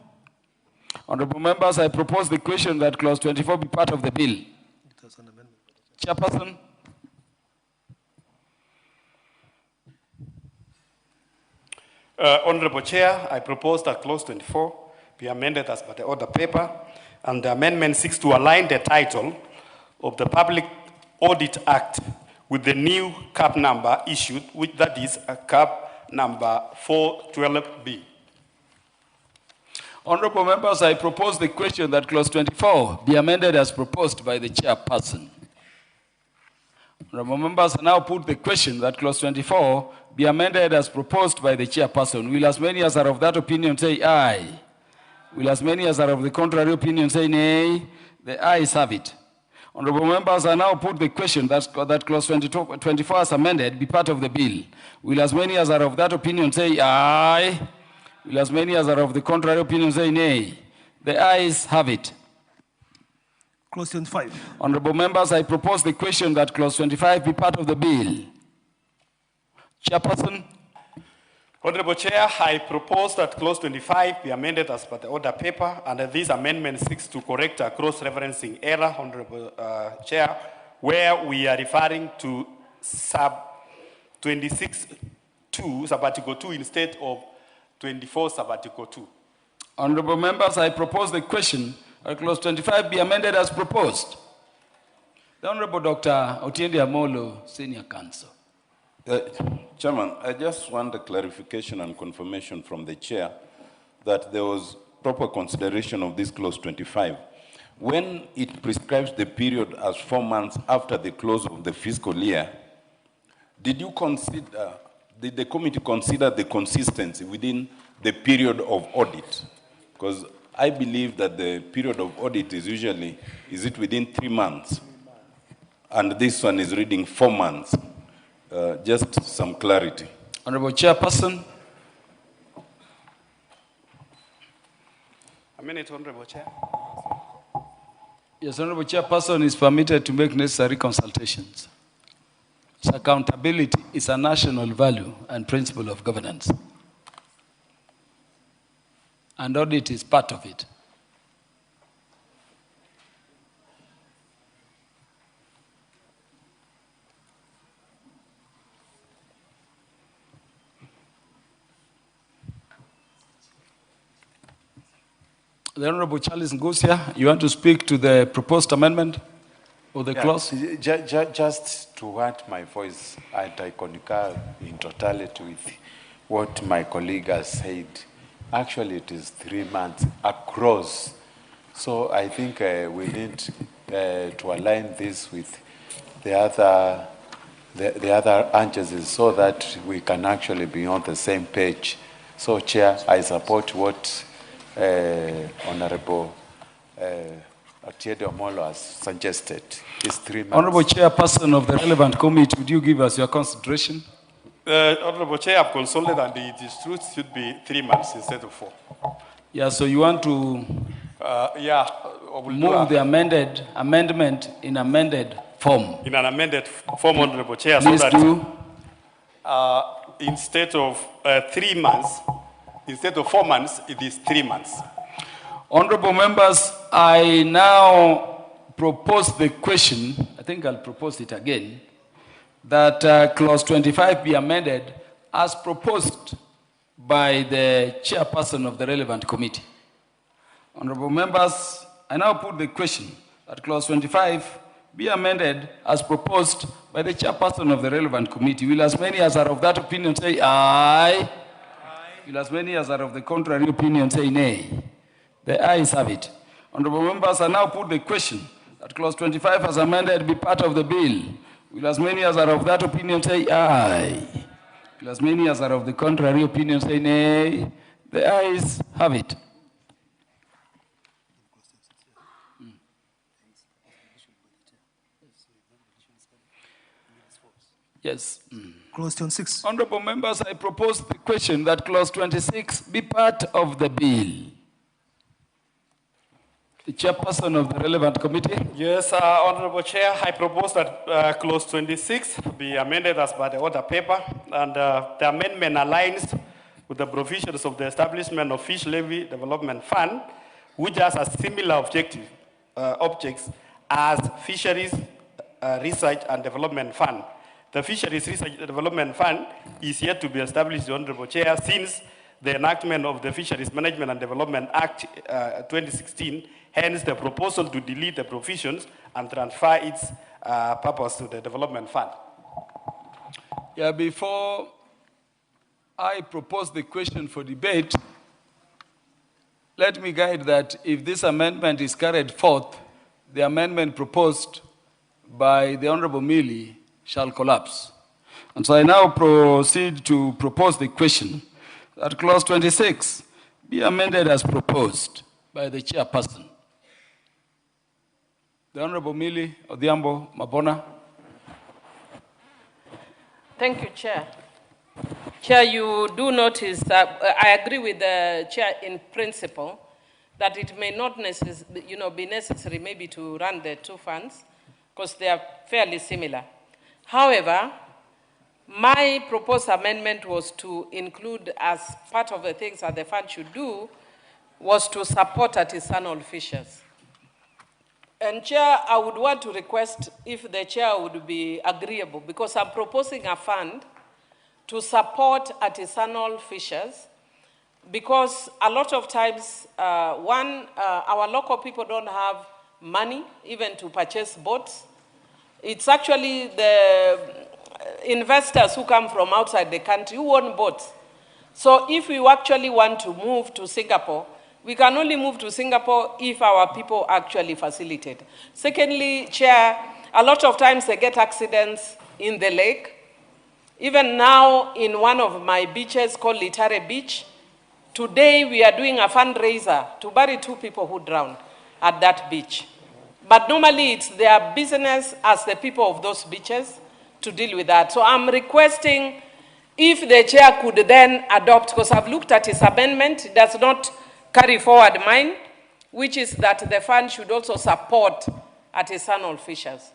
Honorable members, I propose the question that clause 24 be part of the bill. Chairperson. Honorable Chair, I propose that clause 24 be amended as per the order paper, and the amendment seeks to align the title of the Public Audit Act with the new cap number issued, which that is a cap number 412B. Honorable members, I propose the question that clause 24 be amended as proposed by the chairperson. Honorable members, I now put the question that clause 24 be amended as proposed by the chairperson. Will as many as are of that opinion say aye? Will as many as are of the contrary opinion say nay? The ayes have it. Honorable members, I now put the question that clause 24 as amended be part of the bill. Will as many as are of that opinion say aye? Will as many as are of the contrary opinion say nay? The ayes have it. Clause 25. Honorable members, I propose the question that clause 25 be part of the bill. Chairperson. Honorable Chair, I propose that clause 25 be amended as per the order paper, and this amendment seeks to correct a cross-referencing error, Honorable Chair, where we are referring to sub 26(2), sub-article 2 instead of 24 sub-article 2. Honorable members, I propose the question that clause 25 be amended as proposed. The Honorable Dr. Otiende Amolo, Senior Counsel. Chairman, I just want a clarification and confirmation from the chair that there was proper consideration of this clause 25. When it prescribes the period as 4 months after the close of the fiscal year, did the committee consider the consistency within the period of audit? Because I believe that the period of audit is usually, is it within 3 months? And this one is reading 4 months. Just some clarity. Honorable Chairperson. A minute, Honorable Chair. Yes, Honorable Chairperson is permitted to make necessary consultations. So accountability is a national value and principle of governance. And audit is part of it. The Honorable Charles Ngusia, you want to speak to the proposed amendment or the clause? Just to add my voice, and I concur in totality with what my colleague has said. Actually, it is 3 months across. So I think we need to align this with the other agencies so that we can actually be on the same page. So, Chair, I support what Honorable Otiende Amolo has suggested. It's 3 months. Honorable Chairperson of the relevant committee, would you give us your consideration? Honorable Chair, I've consulted, and it is true it should be 3 months instead of 4. Yeah, so you want to move the amendment in amended form? In an amended form, Honorable Chair, Please so that instead of 3 months, instead of 4 months, it is 3 months. Honorable members, I now propose the question, I think I'll propose it again, that clause 25 be amended as proposed by the chairperson of the relevant committee. Honorable members, I now put the question that clause 25 be amended as proposed by the chairperson of the relevant committee. Will as many as are of that opinion say aye? Will as many as are of the contrary opinion say nay? The ayes have it. Honorable members, I now put the question that clause 25 as amended be part of the bill. Will as many as are of that opinion say aye? Will as many as are of the contrary opinion say nay? The ayes have it. Yes. Clause 26. Honorable members, I propose the question that clause 26 be part of the bill. The chairperson of the relevant committee. Yes, Honorable Chair, I propose that clause 26 be amended as per the order paper, and the amendment aligns with the provisions of the establishment of Fish Levy Development Fund, which has a similar objects as Fisheries Research and Development Fund. The Fisheries Research and Development Fund is yet to be established, Honorable Chair, since the enactment of the Fisheries Management and Development Act 2016, hence the proposal to delete the provisions and transfer its purpose to the Development Fund. Yeah, before I propose the question for debate, let me guide that if this amendment is carried forth, the amendment proposed by the Honorable Millie shall collapse. And so I now proceed to propose the question that clause 26 be amended as proposed by the chairperson. The Honorable Millie Odhiambo Mabona. Thank you, Chair. Chair, you do notice that I agree with the Chair in principle that it may not be necessary maybe to run the two funds because they are fairly similar. However, my proposed amendment was to include as part of the things that the fund should do was to support artisanal fishers. And Chair, I would want to request if the Chair would be agreeable, because I'm proposing a fund to support artisanal fishers, because a lot of times, our local people don't have money even to purchase boats. It's actually the investors who come from outside the country who own boats. So if we actually want to move to Singapore, we can only move to Singapore if our people actually facilitate. Secondly, Chair, a lot of times they get accidents in the lake. Even now in one of my beaches called Litare Beach, today we are doing a fundraiser to bury 2 people who drowned at that beach. But normally it's their business as the people of those beaches to deal with that. So I'm requesting if the Chair could then adopt, because I've looked at his amendment, it does not carry forward mine, which is that the fund should also support artisanal fishers.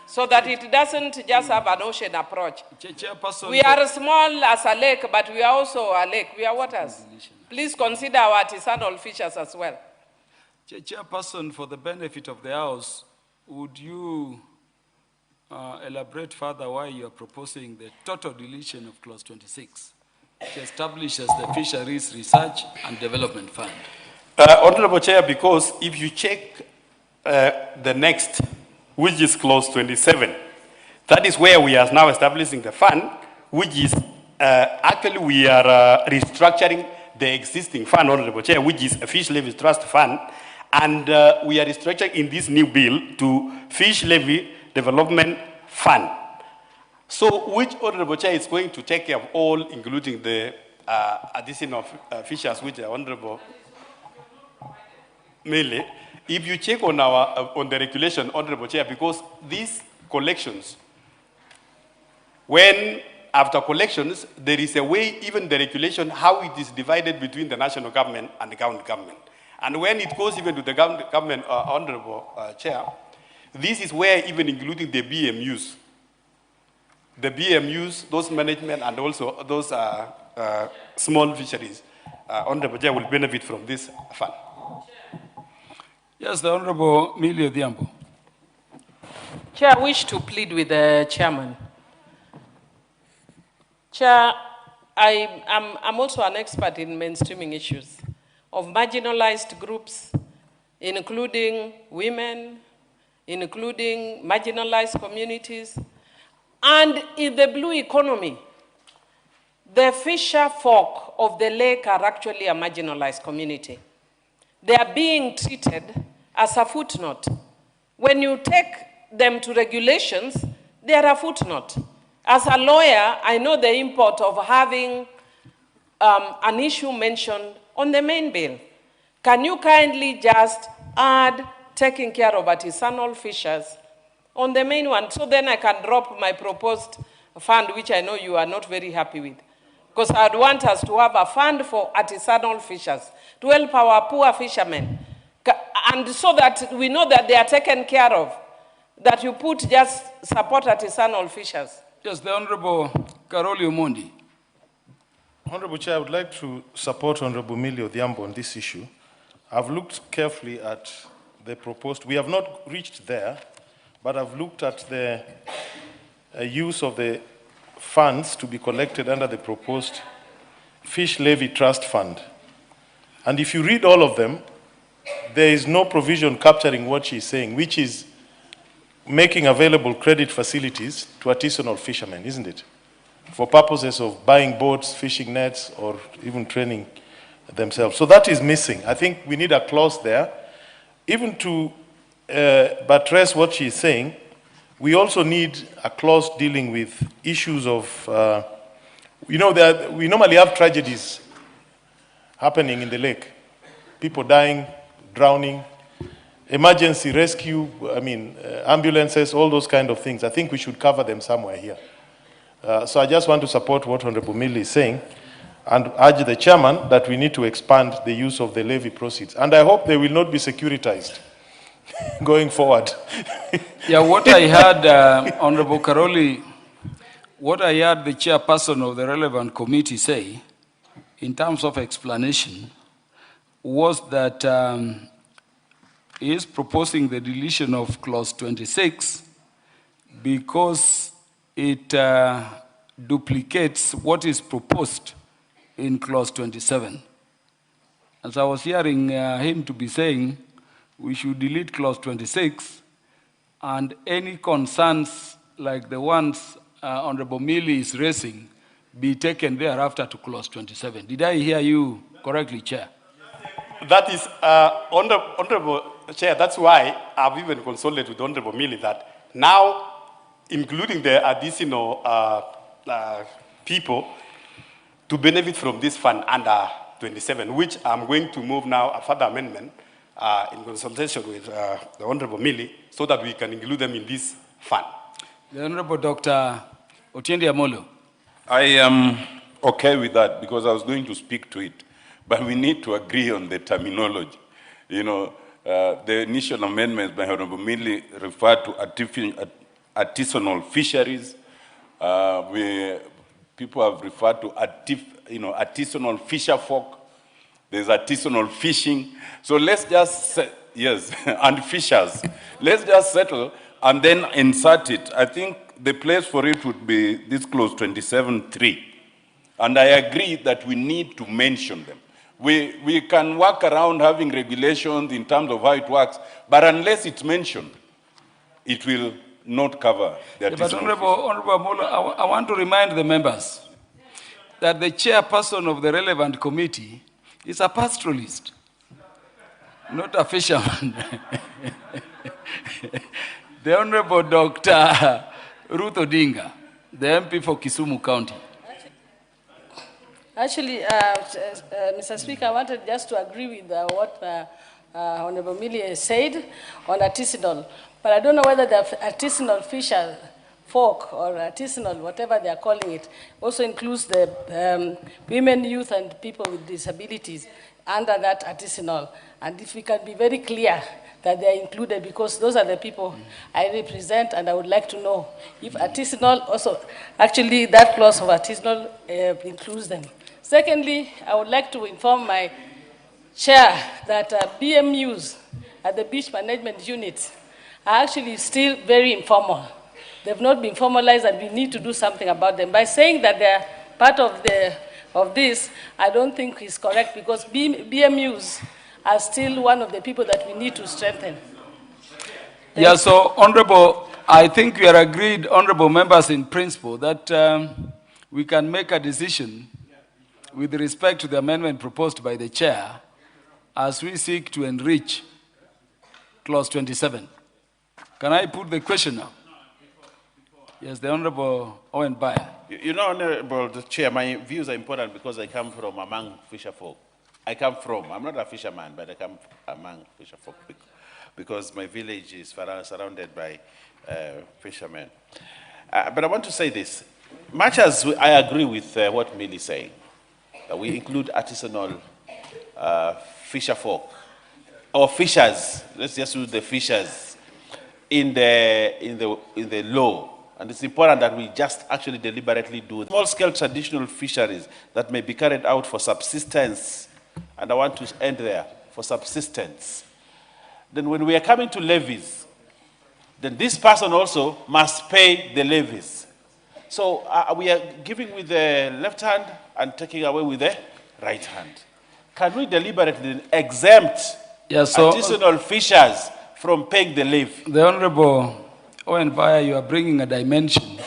So that it doesn't just have an ocean approach. We are small as a lake, but we are also a lake. We are waters. Please consider our artisanal fishers as well. Chairperson, for the benefit of the House, would you elaborate further why you are proposing the total deletion of clause 26, which establishes the Fisheries Research and Development Fund? Honorable Chair, because if you check the next, which is clause 27, that is where we are now establishing the fund, which is actually we are restructuring the existing fund, Honorable Chair, which is a Fish Levy Trust Fund, and we are restructuring in this new bill to Fish Levy Development Fund. So which Honorable Chair is going to take care of all, including the addition of fishers, which are Honorable Mele. If you check on on the regulation, Honorable Chair, because these collections, when after collections, there is a way, even the regulation, how it is divided between the national government and the county government. And when it goes even to the government, Honorable Chair, this is where even including the BMUs, those management and also those small fisheries, Honorable Chair, will benefit from this fund. Yes, the Honorable Millie Odhiambo. Chair, I wish to plead with the chairman. Chair, I'm also an expert in mainstreaming issues of marginalized groups, including women, including marginalized communities. And in the blue economy, the fisher folk of the lake are actually a marginalized community. they are being treated as a footnote. When you take them to regulations, they are a footnote. As a lawyer, I know the import of having an issue mentioned on the main bill. Can you kindly just add taking care of artisanal fishers on the main one, so then I can drop my proposed fund, which I know you are not very happy with? Because I'd want us to have a fund for artisanal fishers to help our poor fishermen. And so that we know that they are taken care of, that you put just support artisanal fishers. Yes, the Honorable Karoli Omondi. Honorable Chair, I would like to support Honorable Millie Odhiambo on this issue. I've looked carefully at the proposed, we have not reached there, but I've looked at the use of the funds to be collected under the proposed Fish Levy Trust Fund. And if you read all of them, there is no provision capturing what she's saying, which is making available credit facilities to artisanal fishermen, isn't it? For purposes of buying boats, fishing nets, or even training themselves. So that is missing. I think we need a clause there. Even to buttress what she's saying, we also need a clause dealing with issues of, we normally have tragedies happening in the lake. People dying, drowning, emergency rescue, ambulances, all those kind of things. I think we should cover them somewhere here. So I just want to support what Honorable Millie is saying and urge the chairman that we need to expand the use of the levy proceeds. And I hope they will not be securitized going forward. Yeah, what I heard, Honorable Karoli, what I heard the chairperson of the relevant committee say, in terms of explanation, was that he is proposing the deletion of clause 26 because it duplicates what is proposed in clause 27. As I was hearing him to be saying, we should delete clause 26 and any concerns like the ones Honorable Millie is raising be taken thereafter to clause 27. Did I hear you correctly, Chair? That is, Honorable Chair, that's why I've even consulted with Honorable Millie that now, including the additional people to benefit from this fund under 27, which I'm going to move now a further amendment in consultation with the Honorable Millie so that we can include them in this fund. The Honorable Dr. Otiende Amolo. I am okay with that because I was going to speak to it, but we need to agree on the terminology. You know, the initial amendments by Honorable Millie referred to artisanal fisheries. People have referred to artisanal fisher folk. There's artisanal fishing. So let's just, yes, and fishers. Let's just settle and then insert it. I think the place for it would be this clause 27.3. And I agree that we need to mention them. We can work around having regulations in terms of how it works, but unless it's mentioned, it will not cover the artisanal. But Honorable Amolo, I want to remind the members that the chairperson of the relevant committee is a pastoralist, not a fisherman. The Honorable Dr. Ruth Odinga, the MP for Kisumu County. Actually, Mr. Speaker, I wanted just to agree with what Honorable Millie said on artisanal. But I don't know whether the artisanal fisher folk or artisanal, whatever they are calling it, also includes the women, youth, and people with disabilities under that artisanal. And if we can be very clear that they are included, because those are the people I represent, and I would like to know if artisanal also, actually that clause of artisanal includes them. Secondly, I would like to inform my chair that BMUs at the beach management units are actually still very informal. They've not been formalized, and we need to do something about them. By saying that they're part of this, I don't think is correct, because BMUs are still one of the people that we need to strengthen. Yeah, so Honorable, I think we are agreed, Honorable members, in principle, that we can make a decision with respect to the amendment proposed by the chair, as we seek to enrich clause 27. Can I put the question now? Yes, the Honorable Owen Bayer. You know, Honorable Chair, my views are important because I come from among fisher folk. I'm not a fisherman, but I come among fisher folk because my village is surrounded by fishermen. But I want to say this. Much as I agree with what Millie is saying, that we include artisanal fisher folk, or fishers, let's just use the fishers, in the law. And it's important that we just actually deliberately do small-scale traditional fisheries that may be carried out for subsistence, and I want to end there, for subsistence. Then when we are coming to levies, then this person also must pay the levies. So we are giving with the left hand and taking away with the right hand. Can we deliberately exempt artisanal fishers from paying the levy? The Honorable Owen Bayer, you are bringing a dimension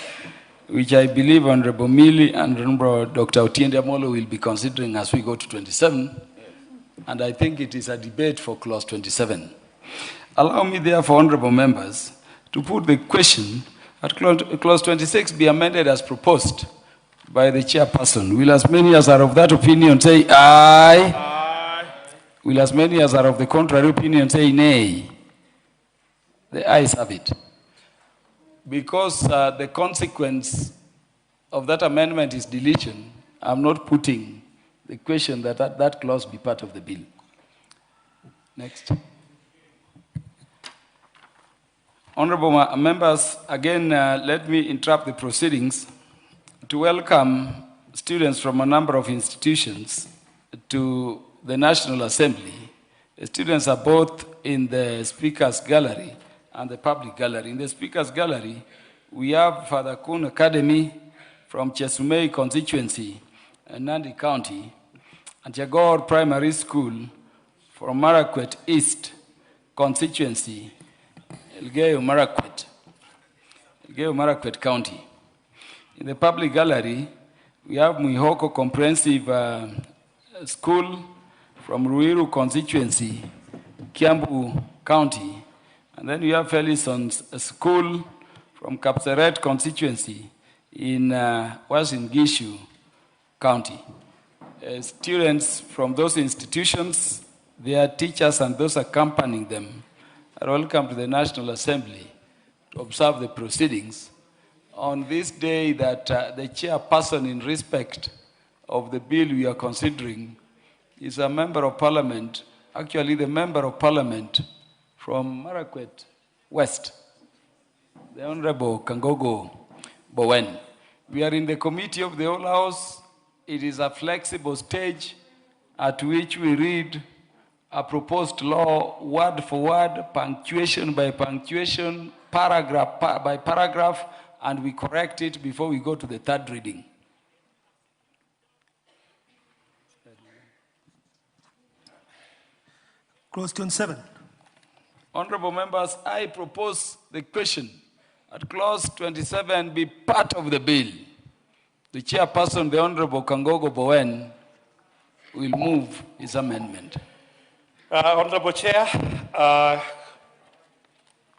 which I believe Honorable Millie and Honorable Dr. Otiende Amolo will be considering as we go to 27. And I think it is a debate for clause 27. Allow me, therefore, honorable members, to put the question that clause 26 be amended as proposed by the chairperson. Will as many as are of that opinion say aye? Aye. Will as many as are of the contrary opinion say nay? The ayes have it. Because the consequence of that amendment is deletion, I'm not putting the question that that clause be part of the bill. Next. Honorable members, again, let me interrupt the proceedings to welcome students from a number of institutions to the National Assembly. The students are both in the Speaker's Gallery and the public gallery. In the Speaker's Gallery, we have Father Kun Academy from Chesumei constituency, Nandi County, and Jagor Primary School from Marakwet East constituency, Elgeyo Marakwet County. In the public gallery, we have Mwihoko Comprehensive School from Ruiru constituency, Kiambu County. And then we have Felison's School from Kapseret constituency in Uasin Gishu County. Students from those institutions, their teachers and those accompanying them are welcome to the National Assembly to observe the proceedings on this day that the chairperson, in respect of the bill we are considering, is a member of parliament, actually the member of parliament from Marakwet West, the Honorable Kangogo Bowen. We are in the committee of the whole house. It is a flexible stage at which we read a proposed law word for word, punctuation by punctuation, paragraph by paragraph, and we correct it before we go to the third reading. Clause 27. Honorable members, I propose the question that clause 27 be part of the bill. The chairperson, the Honorable Kangogo Bowen, will move his amendment. Honorable Chair,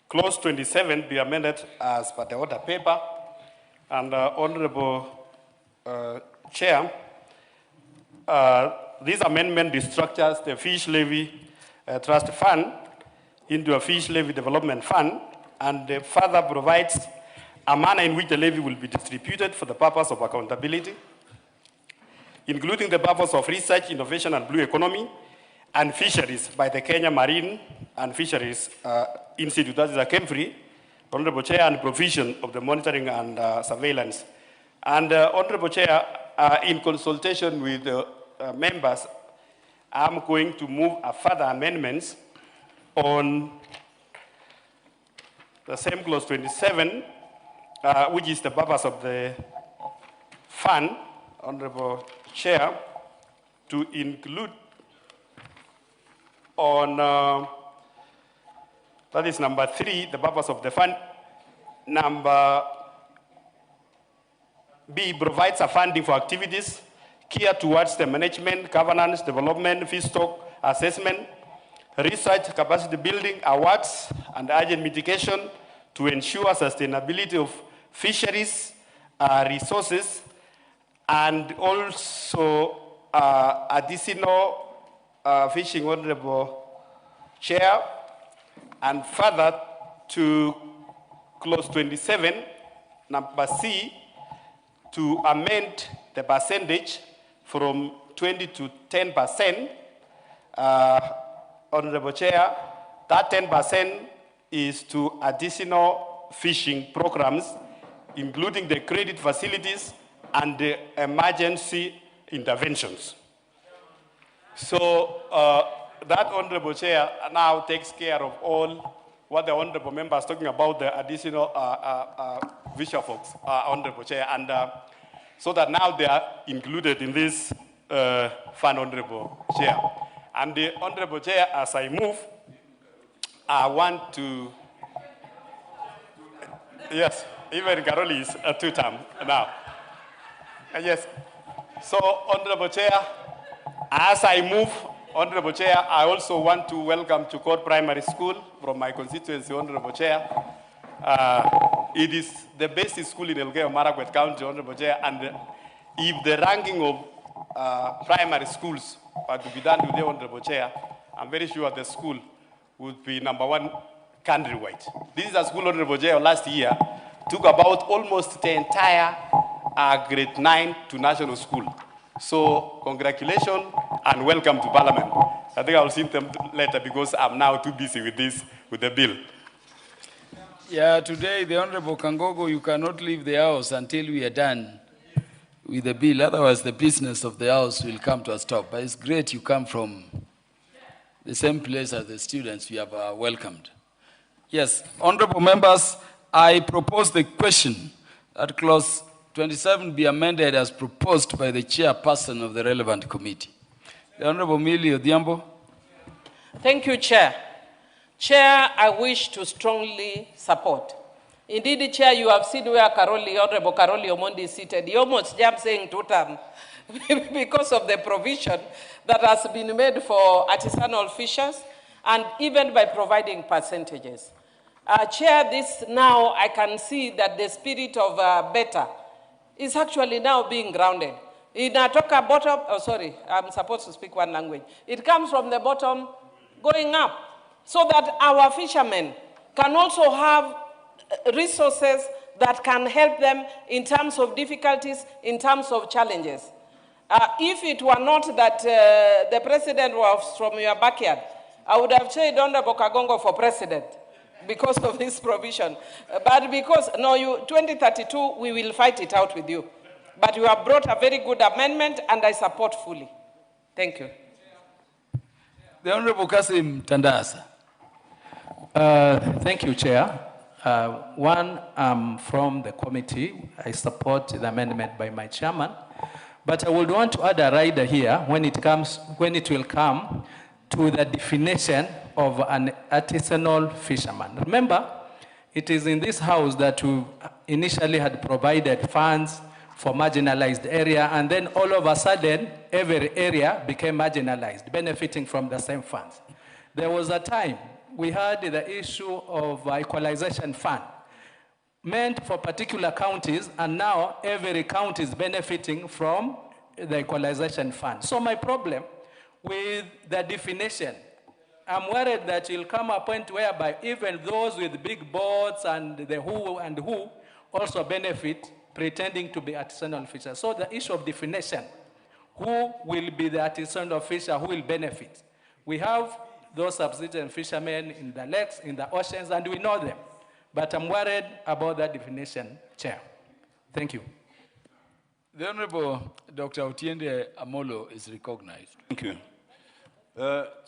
clause 27 be amended as per the order paper. And Honorable Chair, this amendment restructures the fish levy trust fund into a fish levy development fund, and further provides a manner in which the levy will be distributed for the purpose of accountability, including the purpose of research, innovation, and blue economy, and fisheries by the Kenya Marine and Fisheries Institute, that is a KEMFRI, Honorable Chair, and provision of the monitoring and surveillance. And Honorable Chair, in consultation with the members, I'm going to move a further amendments on the same clause 27, which is the purpose of the fund, Honorable Chair, to include on, that is number 3, the purpose of the fund. Number B, provides a funding for activities geared towards the management, governance, development, fish stock, assessment, research capacity building, awards, and urgent mitigation to ensure sustainability of fisheries resources, and also additional fishing, Honorable Chair, and further to clause 27, number C, to amend the percentage from 20 to 10%. Honorable Chair, that 10% is to additional fishing programs, including the credit facilities and the emergency interventions. So that Honorable Chair now takes care of all what the Honorable Member is talking about, the additional visual folks, Honorable Chair, and so that now they are included in this fund, Honorable Chair. And the Honorable Chair, as I move, I want to, yes, even Caroli is a two-term now. Yes, so Honorable Chair, as I move, Honorable Chair, I also want to welcome Chukot Primary School from my constituency, Honorable Chair. It is the best school in Elgeyo-Marakwet County, Honorable Chair, and if the ranking of primary schools were to be done today, Honorable Chair, I'm very sure the school would be #1 countrywide. This is a school, Honorable Chair, last year took about almost the entire grade 9 to national school. So congratulations and welcome to Parliament. I think I'll see them later because I'm now too busy with this, with the bill. Yeah, today, the Honorable Kangogo, you cannot leave the house until we are done with the bill. Otherwise, the business of the house will come to a stop. But it's great you come from the same place as the students we have welcomed. Yes, Honorable Members, I propose the question that clause 27 be amended as proposed by the chairperson of the relevant committee. The Honorable Millie Odhiambo. Thank you, Chair. Chair, I wish to strongly support. Indeed, Chair, you have seen where Honorable Karoli Omondi is seated. He almost jumped saying two-term because of the provision that has been made for artisanal fishers and even by providing percentages. Chair, this now I can see that the spirit of better is actually now being grounded. In Atoka bottom, oh sorry, I'm supposed to speak one language. It comes from the bottom going up so that our fishermen can also have resources that can help them in terms of difficulties, in terms of challenges. If it were not that the president was from your backyard, I would have said Honorable Kagongo for president because of this provision. But because, no, 2032, we will fight it out with you. But you have brought a very good amendment, and I support fully. Thank you. The Honorable Kasim Tandasa. Thank you, Chair. From the committee, I support the amendment by my chairman. But I would want to add a rider here when it will come to the definition of an artisanal fisherman. Remember, it is in this house that we initially had provided funds for marginalized area, and then all of a sudden, every area became marginalized, benefiting from the same funds. There was a time we had the issue of equalization fund, meant for particular counties, and now every county is benefiting from the equalization fund. So my problem with the definition, I'm worried that it'll come a point whereby even those with big boats and the who also benefit, pretending to be artisanal fishers. So the issue of definition, who will be the artisanal fisher, who will benefit? We have those subsistence fishermen in the lakes, in the oceans, and we know them. But I'm worried about that definition, Chair. Thank you. The Honorable Dr. Otiende Amolo is recognized. Thank you.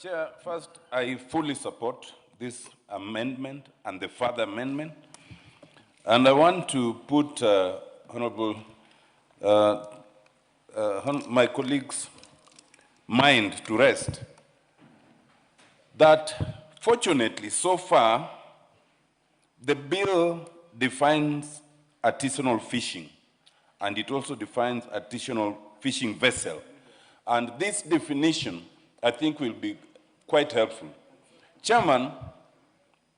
Chair, first, I fully support this amendment and the further amendment. And I want to put my colleagues' mind to rest that fortunately, so far, the bill defines artisanal fishing, and it also defines artisanal fishing vessel. And this definition I think will be quite helpful. Chairman,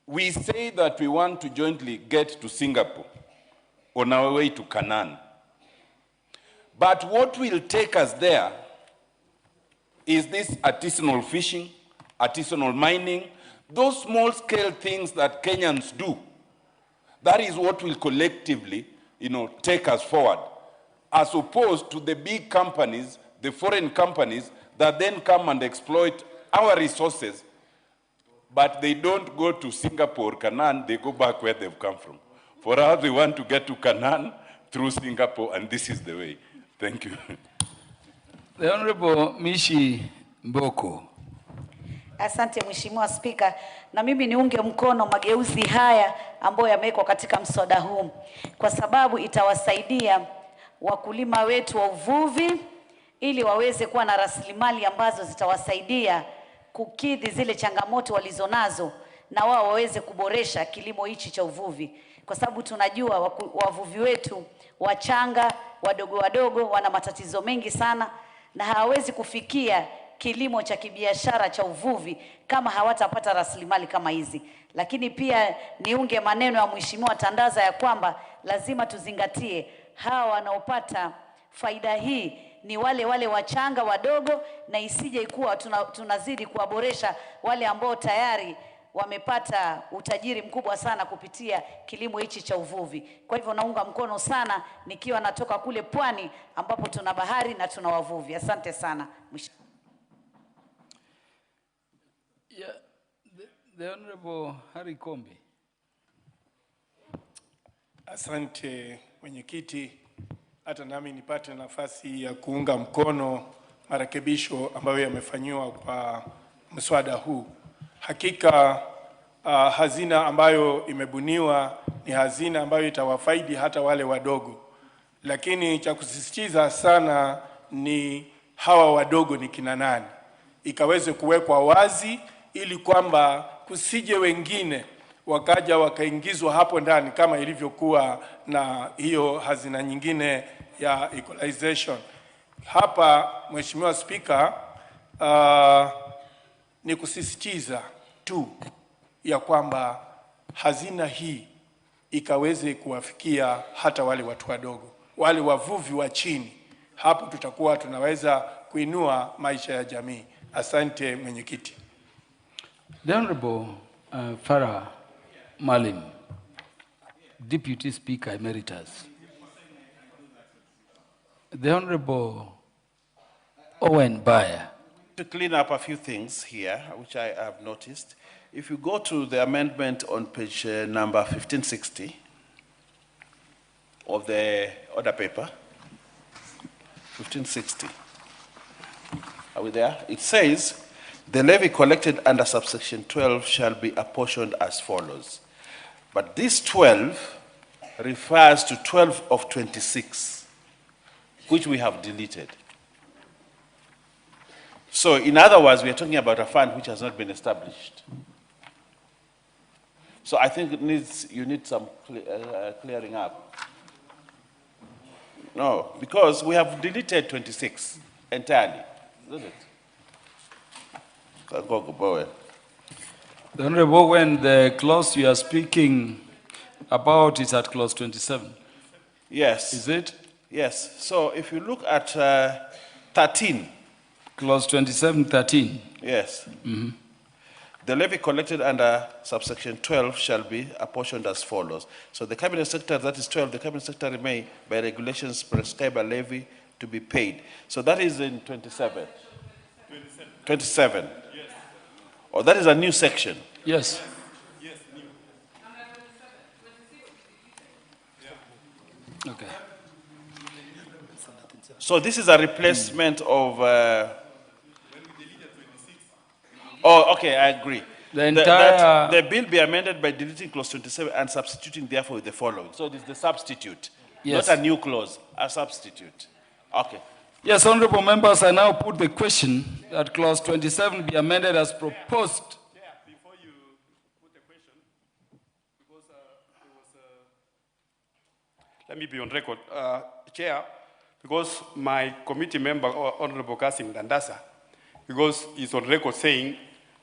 we say that we want to jointly get to Singapore on our way to Canaan. But what will take us there is this artisanal fishing, artisanal mining, those small-scale things that Kenyans do. That is what will collectively, take us forward, as opposed to the big companies, the foreign companies, that then come and exploit our resources, but they don't go to Singapore or Canaan, they go back where they've come from. For us, we want to get to Canaan through Singapore, and this is the way. Thank you. The Honorable Mishi Mboko. Asante Mheshimiwa Spika, na mimi niunge mkono mageuzi haya ambayo yamewekwa katika mswada huu, kwa sababu itawasaidia wakulima wetu wa uvuvi ili waweze kuwa na rasilimali ambazo zitawasaidia kukidhi zile changamoto walizonazo, na wao waweze kuboresha kilimo hichi cha uvuvi, kwa sababu tunajua wavuvi wetu wachanga wadogo wadogo wana matatizo mengi sana na hawawezi kufikia kilimo cha kibiashara cha uvuvi kama hawatapata rasilimali kama hizi. Lakini pia niunge maneno ya Mheshimiwa Tandaza ya kwamba lazima tuzingatie hawa wanaopata faida hii ni wale wachanga wadogo, na isije ikuwa tunazidi kuwaboresha wale ambao tayari wamepata utajiri mkubwa sana kupitia kilimo hichi cha uvuvi. Kwa hivyo naunga mkono sana nikiwa natoka kule pwani ambapo tuna bahari na tuna wavuvi. Asante sana. Yeah, the Honorable Harry Kombi. Asante mwenyekiti, hata nami nipate nafasi ya kuunga mkono marekebisho ambayo yamefanywa kwa mswada huu. Hakika hazina ambayo imebuniwa ni hazina ambayo itawafaidi hata wale wadogo. Lakini cha kusisitiza sana ni hawa wadogo ni kina nani. Ikaweze kuwekwa wazi ili kwamba kusije wengine wakaja wakaingizwa hapo ndani kama ilivyokuwa na hiyo hazina nyingine ya equalization. Hapa Mheshimiwa Spika, ni kusisitiza tu ya kwamba hazina hii ikaweze kuwafikia hata wale watu wadogo, wale wavuvi wa chini. Hapo tutakuwa tunaweza kuinua maisha ya jamii. Asante mwenyekiti. The Honorable Farah Malim, Deputy Speaker Emeritus. The Honorable Owen Bayer. To clean up a few things here, which I have noticed. If you go to the amendment on page number 1560 of the order paper, 1560, are we there? It says, the levy collected under subsection 12 shall be apportioned as follows. But this 12 refers to 12 of 26, which we have deleted. So, in other words, we are talking about a fund which has not been established. So, I think you need some clearing up. No, because we have deleted 26 entirely, isn't it? The Honorable, when the clause you are speaking about is at clause 27. Yes. Is it? Yes. So, if you look at 13. Clause 27:13. Yes. Mm-hmm. The levy collected under subsection 12 shall be apportioned as follows. So the Cabinet Secretary, that is 12, the Cabinet Secretary may, by regulations, prescribe a levy to be paid. So that is in 27. 27. Yes. Oh, that is a new section. Yes. Yes, new. Okay. So this is a replacement of... Oh, okay, I agree. The entire... the bill be amended by deleting clause 27 and substituting therefore with the following. So it is the substitute, yes. Not a new clause, a substitute. Okay. Yes, honorable members, I now put the question that clause 27 be amended as proposed. Yeah, before you put the question, because there was let me be on record, Chair, because my committee member, Honorable Kasim Dandasa, because it's on record saying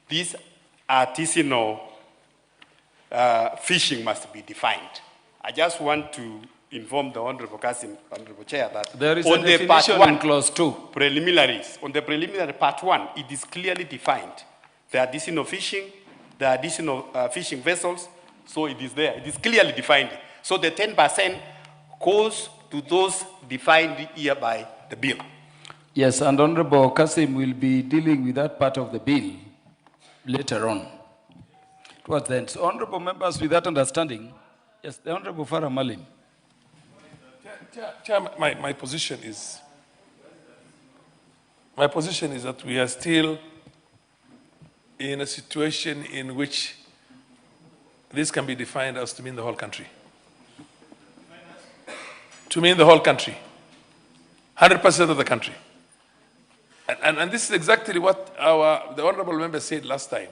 this artisanal fishing must be defined. I just want to inform the Honorable Chair that there is on a the part definition one, in clause 2. preliminaries, on the preliminary part 1, it is clearly defined. The artisanal fishing, the additional fishing vessels, so it is there. It is clearly defined. So the 10% goes to those defined here by the bill. Yes, and Honorable Kasim will be dealing with that part of the bill later on. Towards the end. So, honorable members, with that understanding, yes, the Honorable Farah Malim. Chair, my position is that we are still in a situation in which this can be defined as to mean the whole country. To mean the whole country. 100% of the country. And this is exactly what the honorable member said last time.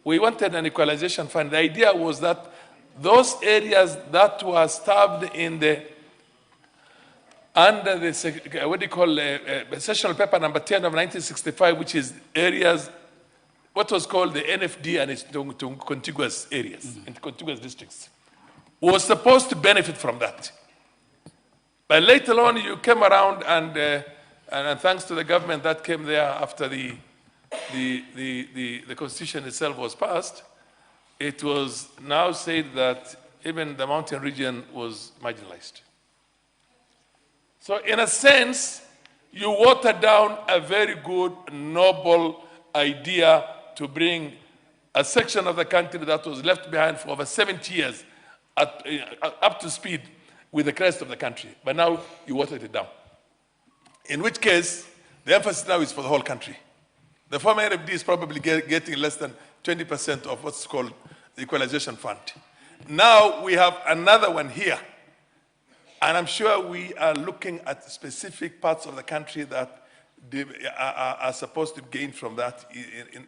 We wanted an equalization fund. The idea was that those areas that were starved in the under the sessional paper number 10 of 1965, which is areas, what was called the NFD and its contiguous areas, and contiguous districts, was supposed to benefit from that. But later on, you came around and thanks to the government that came there after the constitution itself was passed, it was now said that even the mountain region was marginalized. So in a sense, you watered down a very good, noble idea to bring a section of the country that was left behind for over 70 years up to speed with the rest of the country. But now you watered it down. In which case, the emphasis now is for the whole country. The former NFD is probably getting less than 20% of what's called the equalization fund. Now we have another one here. And I'm sure we are looking at specific parts of the country that are supposed to gain from that.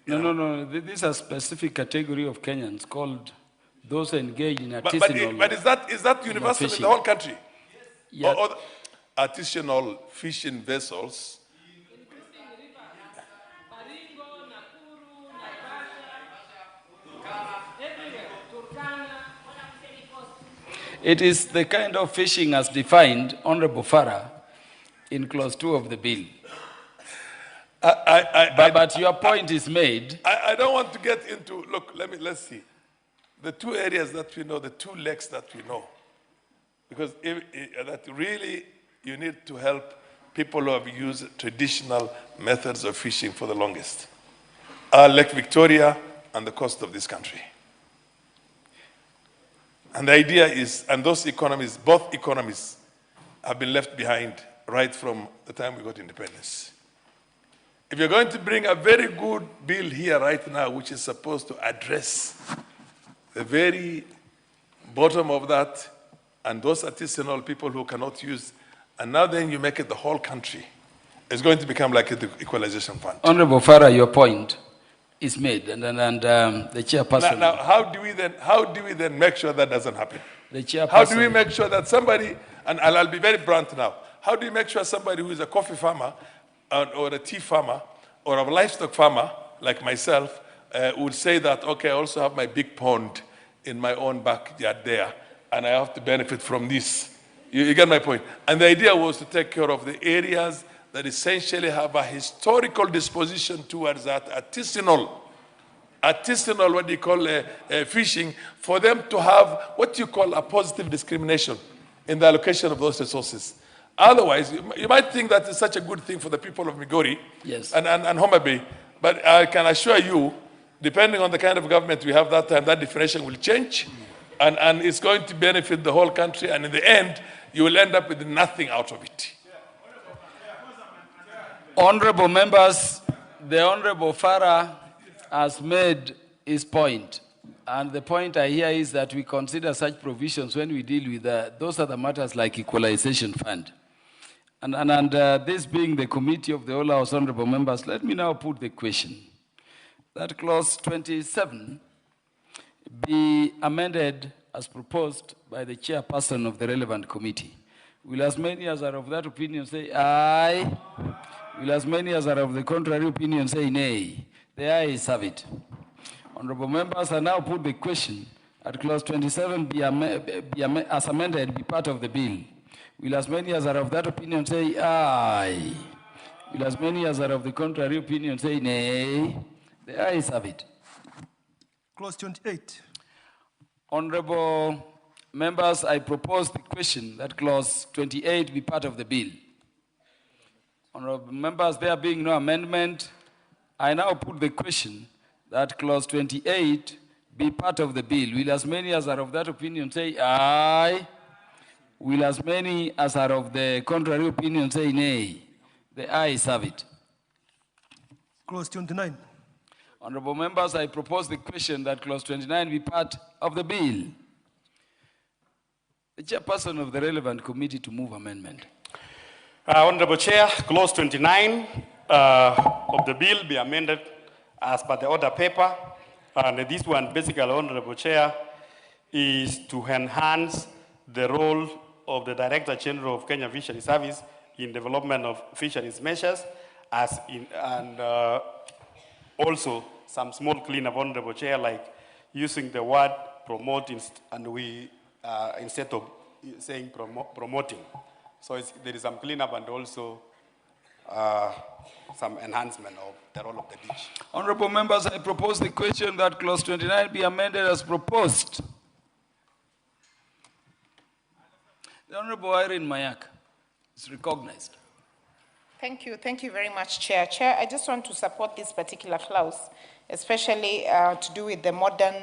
No. This is a specific category of Kenyans called those engaged in artisanal. But is that universal in the whole country? Yeah. Or artisanal fishing vessels? It is the kind of fishing as defined, Honorable Farah, in clause 2 of the bill. But your point is made. I don't want to get into, look, let's see. The two areas that we know, the two lakes that we know, because that really you need to help people who have used traditional methods of fishing for the longest, are Lake Victoria and the coast of this country. And the idea is, and those economies, both economies, have been left behind right from the time we got independence. If you're going to bring a very good bill here right now, which is supposed to address the very bottom of that, and those artisanal people who cannot use, and now then you make it the whole country, it's going to become like the equalization fund. Honorable Farah, your point is made, and the chairperson. Now, how do we then make sure that doesn't happen? The chairperson. How do we make sure that somebody, and I'll be very blunt now, how do you make sure somebody who is a coffee farmer or a tea farmer or a livestock farmer like myself would say that, okay, I also have my big pond in my own backyard there, and I have to benefit from this. You get my point? And the idea was to take care of the areas that essentially have a historical disposition towards that artisanal, what do you call fishing, for them to have what you call a positive discrimination in the allocation of those resources. Otherwise, you might think that it's such a good thing for the people of Migori and Homa Bay, but I can assure you, depending on the kind of government we have that time, that definition will change, and it's going to benefit the whole country, and in the end, you will end up with nothing out of it. Honorable members, the Honorable Farah has made his point. And the point I hear is that we consider such provisions when we deal with those other matters like equalization fund. And this being the committee of the All House Honorable members, let me now put the question. That clause 27 be amended as proposed by the chairperson of the relevant committee. Will as many as are of that opinion say aye? Will as many as are of the contrary opinion say nay? The ayes have it. Honorable members, I now put the question that clause 27 as amended be part of the bill. Will as many as are of that opinion say aye? Will as many as are of the contrary opinion say nay? The ayes have it. Clause 28. Honorable members, I propose the question that clause 28 be part of the bill. Honorable members, there being no amendment, I now put the question that clause 28 be part of the bill. Will as many as are of that opinion say aye? Will as many as are of the contrary opinion say nay? The ayes have it. Clause 29. Honorable members, I propose the question that clause 29 be part of the bill. The chairperson of the relevant committee to move amendment. Honorable Chair, clause 29 of the bill be amended as per the order paper. And this one, basically, Honorable Chair, is to enhance the role of the Director General of Kenya Fisheries Service in development of fisheries measures, and also some small cleanup, Honorable Chair, like using the word promote instead of saying promoting. So there is some cleanup and also some enhancement of the role of the ditch. Honorable members, I propose the question that clause 29 be amended as proposed. The Honorable Irene Mayak is recognized. Thank you very much, Chair. Chair, I just want to support this particular clause, especially to do with the modern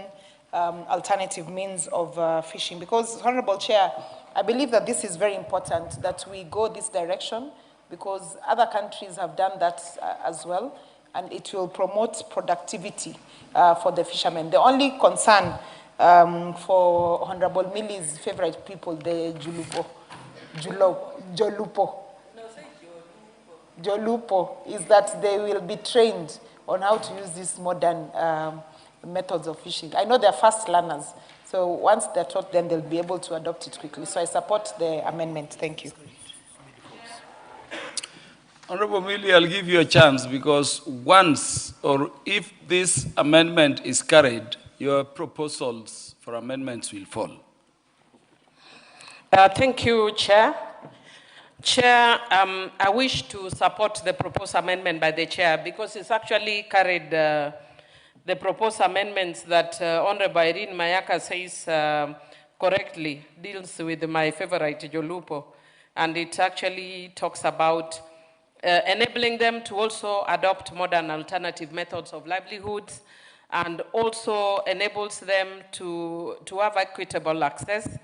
alternative means of fishing, because, Honorable Chair, I believe that this is very important, that we go this direction, because other countries have done that as well, and it will promote productivity for the fishermen. The only concern for Honorable Milli's favorite people, the Jolupo, is that they will be trained on how to use these modern methods of fishing. I know they're fast learners, so once they're taught, then they'll be able to adopt it quickly. So I support the amendment. Thank you. Honorable Millie, I'll give you a chance, because once, or if this amendment is carried, your proposals for amendments will fall. Thank you, Chair. Chair, I wish to support the proposed amendment by the Chair, because it's actually carried the proposed amendments that Honorable Irene Mayaka says correctly deals with my favorite, Jolupo. And it actually talks about enabling them to also adopt modern alternative methods of livelihoods, and also enables them to have equitable access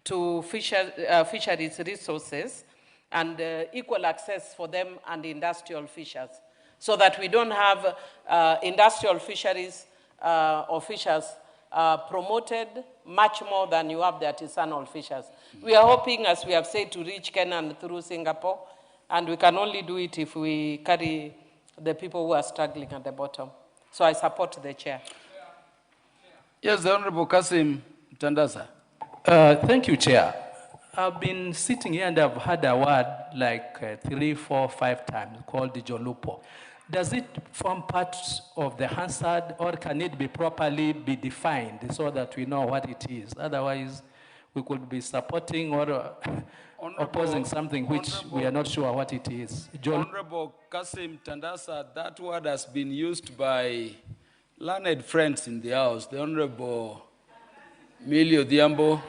to fisheries resources, and equal access for them and industrial fishers, so that we don't have industrial fisheries or fishers promoted much more than you have the artisanal fishers. We are hoping, as we have said, to reach Kenya through Singapore, and we can only do it if we carry the people who are struggling at the bottom. So I support the Chair. Yes, the Honorable Kasim Tandasa. Thank you, Chair. I've been sitting here and I've heard a word like 3, 4, 5 times called the Jolupo. Does it form part of the Hansard, or can it be properly be defined so that we know what it is? Otherwise, we could be supporting or opposing something which we are not sure what it is. Honorable Kasim Tandasa, that word has been used by learned friends in the House, the Honorable Millie Odhiambo,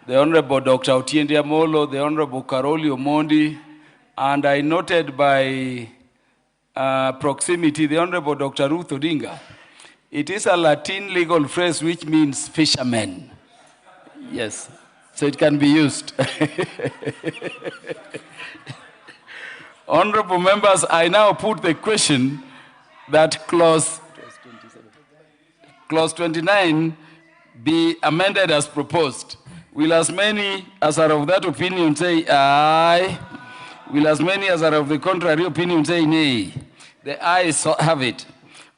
the Honorable Dr. Otiende Amolo, the Honorable Karoli Omondi, and I noted by proximity the Honorable Dr. Ruth Odinga. It is a Latin legal phrase which means fishermen. Yes, so it can be used. Honorable members, I now put the question that clause 29 be amended as proposed. Will as many as are of that opinion say aye? Will as many as are of the contrary opinion say nay? The ayes have it.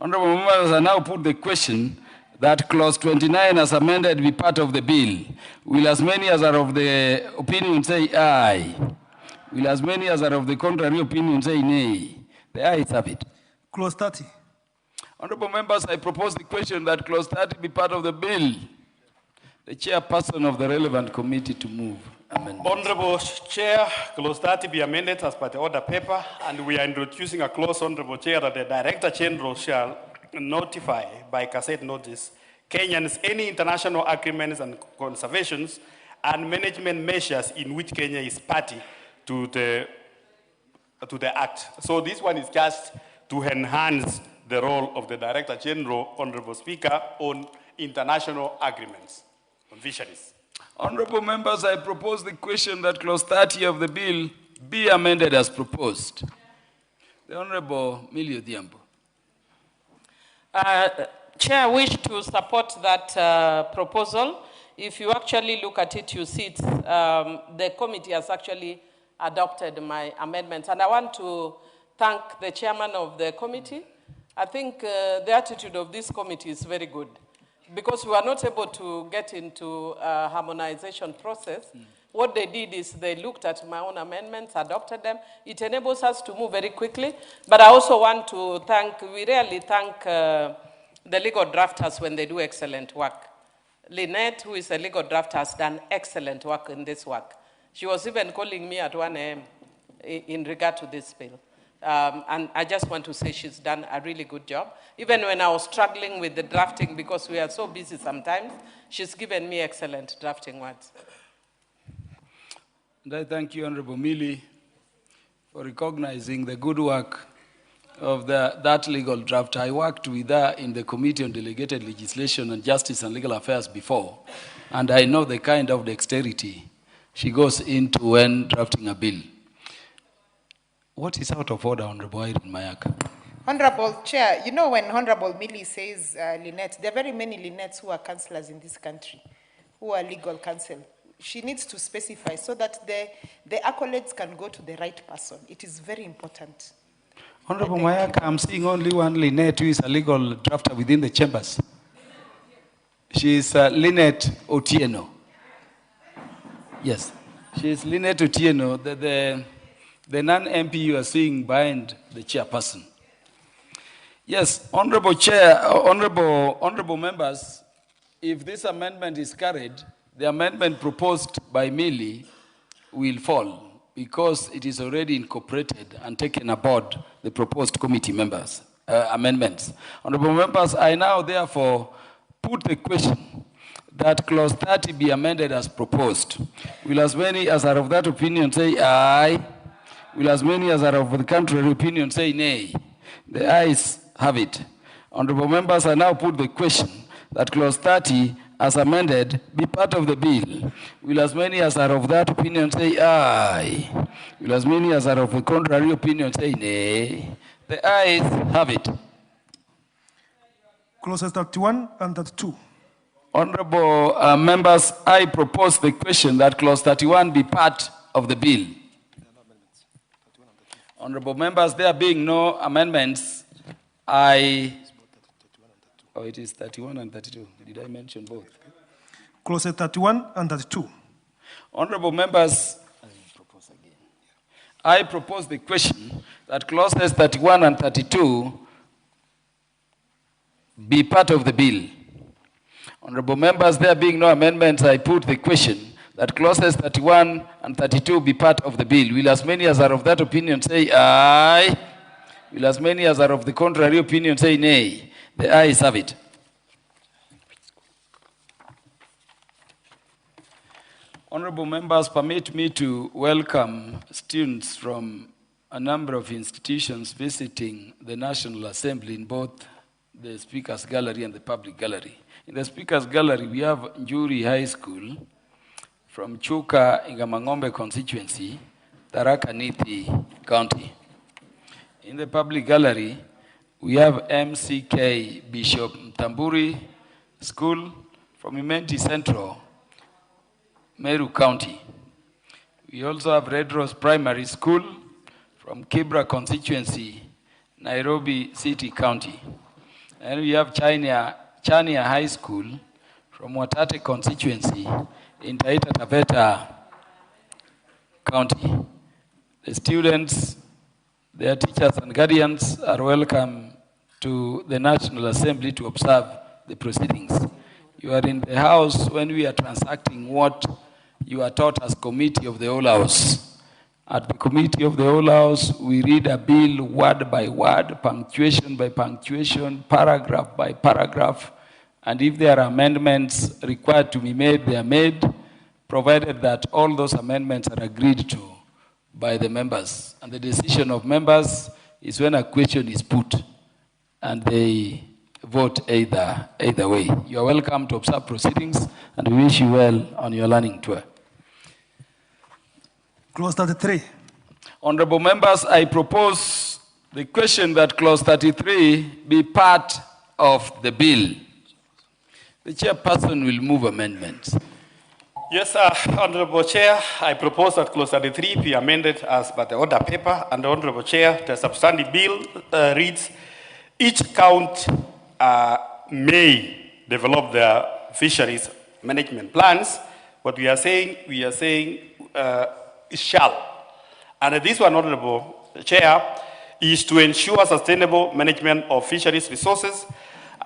Honorable members, I now put the question that clause 29 as amended be part of the bill. Will as many as are of the opinion say aye? Will as many as are of the contrary opinion say nay? The ayes have it. Clause 30. Honorable members, I propose the question that clause 30 be part of the bill. The chairperson of the relevant committee to move amendment. Honorable Chair, clause 30 be amended as per the order paper, and we are introducing a clause, Honorable Chair, that the Director General shall notify by cassette notice Kenyans any international agreements and conservations and management measures in which Kenya is party to the act. So this one is just to enhance the role of the Director General, Honorable Speaker, on international agreements on fisheries. Honorable members, I propose the question that clause 30 of the bill be amended as proposed. The Honorable Millie Odhiambo. Chair, I wish to support that proposal. If you actually look at it, you see the committee has actually adopted my amendments. And I want to thank the chairman of the committee. I think the attitude of this committee is very good because we were not able to get into a harmonization process. What they did is they looked at my own amendments, adopted them. It enables us to move very quickly. But I also want to thank, we really thank the legal drafters when they do excellent work. Lynette, who is a legal drafter, has done excellent work in this work. She was even calling me at 1 a.m. in regard to this bill. And I just want to say she's done a really good job. Even when I was struggling with the drafting because we are so busy sometimes, she's given me excellent drafting words. And I thank you, Honorable Millie, for recognizing the good work of that legal draft. I worked with her in the Committee on Delegated Legislation and Justice and Legal Affairs before, and I know the kind of dexterity she goes into when drafting a bill. What is out of order, Honorable Irene Mayaka? Honorable Chair, you know when Honorable Millie says Lynette, there are very many Lynettes who are councillors in this country, who are legal counsel. She needs to specify so that the accolades can go to the right person. It is very important. Honorable Mayaka, I'm seeing only one Lynette who is a legal drafter within the chambers. She is Lynette Otieno. Yes, she is Lynette Otieno, the non-MP you are seeing behind the chairperson. Yes, Honorable Chair, honorable members, if this amendment is carried, the amendment proposed by Millie will fall because it is already incorporated and taken aboard the proposed committee members' amendments. Honorable members, I now therefore put the question that clause 30 be amended as proposed. Will as many as are of that opinion say aye? Will as many as are of the contrary opinion say nay? The ayes have it. Honorable members, I now put the question that clause 30 as amended be part of the bill. Will as many as are of that opinion say aye? Will as many as are of the contrary opinion say nay? The ayes have it. Clauses 31 and 32. Honorable members, I propose the question that clause 31 be part of the bill. Honorable members, there being no amendments, it is 31 and 32. Did I mention both? Clauses 31 and 32. Honorable members, I propose the question that clauses 31 and 32 be part of the bill. Honorable members, there being no amendments, I put the question that clauses 31 and 32 be part of the bill. Will as many as are of that opinion say aye? Will as many as are of the contrary opinion say nay? The ayes have it. Honorable members, permit me to welcome students from a number of institutions visiting the National Assembly in both the Speaker's Gallery and the Public Gallery. In the Speaker's Gallery, we have Njuri High School from Chuka, Ingamangombe constituency, Tharaka Nithi County. In the Public Gallery, we have MCK Bishop Mtamburi School from Imenti Central, Meru County. We also have Red Rose Primary School from Kibra constituency, Nairobi City County. And we have Chania High School from Watate constituency in Taita Taveta County. The students Their teachers and guardians are welcome to the National Assembly to observe the proceedings. You are in the House when we are transacting what you are taught as Committee of the Whole House. At the Committee of the Whole House, we read a bill word by word, punctuation by punctuation, paragraph by paragraph, and if there are amendments required to be made, they are made, provided that all those amendments are agreed to by the members. And the decision of members is when a question is put, and they vote either way. You are welcome to observe proceedings, and we wish you well on your learning tour. Clause 33. Honorable members, I propose the question that clause 33 be part of the bill. The chairperson will move amendments. Yes, Honorable Chair, I propose that clause 33 be amended as per the order paper. And Honorable Chair, the substantive bill reads, each county may develop their fisheries management plans. What we are saying shall. And this one, Honorable Chair, is to ensure sustainable management of fisheries resources,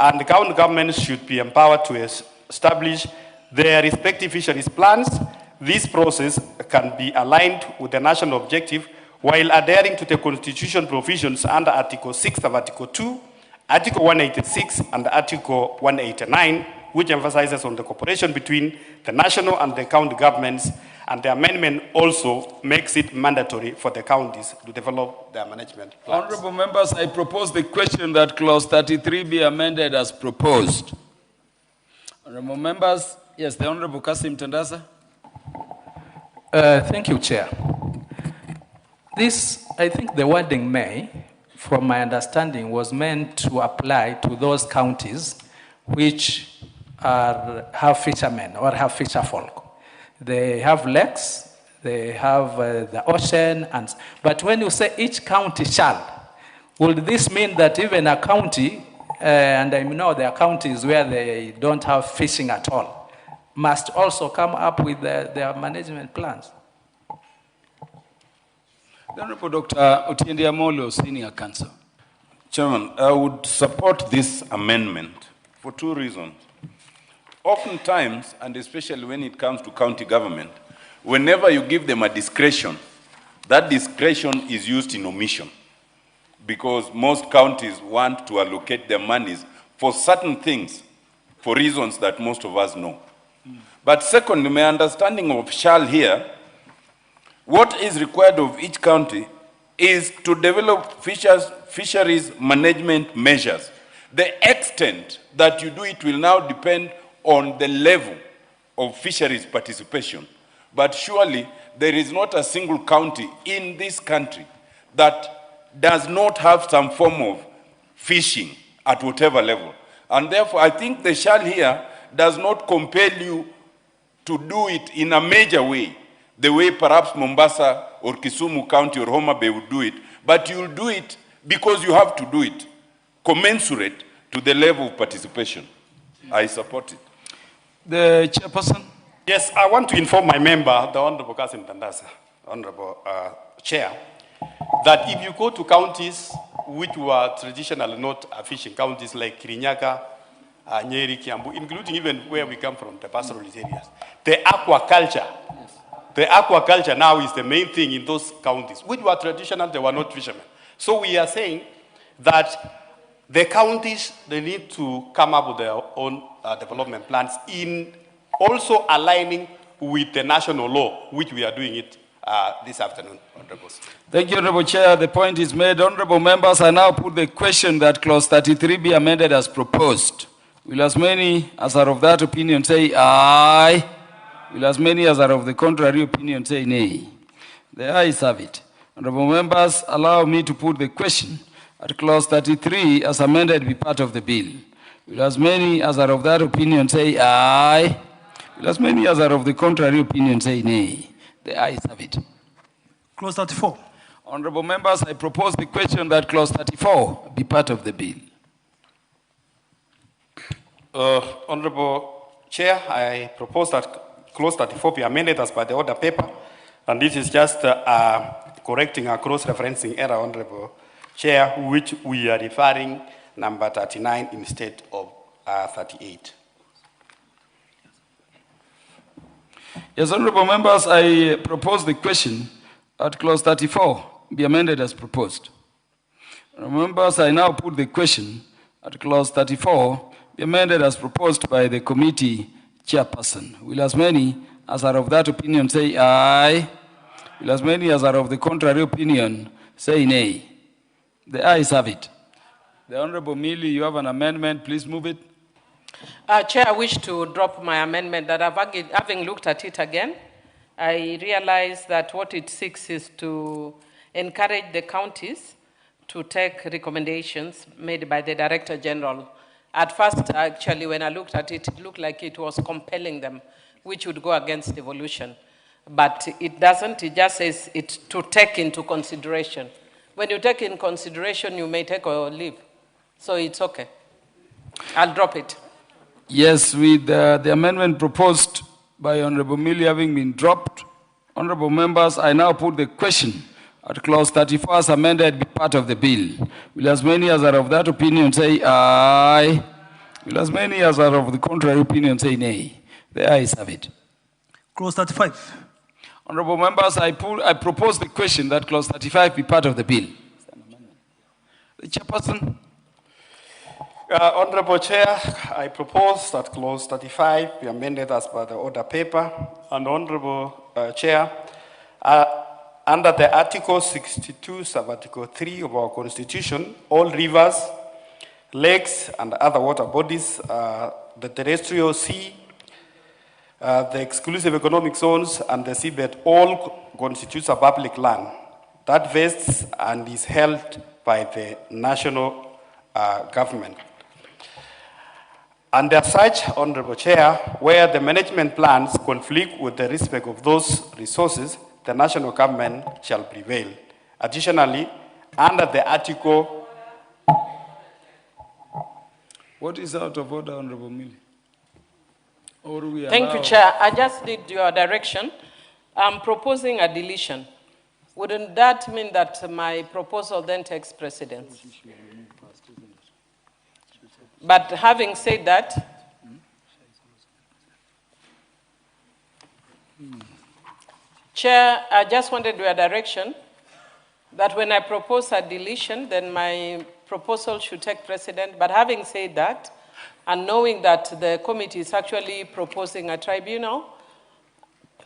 and the county governments should be empowered to establish their respective fisheries plans. This process can be aligned with the national objective while adhering to the Constitution provisions under Article 6 of Article 2, Article 186 and Article 189, which emphasizes on the cooperation between the national and the county governments, and the amendment also makes it mandatory for the counties to develop their management plans. Honorable members, I propose the question that clause 33 be amended as proposed. Honorable members, yes, the Honorable Kasim Tandasa. Thank you, Chair. This, I think the wording may, from my understanding, was meant to apply to those counties which have fishermen or have fisher folk. They have lakes, they have the ocean, but when you say each county shall, would this mean that even a county, and I know there are counties where they don't have fishing at all, must also come up with their management plans? The Honorable Dr. Otiende Amolo, Senior Counsel. Chairman, I would support this amendment for two reasons. Oftentimes, and especially when it comes to county government, whenever you give them a discretion, that discretion is used in omission, because most counties want to allocate their monies for certain things, for reasons that most of us know. But secondly, my understanding of shall here, what is required of each county is to develop fisheries management measures. The extent that you do it will now depend on the level of fisheries participation. But surely there is not a single county in this country that does not have some form of fishing at whatever level. And therefore, I think the shall here does not compel you to do it in a major way, the way perhaps Mombasa or Kisumu County or Homa Bay would do it, but you'll do it because you have to do it, commensurate to the level of participation. I support it. The chairperson. Yes, I want to inform my member, the Honorable Kasim Tandasa, Honorable Chair, that if you go to counties which were traditionally not fishing counties like Kirinyaga, Nyeri, Kiambu, including even where we come from, the pastoralist areas, the aquaculture now is the main thing in those counties, which were traditional, they were not fishermen. So we are saying that the counties, they need to come up with their own development plans in also aligning with the national law, which we are doing it this afternoon, Honorable. Thank you, Honorable Chair. The point is made. Honorable members, I now put the question that clause 33 be amended as proposed. Will as many as are of that opinion say aye? Will as many as are of the contrary opinion say nay? The ayes have it. Honorable members, allow me to put the question at clause 33 as amended be part of the bill. Will as many as are of that opinion say aye? Will as many as are of the contrary opinion say nay? The ayes have it. Clause 34. Honorable members, I propose the question that clause 34 be part of the bill. Honorable Chair, I propose that clause 34 be amended as by the order paper, and this is just correcting a cross-referencing error, Honorable Chair, which we are referring number 39 instead of 38. Yes, honorable members, I propose the question at clause 34 be amended as proposed. Members, I now put the question at clause 34 be amended as proposed by the committee chairperson. Will as many as are of that opinion say aye? Will as many as are of the contrary opinion say nay? The ayes have it. The Honorable Millie, you have an amendment, please move it. Chair, I wish to drop my amendment that having looked at it again, I realize that what it seeks is to encourage the counties to take recommendations made by the Director General. At first, actually, when I looked at it, it looked like it was compelling them, which would go against devolution. But it doesn't, it just says it to take into consideration. When you take in consideration, you may take or leave. So it's okay. I'll drop it. Yes, with the amendment proposed by Honorable Millie having been dropped, honorable members, I now put the question at clause 34 as amended be part of the bill. Will as many as are of that opinion say aye? Will as many as are of the contrary opinion say nay? The ayes have it. Clause 35. Honorable members, I propose the question that clause 35 be part of the bill. The chairperson. Honorable Chair, I propose that clause 35 be amended as per the order paper. And Honorable Chair, under the Article 62, sub-article 3 of our Constitution, all rivers, lakes, and other water bodies, the terrestrial sea, the exclusive economic zones, and the seabed all constitutes a public land that vests and is held by the national government. And as such, Honorable Chair, where the management plans conflict with the respect of those resources, the national government shall prevail. Additionally, under the article... What is out of order, Honorable Millie? Thank you, Chair. I just need your direction. I'm proposing a deletion. Wouldn't that mean that my proposal then takes precedence? But having said that, Chair, I just wanted your direction that when I propose a deletion, then my proposal should take precedent. But having said that, and knowing that the committee is actually proposing a tribunal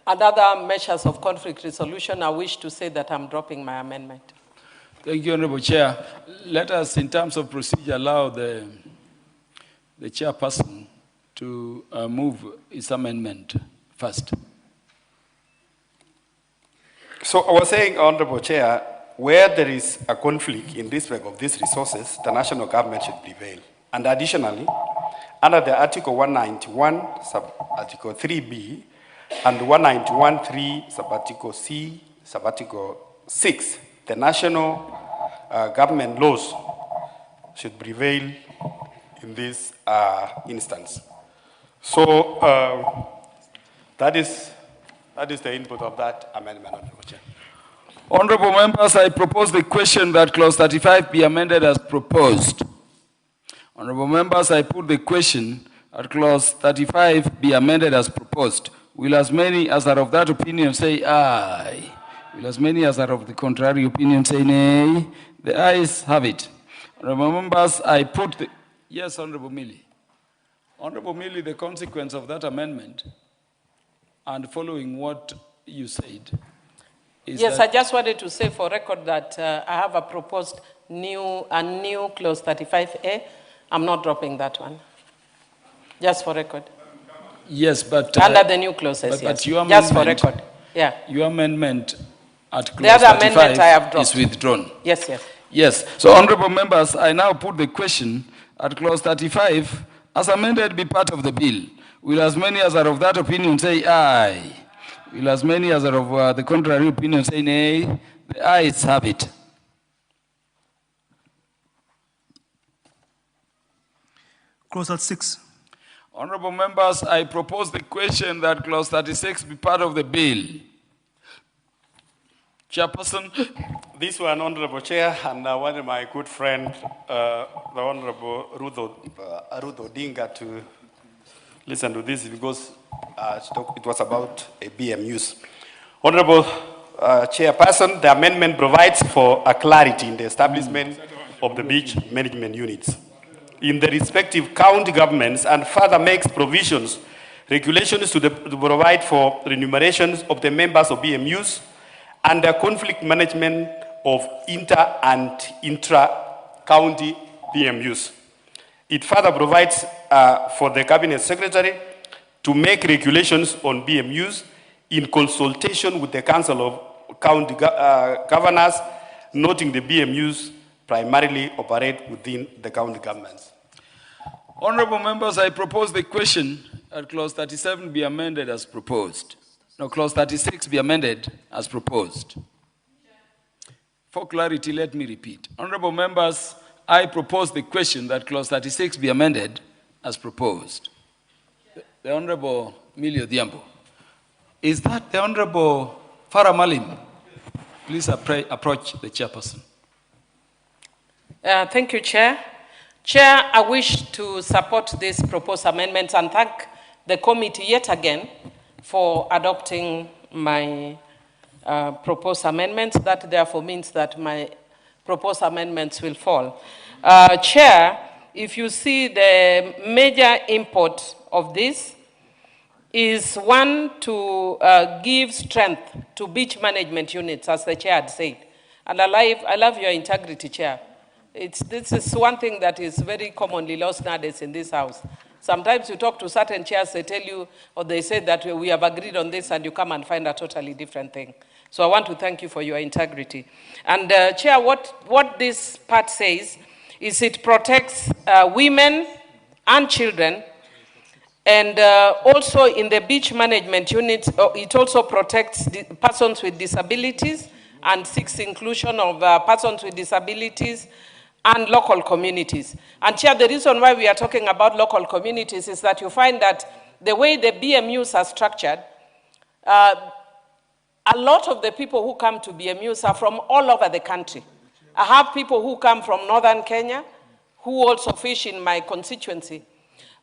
and other measures of conflict resolution, I wish to say that I'm dropping my amendment. Thank you, Honorable Chair. Let us, in terms of procedure, allow the chairperson to move his amendment first. So I was saying, Honorable Chair, where there is a conflict in respect of these resources, the national government should prevail. And additionally, under the Article 191, sub-article 3B, and 191.3, sub-article C, sub-article 6, the national government laws should prevail in this instance. So that is the input of that amendment, Honorable Chair. Honorable members, I propose the question that clause 35 be amended as proposed. Honorable members, I put the question that clause 35 be amended as proposed. Will as many as are of that opinion say aye? Will as many as are of the contrary opinion say nay? The ayes have it. Honorable members, I put the... Yes, Honorable Millie. Honorable Millie, the consequence of that amendment and following what you said is yes, that... I just wanted to say for record that I have a proposed new clause 35A. I'm not dropping that one. Just for record. Yes, but... under the new clauses, but yes. Your Just for record. Yeah. Your amendment at clause the other amendment I have dropped is withdrawn. Yes, yes. Yes. So, honorable members, I now put the question at clause 35 as amended be part of the bill. Will as many as are of that opinion say aye? Will as many as are of the contrary opinion say nay? The ayes have it. Clause 36. Honorable members, I propose the question that clause 36 be part of the bill. Chairperson. This one, Honorable Chair, and one of my good friend, the Honorable Ruth Odinga, to listen to this because it was about a BMUs. Honorable Chairperson, the amendment provides for a clarity in the establishment of the beach management units in the respective county governments and further makes provisions, regulations to provide for remunerations of the members of BMUs and the conflict management of inter and intra-county BMUs. It further provides for the Cabinet Secretary to make regulations on BMUs in consultation with the Council of County Governors, noting the BMUs primarily operate within the county governments. Honorable members, I propose the question that clause 37 be amended as proposed. No, clause 36 be amended as proposed. For clarity, let me repeat. Honorable members, I propose the question that clause 36 be amended as proposed. The Honorable Millie Odhiambo. Is that the Honorable Farah Malim? Please approach the chairperson. Thank you, Chair. Chair, I wish to support this proposed amendment and thank the committee yet again for adopting my proposed amendment. That therefore means that my proposed amendments will fall. Chair, if you see the major import of this is one to give strength to beach management units, as the Chair had said. And I love your integrity, Chair. This is one thing that is very commonly lost nowadays in this house. Sometimes you talk to certain chairs, they tell you, or they say that we have agreed on this, and you come and find a totally different thing. So I want to thank you for your integrity. And Chair, what this part says is it protects women and children, and also in the beach management unit, it also protects persons with disabilities and seeks inclusion of persons with disabilities and local communities. And Chair, the reason why we are talking about local communities is that you find that the way the BMUs are structured, a lot of the people who come to BMUs are from all over the country. I have people who come from northern Kenya who also fish in my constituency.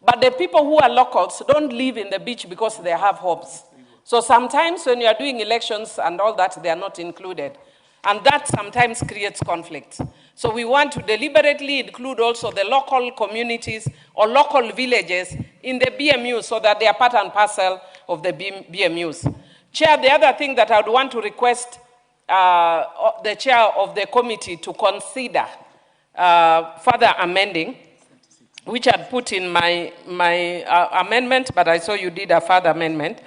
But the people who are locals don't live in the beach because they have homes. So sometimes when you are doing elections and all that, they are not included. And that sometimes creates conflicts. So we want to deliberately include also the local communities or local villages in the BMU so that they are part and parcel of the BMUs. Chair, the other thing that I would want to request the chair of the committee to consider further amending, which I'd put in my amendment, but I saw you did a further amendment,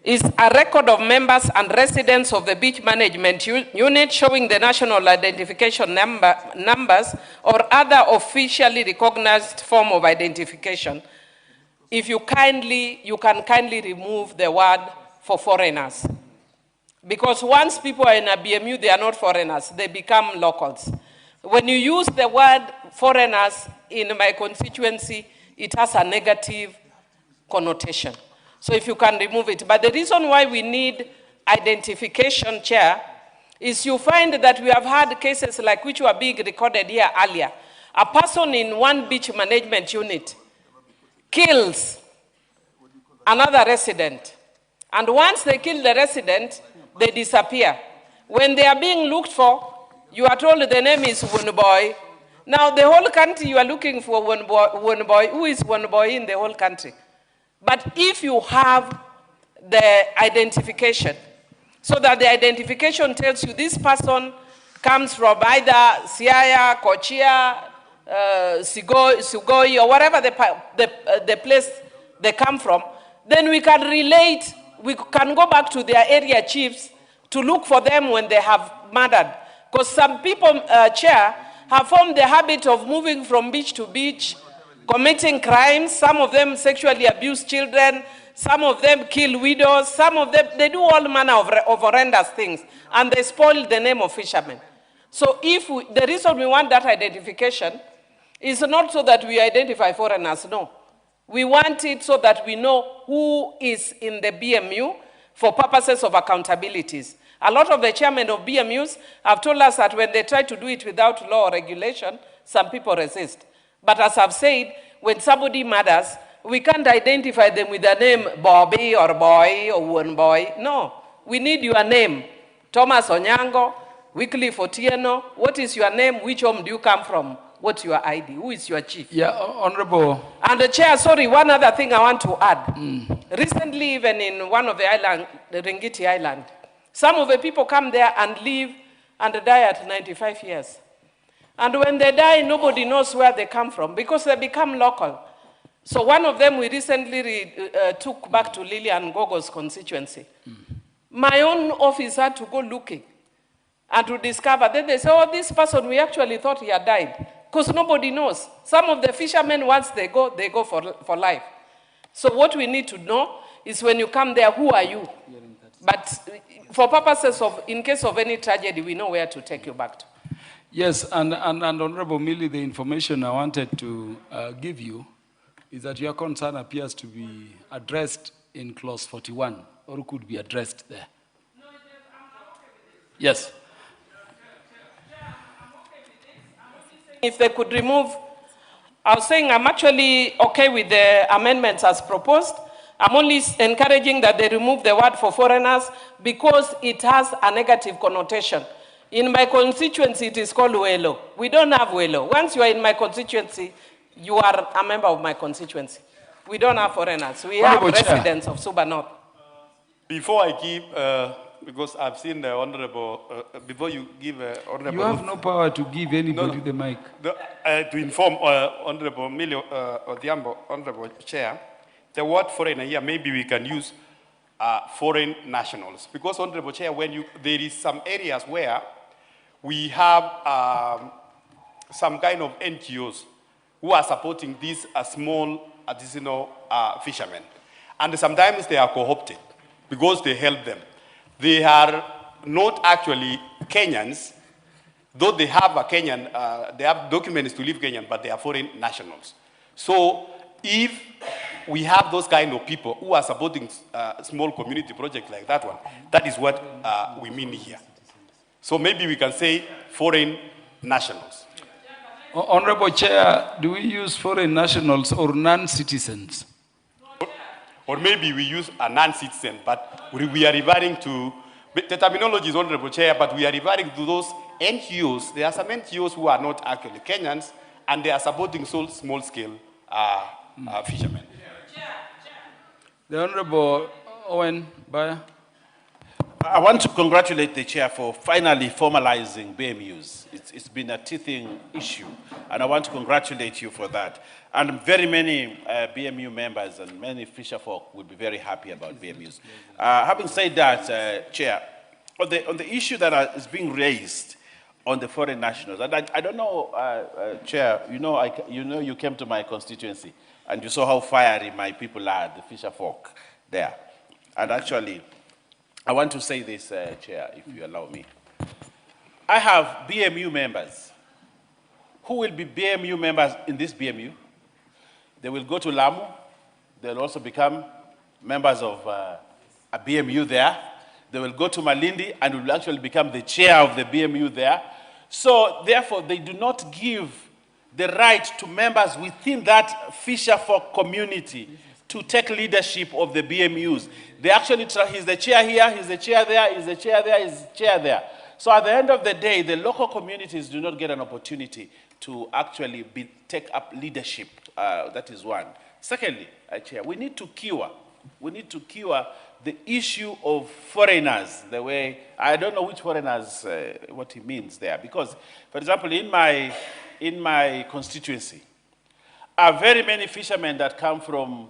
is a record of members and residents of the beach management unit showing the national identification numbers or other officially recognized form of identification. If you can kindly remove the word for foreigners. Because once people are in a BMU, they are not foreigners, they become locals. When you use the word foreigners in my constituency, it has a negative connotation. So if you can remove it. But the reason why we need identification, Chair, is you find that we have had cases like which were being recorded here earlier. A person in one beach management unit kills another resident. And once they kill the resident, they disappear. When they are being looked for, you are told the name is one boy. Now the whole country you are looking for one boy. Who is one boy in the whole country? But if you have the identification, so that the identification tells you this person comes from either Siaya, Kochia, Sugoi, or whatever the place they come from, then we can relate, we can go back to their area chiefs to look for them when they have murdered. Because some people, Chair, have formed the habit of moving from beach to beach, committing crimes. Some of them sexually abuse children. Some of them kill widows. Some of them, they do all manner of horrendous things. And they spoil the name of fishermen. So the reason we want that identification is not so that we identify foreigners, no. We want it so that we know who is in the BMU for purposes of accountabilities. A lot of the chairmen of BMUs have told us that when they try to do it without law or regulation, some people resist. But as I've said, when somebody murders, we can't identify them with the name Bobby or Boy or one boy. No, we need your name. Thomas Onyango, Wycliffe Otieno, what is your name? Which home do you come from? What's your ID? Who is your chief? Yeah, Honorable. And the chair, sorry, one other thing I want to add. Recently, even in one of the islands, the Ringiti Island, some of the people come there and live and die at 95 years. And when they die, nobody knows where they come from because they become local. So one of them we recently took back to Lilian Gogo's constituency. My own office had to go looking and to discover. Then they say, oh, this person, we actually thought he had died. Because nobody knows. Some of the fishermen, once they go for life. So what we need to know is when you come there, who are you? But for purposes of, in case of any tragedy, we know where to take you back to. Yes, and Honorable Millie, the information I wanted to give you is that your concern appears to be addressed in clause 41, or could be addressed there. Yes. If they could remove, I was saying I'm actually okay with the amendments as proposed. I'm only encouraging that they remove the word for foreigners because it has a negative connotation. In my constituency, it is called Welo. We don't have Welo. Once you are in my constituency, you are a member of my constituency. We don't have foreigners. We have residents of Suba North. Before I give, because I've seen the Honorable, before you give Honorable... You have no power to give anybody the mic. To inform Honorable Millie Odhiambo, Honorable Chair, the word foreigner here, maybe we can use foreign nationals. Because, Honorable Chair, when there is some areas where we have some kind of NGOs who are supporting these small artisanal fishermen. And sometimes they are co-opted because they help them. They are not actually Kenyans, though they have a Kenyan, they have documents to live Kenyan, but they are foreign nationals. So if we have those kind of people who are supporting small community projects like that one, that is what we mean here. So maybe we can say foreign nationals. Honorable Chair, do we use foreign nationals or non-citizens? Or maybe we use a non-citizen, but we are referring to, the terminology is Honorable Chair, but we are referring to those NGOs. There are some NGOs who are not actually Kenyans, and they are supporting small-scale fishermen. The Honorable Owen Baya. I want to congratulate the chair for finally formalizing BMUs. It's been a teething issue, and I want to congratulate you for that. And very many BMU members and many fisher folk would be very happy about BMUs. Having said that, Chair, on the issue that is being raised on the foreign nationals, and I don't know, Chair, you came to my constituency, and you saw how fiery my people are, the fisher folk there. And actually, I want to say this, Chair, if you allow me. I have BMU members. Who will be BMU members in this BMU? They will go to Lamu. They'll also become members of a BMU there. They will go to Malindi and will actually become the chair of the BMU there. So, therefore, they do not give the right to members within that fisher folk community to take leadership of the BMUs. They actually try, he's the chair here, he's the chair there, he's the chair there, he's the chair there. So at the end of the day, the local communities do not get an opportunity to actually take up leadership. That is one. Secondly, Chair, we need to cure the issue of foreigners, the way, I don't know which foreigners, what he means there. Because, for example, in my constituency, are very many fishermen that come from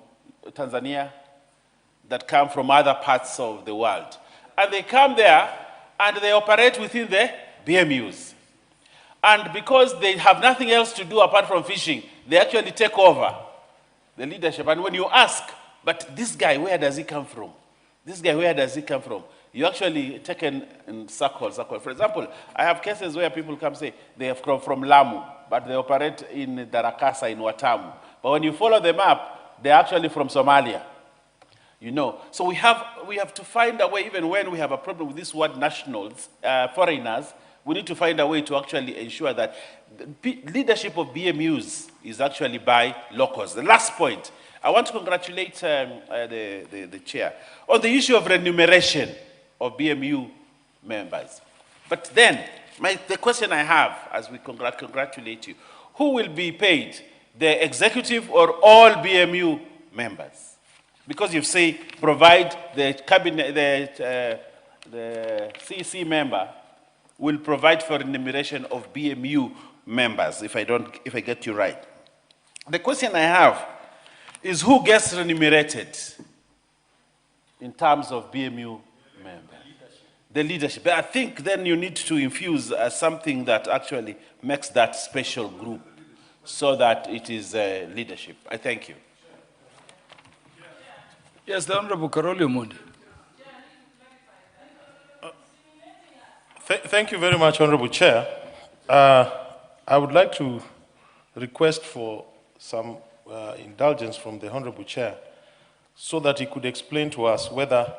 Tanzania, that come from other parts of the world. And they come there and they operate within the BMUs. And because they have nothing else to do apart from fishing, they actually take over the leadership. And when you ask, but this guy, where does he come from? This guy, where does he come from? You actually take in circle. For example, I have cases where people come say they have come from Lamu, but they operate in Darakasa, in Watamu. But when you follow them up, they're actually from Somalia. you know. So we have to find a way, even when we have a problem with this word nationals, foreigners, we need to find a way to actually ensure that the leadership of BMUs is actually by locals. The last point, I want to congratulate the chair on the issue of remuneration of BMU members. But then, the question I have, as we congratulate you, who will be paid, the executive or all BMU members? Because you say provide the cabinet, the CC member will provide for remuneration of BMU members, if I get you right. The question I have is who gets remunerated in terms of BMU members? The leadership. But I think then you need to infuse something that actually makes that special group so that it is leadership. I thank you. Yes, the Honorable Karoli Omondi. Thank you very much, Honorable Chair. I would like to request for some indulgence from the Honorable Chair so that he could explain to us whether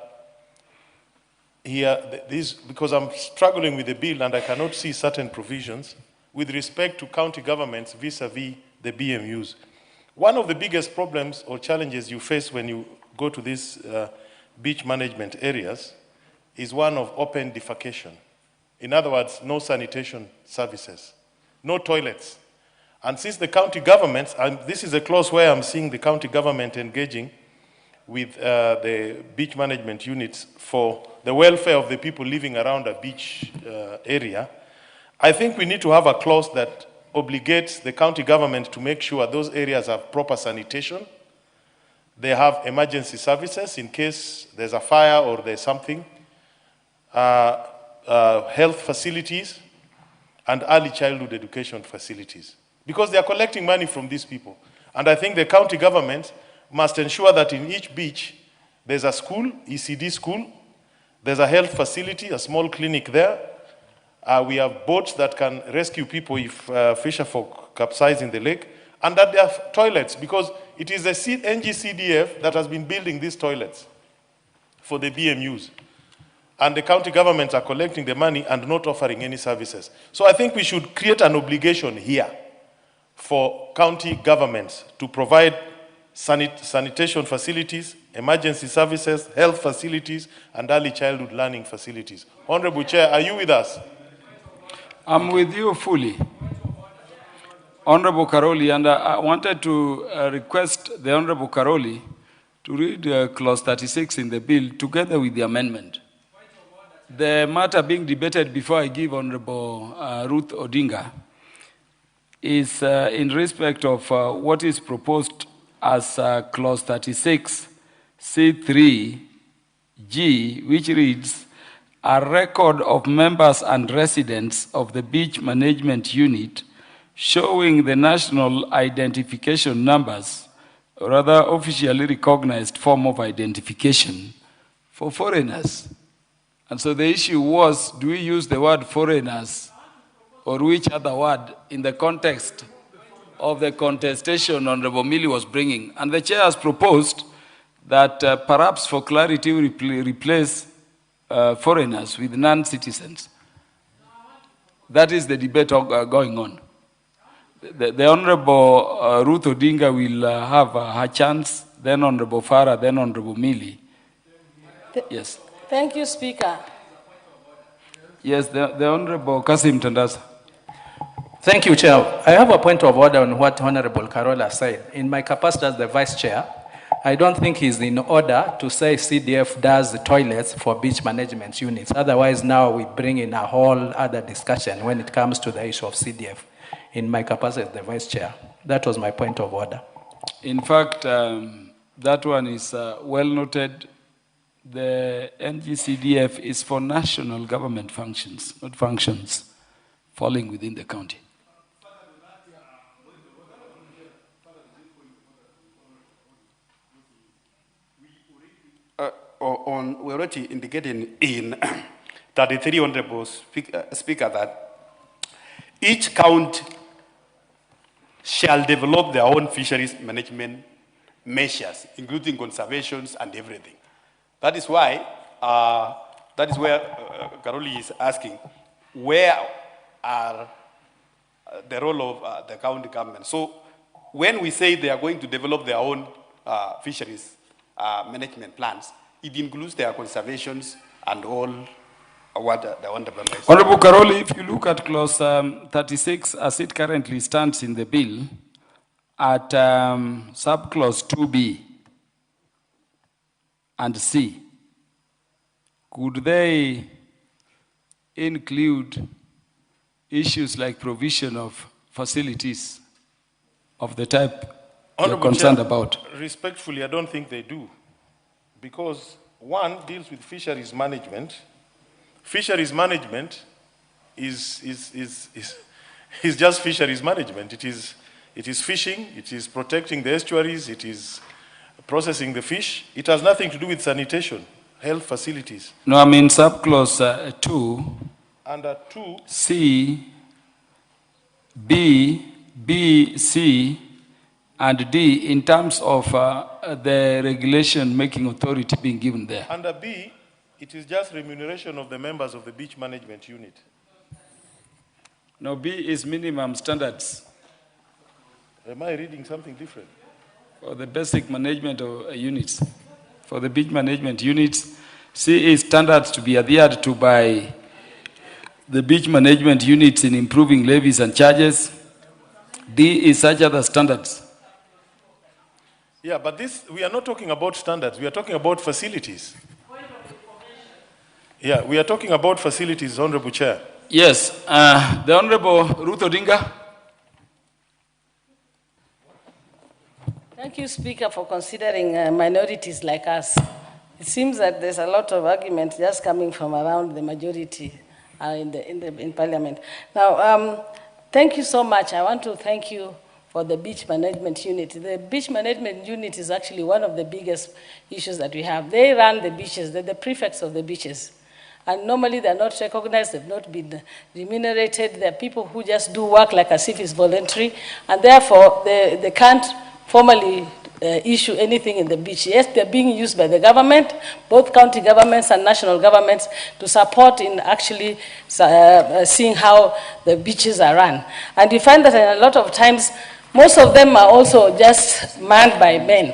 because I'm struggling with the bill and I cannot see certain provisions with respect to county governments vis-a-vis the BMUs. One of the biggest problems or challenges you face when you go to these beach management areas is one of open defecation. In other words, no sanitation services, no toilets. And since the county governments, and this is a clause where I'm seeing the county government engaging with the beach management units for the welfare of the people living around a beach area, I think we need to have a clause that obligates the county government to make sure those areas have proper sanitation, they have emergency services in case there's a fire or there's something, health facilities, and early childhood education facilities. Because they are collecting money from these people. And I think the county government must ensure that in each beach, there's a school, ECD school, there's a health facility, a small clinic there. We have boats that can rescue people if fisherfolk capsize in the lake, and that there are toilets, because it is the NGCDF that has been building these toilets for the BMUs. And the county governments are collecting the money and not offering any services. So I think we should create an obligation here for county governments to provide sanitation facilities, emergency services, health facilities, and early childhood learning facilities. Honorable Chair, are you with us? I'm with you fully. Honorable Karoli, and I wanted to request the Honorable Karoli to read clause 36 in the bill together with the amendment. The matter being debated before I give Honorable Ruth Odinga is in respect of what is proposed as clause 36 C3G, which reads, a record of members and residents of the beach management unit showing the national identification numbers, or other officially recognized form of identification for foreigners. And so the issue was, do we use the word foreigners or which other word in the context of the contestation Honorable Mili was bringing? And the chair has proposed that perhaps for clarity we replace foreigners with non-citizens. That is the debate going on. The Honorable Ruth Odinga will have her chance, then Honorable Farah, then Honorable Mili. Yes. Thank you, Speaker. Yes, the Honorable Kasim Tandasa. Thank you, Chair. I have a point of order on what Honorable Carola said. In my capacity as the Vice Chair, I don't think it's in order to say CDF does the toilets for beach management units. Otherwise, now we bring in a whole other discussion when it comes to the issue of CDF. In my capacity as the Vice Chair. That was my point of order. In fact, that one is well noted. The NGCDF is for national government functions, not functions falling within the county. We already indicated in 33, Honorable Speaker, that each county shall develop their own fisheries management measures, including conservations and everything. That is why, that is where Karoli is asking, where are the role of the county government? So when we say they are going to develop their own fisheries management plans, it includes their conservations and all what the honorable member is. Honorable Karoli, if you look at clause 36 as it currently stands in the bill, at subclause 2B and C, could they include issues like provision of facilities of the type you're concerned about? Respectfully, I don't think they do. Because one deals with fisheries management. Fisheries management is just fisheries management. It is fishing, it is protecting the estuaries, it is processing the fish. It has nothing to do with sanitation, health facilities. No, I mean subclause 2. Under 2. C, B, C, and D in terms of the regulation making authority being given there. Under B, it is just remuneration of the members of the beach management unit. No, B is minimum standards. Am I reading something different? For the basic management of units. For the beach management units, C is standards to be adhered to by the beach management units in improving levies and charges. D is such other standards. Yeah, but this, we are not talking about standards, we are talking about facilities. Yeah, we are talking about facilities, Honorable Chair. Yes, the Honorable Ruth Odinga. Thank you, Speaker, for considering minorities like us. It seems that there's a lot of argument just coming from around the majority in Parliament. Now, thank you so much. I want to thank you for the beach management unit. The beach management unit is actually one of the biggest issues that we have. They run the beaches, they're the prefects of the beaches. And normally they're not recognized, they've not been remunerated. They're people who just do work like as if it's voluntary, and therefore they can't formally issue anything in the beach. Yes, they're being used by the government, both county governments and national governments, to support in actually seeing how the beaches are run. And you find that a lot of times, most of them are also just manned by men.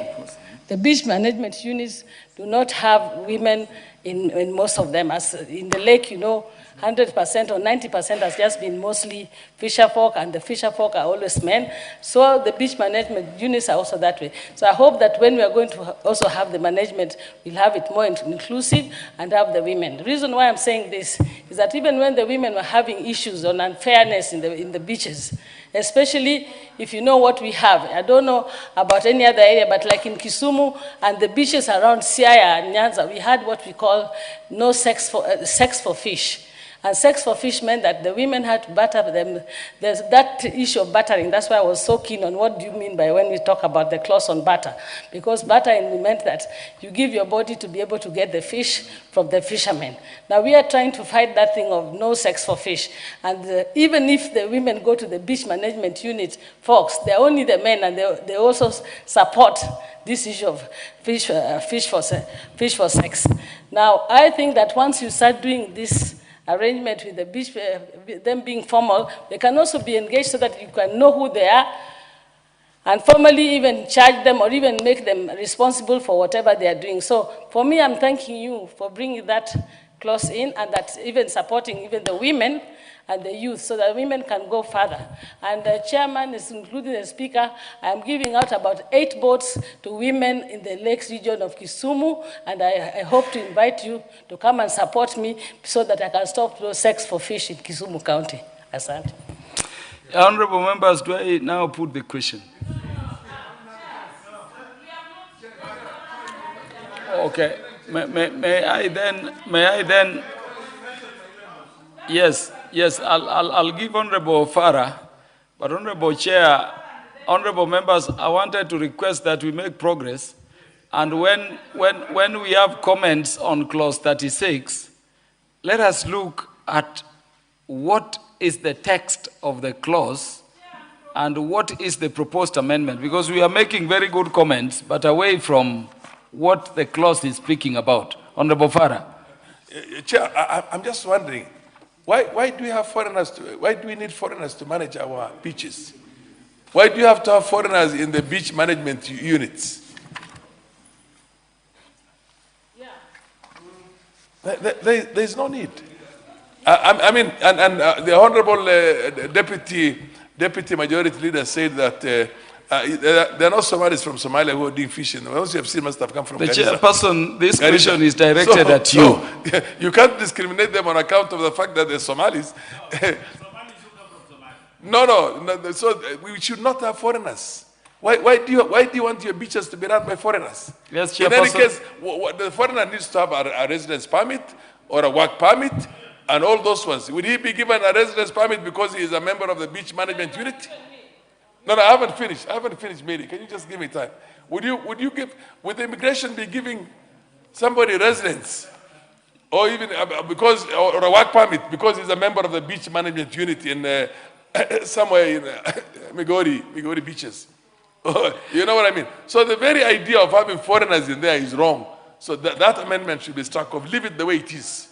The beach management units do not have women in most of them. As in the lake, you know, 100% or 90% has just been mostly fisher folk, and the fisher folk are always men. So the beach management units are also that way. So I hope that when we are going to also have the management, we'll have it more inclusive and have the women. The reason why I'm saying this is that even when the women were having issues on unfairness in the beaches, especially if you know what we have. I don't know about any other area, but like in Kisumu and the beaches around Siaya and Nyanza, we had what we call no sex for fish. And sex for fish meant that the women had to batter them. There's that issue of battering. That's why I was so keen on what do you mean by when we talk about the clause on batter. Because battering meant that you give your body to be able to get the fish from the fishermen. Now we are trying to fight that thing of no sex for fish. And even if the women go to the beach management unit, folks, they're only the men, and they also support this issue of fish for sex. Now, I think that once you start doing this arrangement with the beach, them being formal, they can also be engaged so that you can know who they are and formally even charge them or even make them responsible for whatever they are doing. So for me, I'm thanking you for bringing that clause in, and that even supporting even the women and the youth so that women can go further. And the chairman is including the speaker. I'm giving out about 8 boats to women in the lakes region of Kisumu, and I hope to invite you to come and support me so that I can stop those sex for fish in Kisumu County. Asante. Honorable members, do I now put the question? Okay. May I then? Yes, I'll give Honorable Farah, but Honorable Chair, honorable members, I wanted to request that we make progress, and when we have comments on clause 36, let us look at what is the text of the clause And what is the proposed amendment? Because we are making very good comments, but away from what the clause is speaking about. Honorable Farah. Chair, I'm just wondering, why do we have foreigners why do we need foreigners to manage our beaches? Why do you have to have foreigners in the beach management units? There's no need. I mean, the Honorable Deputy Majority Leader said that there are no Somalis from Somalia who are doing fishing. The ones you have seen must have come from The Garissa. chairperson, this Garissa. question is directed at you. So, you can't discriminate them on account of the fact that they're Somalis. No. So we should not have foreigners. Why do you want your beaches to be run by foreigners? Yes, In any Chairperson. case, the foreigner needs to have a residence permit or a work permit and all those ones. Would he be given a residence permit because he is a member of the beach management unit? No, I haven't finished, Mary. Can you just give me time? Would the immigration be giving somebody residence or even or a work permit because he's a member of the beach management unit in somewhere in Migori beaches? You know what I mean? So the very idea of having foreigners in there is wrong. So that amendment should be struck off. Leave it the way it is.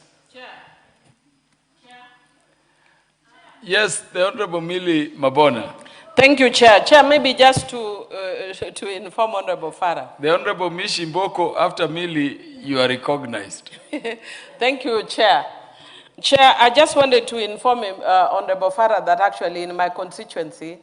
Yes, the Honorable Millie Mabona. Thank you, Chair. Chair, maybe just to inform Honorable Farah. The Honorable Mishi Mboko, after Millie, you are recognized. Thank you, Chair. Chair, I just wanted to inform Honorable Farah that actually in my constituency,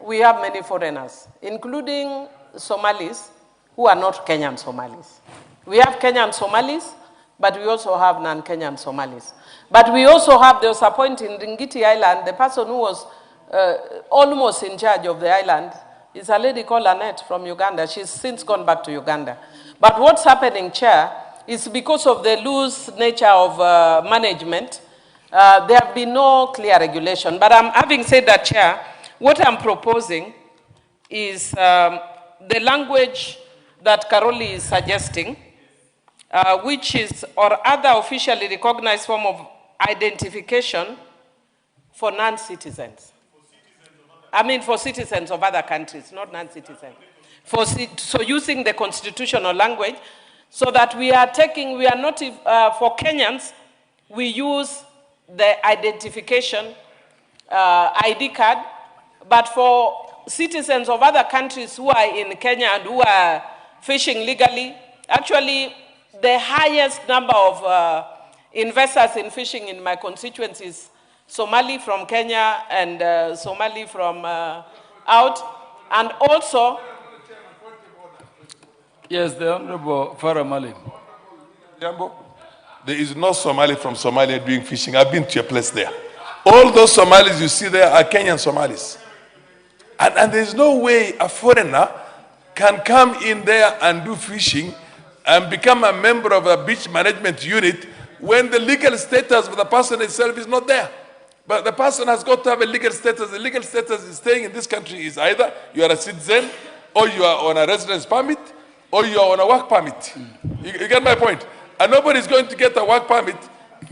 we have many foreigners, including Somalis who are not Kenyan Somalis. We have Kenyan Somalis, but we also have non-Kenyan Somalis. But we also have, there was a point in Ringiti Island, the person who was almost in charge of the island is a lady called Annette from Uganda. She's since gone back to Uganda. But what's happening, Chair, is because of the loose nature of management, there have been no clear regulation. But having said that, Chair, what I'm proposing is the language that Karoli is suggesting, which is or other officially recognized form of identification for non-citizens. I mean for citizens of other countries, not non-citizens. So using the constitutional language so that we are not, for Kenyans, we use the identification ID card, but for citizens of other countries who are in Kenya and who are fishing legally, actually the highest number of investors in fishing in my constituency is Somali from Kenya and Somali from out, and also... Yes, the Honorable Farah Malim. There is no Somali from Somalia doing fishing. I've been to your place there. All those Somalis you see there are Kenyan Somalis. And there's no way a foreigner can come in there and do fishing and become a member of a beach management unit when the legal status of the person itself is not there. But the person has got to have a legal status. The legal status is staying in this country is either you are a citizen or you are on a residence permit or you are on a work permit. You get my point? And nobody is going to get a work permit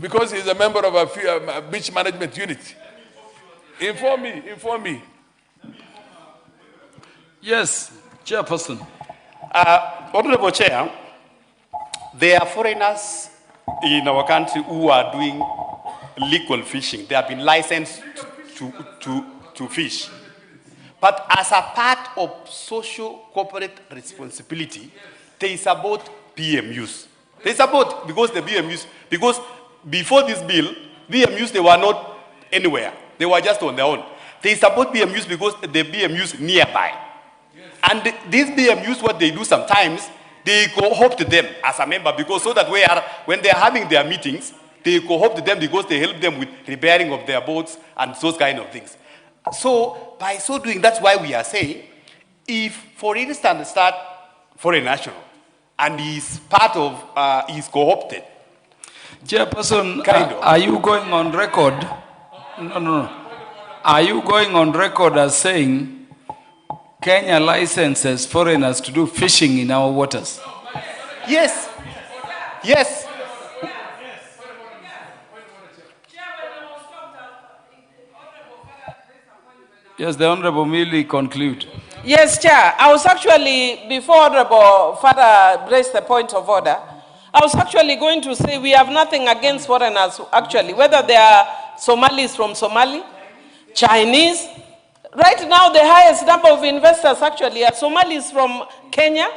because he is a member of a beach management unit. Inform me. Yes, Chairperson. Honorable Chair, there are foreigners in our country who are doing legal fishing. They have been licensed to fish. But as a part of social corporate responsibility, there is about BMUs. There is about, because before this bill, BMUs, they were not anywhere. They were just on their own. There is about BMUs because the BMUs nearby. And these BMUs, what they do sometimes, they co-opt them as a member because so that when they are having their meetings, they co-opt them because they help them with repairing of their boats and those kind of things. So by so doing, that's why we are saying, if for instance start foreign national and is part of, is co-opted. Chairperson, are you going on record? No. Are you going on record as saying Kenya licenses foreigners to do fishing in our waters? Yes. Yes, the Honorable Millie conclude. Yes, Chair. I was actually, before Honorable Father raised the point of order, I was actually going to say we have nothing against foreigners, actually, whether they are Somalis from Somali, Chinese. Right now, the highest number of investors actually are Somalis from Kenya,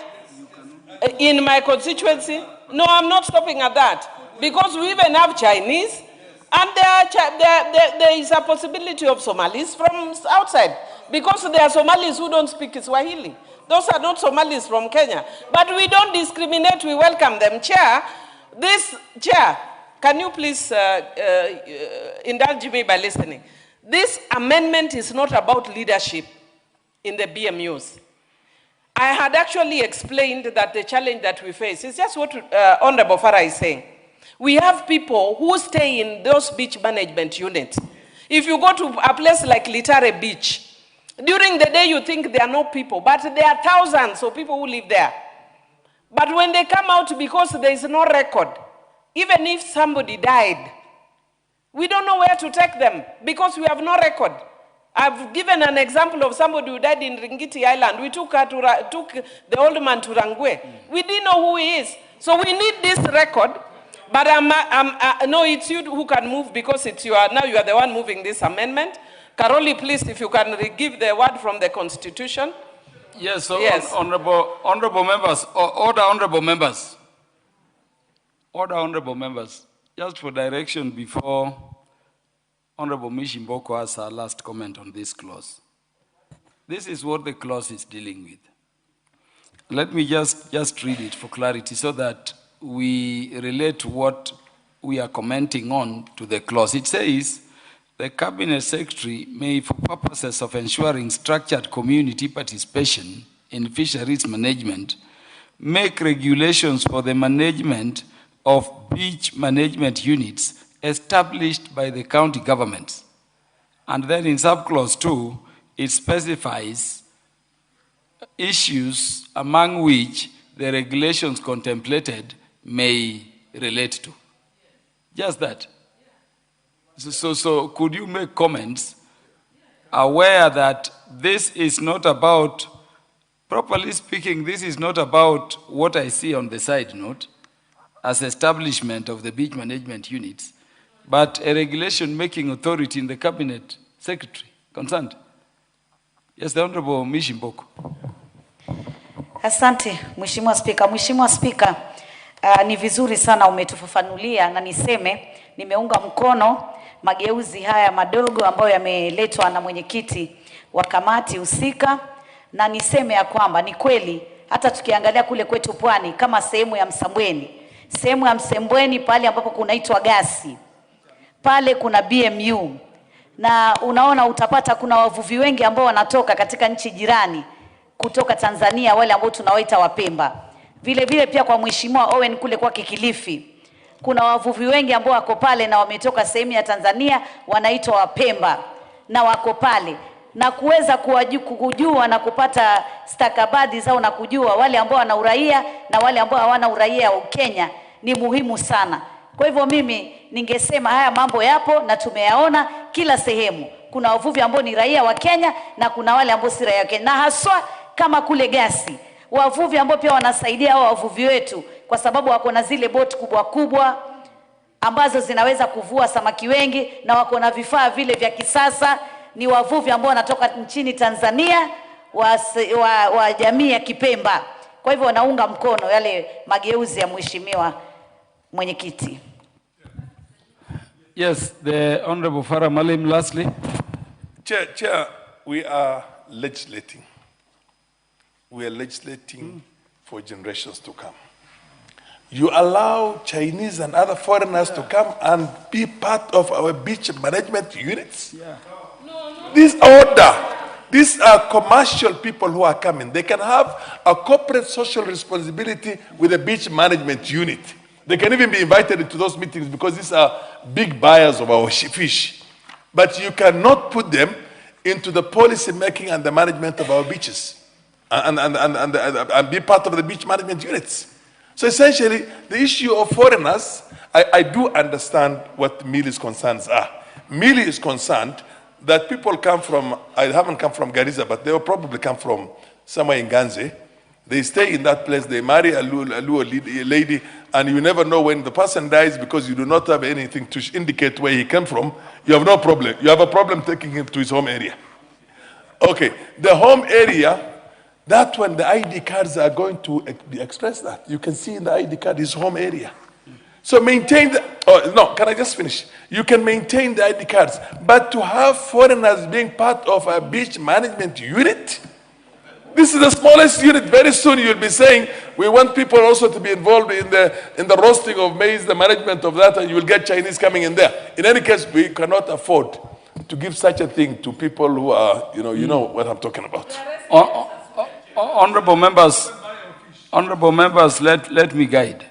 in my constituency. No, I'm not stopping at that, because we even have Chinese, and there is a possibility of Somalis from outside, because there are Somalis who don't speak Swahili. Those are not Somalis from Kenya. But we don't discriminate, we welcome them. Chair, can you please indulge me by listening? This amendment is not about leadership in the BMUs. I had actually explained that the challenge that we face is just what Honorable Farah is saying. We have people who stay in those beach management units. If you go to a place like Litare Beach, during the day you think there are no people, but there are thousands of people who live there. But when they come out, because there is no record, even if somebody died, we don't know where to take them because we have no record. I've given an example of somebody who died in Ringiti Island. We took the old man to Rangwe. We didn't know who he is. So we need this record. But no, it's you who can move, because now you are the one moving this amendment. Karoli, please, if you can give the word from the Constitution. Yes, so yes. honorable members, order honorable members. Order honorable members. Just for direction before Honorable Mishimboko has her last comment on this clause. This is what the clause is dealing with. Let me just read it for clarity so that we relate what we are commenting on to the clause. It says, the Cabinet Secretary may, for purposes of ensuring structured community participation in fisheries management, make regulations for the management of beach management units established by the county governments. And then in subclause 2, it specifies issues among which the regulations contemplated may relate to. Just that. So could you make comments aware that this is not about, properly speaking, this is not about what I see on the side note as establishment of the beach management units, but a regulation-making authority in the Cabinet Secretary concerned. Yes, the Honorable Mishimboko. Asante, Mheshimiwa Spika. Mheshimiwa Spika, ni vizuri sana umetufafanulia, na niseme nimeunga mkono mageuzi haya madogo ambayo yameletwa na mwenyekiti wa kamati husika, na niseme ya kwamba ni kweli hata tukiangalia kule kwetu Pwani kama sehemu ya Msembweni pale ambapo kunaitwa Gasi, pale kuna BMU, na unaona utapata kuna wavuvi wengi ambao wanatoka katika nchi jirani kutoka Tanzania, wale ambao tunawaita Wapemba. Vile vile pia kwa Mheshimiwa Owen kule kwa Kilifi, kuna wavuvi wengi ambao wako pale na wametoka sehemu ya Tanzania wanaitwa Wapemba na wako pale, na kuweza kujua na kupata stakabadhi zao na kujua wale ambao wana uraia na wale ambao hawana uraia wa Kenya ni muhimu sana. Kwa hivyo mimi ningesema haya mambo yapo na tumeyaona kila sehemu. Kuna wavuvi ambao ni raia wa Kenya na kuna wale ambao si raia wa Kenya, na haswa kama kule Gasi, wavuvi ambao pia wanasaidia hao wavuvi wetu kwa sababu wako na zile boti kubwa kubwa ambazo zinaweza kuvua samaki wengi na wako na vifaa vile vya kisasa. Ni wavuvi ambao wanatoka nchini Tanzania wa jamii ya Kipemba. Kwa hivyo wanaunga mkono yale mageuzi ya Mheshimiwa mwenyekiti. Yes, the Honorable Farah Malim, lastly. Chair, we are legislating. We are legislating for generations to come. You allow Chinese and other foreigners to come and be part of our beach management units? This order, these are commercial people who are coming. They can have a corporate social responsibility with a beach management unit. They can even be invited into those meetings because these are big buyers of our fish. But you cannot put them into the policy making and the management of our beaches and be part of the beach management units. So essentially, the issue of foreigners, I do understand what Millie's concerns are. Millie is concerned that people come from, I haven't come from Garissa, but they will probably come from somewhere in Ganze. They stay in that place, they marry a Luo lady, and you never know when the person dies because you do not have anything to indicate where he came from. You have no problem. You have a problem taking him to his home area. Okay, the home area, that's when the ID cards are going to express that. You can see in the ID card his home area. So maintain the, oh no, can I just finish? You can maintain the ID cards, but to have foreigners being part of a beach management unit, this is the smallest unit. Very soon you'll be saying, we want people also to be involved in the roasting of maize, the management of that, and you will get Chinese coming in there. In any case, we cannot afford to give such a thing to people who are, you know what I'm talking about. Honorable members, let me guide.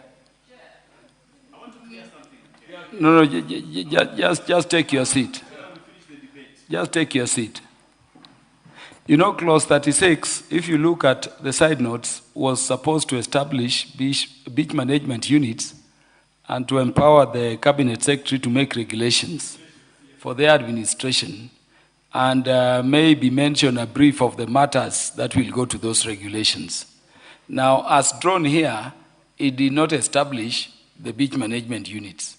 No, just take your seat. Just take your seat. You know, clause 36, if you look at the side notes, was supposed to establish beach management units and to empower the cabinet secretary to make regulations for their administration and maybe mention a brief of the matters that will go to those regulations. Now, as drawn here, it did not establish the beach management units.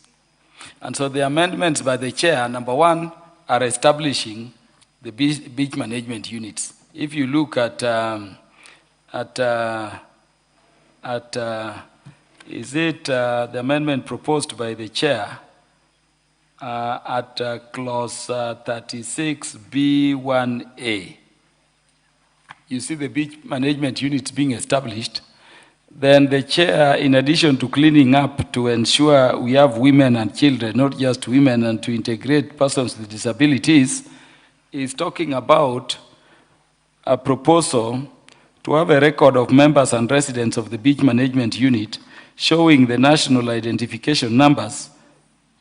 And so the amendments by the chair, number one, are establishing the beach management units. If you look at the amendment proposed by the chair at clause 36B1A, you see the beach management units being established. Then the chair, in addition to cleaning up to ensure we have women and children, not just women, and to integrate persons with disabilities, is talking about a proposal to have a record of members and residents of the beach management unit showing the national identification numbers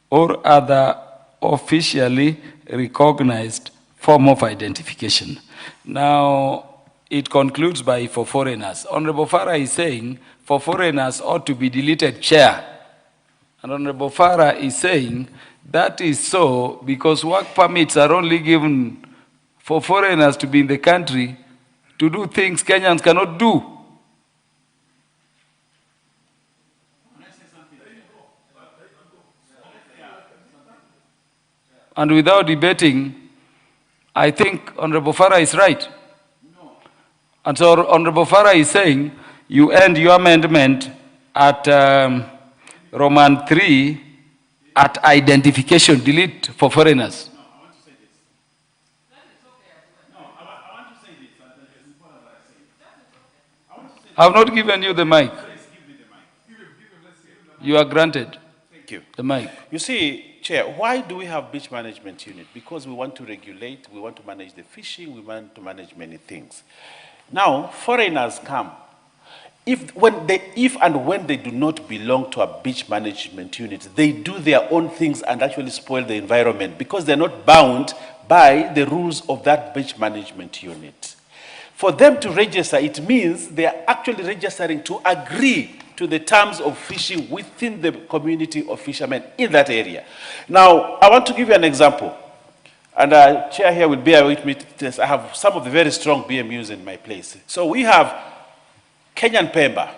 or other officially recognized form of identification. Now, it concludes by for foreigners. Honorable Farah is saying for foreigners ought to be deleted chair. And Honorable Farah is saying that is so because work permits are only given for foreigners to be in the country to do things Kenyans cannot do. And without debating, I think Honorable Farah is right. And so Honorable Farah is saying you end your amendment at Roman 3 at identification, delete for foreigners. I have not given you the mic. You are granted. Thank you. The mic. You see, Chair, why do we have beach management unit? Because we want to regulate, we want to manage the fishing, we want to manage many things. Now, foreigners come. If and when they do not belong to a beach management unit, they do their own things and actually spoil the environment because they're not bound by the rules of that beach management unit. For them to register, it means they are actually registering to agree to the terms of fishing within the community of fishermen in that area. Now, I want to give you an example. And Chair here will bear with me. I have some of the very strong BMUs in my place. So we have Kenyan Pemba,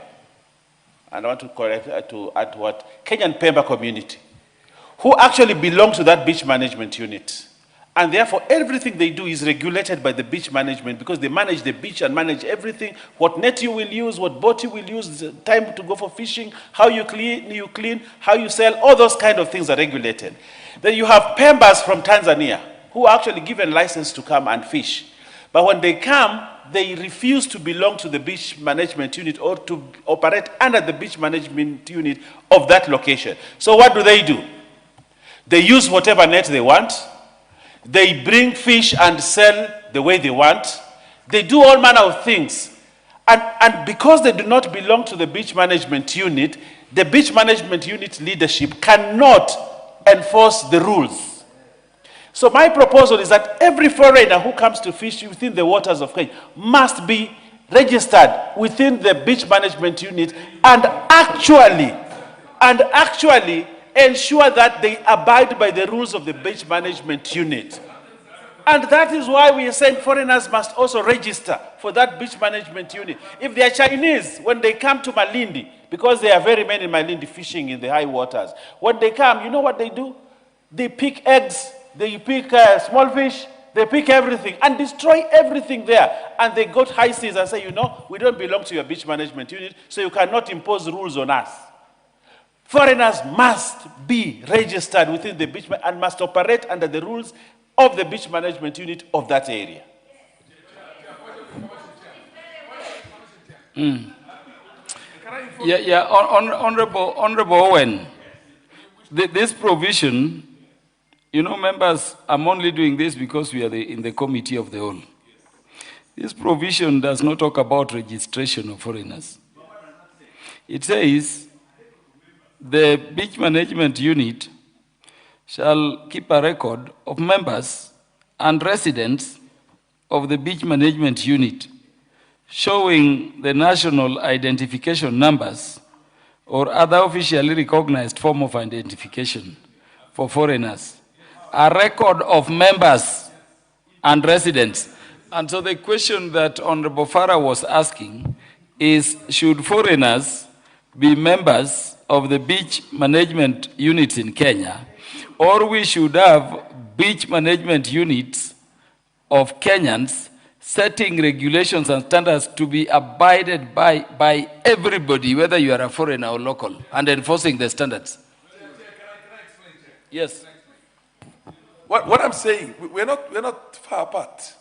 and I want to correct to add what Kenyan Pemba community, who actually belong to that beach management unit. And therefore, everything they do is regulated by the beach management because they manage the beach and manage everything. What net you will use, what boat you will use, the time to go for fishing, how you clean, how you sell, all those kind of things are regulated. Then you have Pembas from Tanzania who are actually given license to come and fish. But when they come, they refuse to belong to the beach management unit or to operate under the beach management unit of that location. So what do? They use whatever net they want. They bring fish and sell the way they want. They do all manner of things. And because they do not belong to the beach management unit, the beach management unit leadership cannot enforce the rules. So my proposal is that every foreigner who comes to fish within the waters of Kenya must be registered within the beach management unit and actually ensure that they abide by the rules of the beach management unit. And that is why we are saying foreigners must also register for that beach management unit. If they are Chinese, when they come to Malindi, because there are very many Malindi fishing in the high waters, when they come, you know what they do? They pick eggs, they pick small fish, they pick everything and destroy everything there. And they go to high seas and say, you know, we don't belong to your beach management unit, so you cannot impose rules on us. Foreigners must be registered within the beach and must operate under the rules of the beach management unit of that area. Honorable Owen, this provision, you know, members, I'm only doing this because we are in the committee of the whole. This provision does not talk about registration of foreigners. It says the beach management unit shall keep a record of members and residents of the beach management unit showing the national identification numbers or other officially recognized form of identification for foreigners. A record of members and residents. And so the question that Honorable Farah was asking is, should foreigners be members of the beach management units in Kenya, or we should have beach management units of Kenyans setting regulations and standards to be abided by everybody, whether you are a foreigner or local, and enforcing the standards? Yes. What I'm saying, we're not far apart.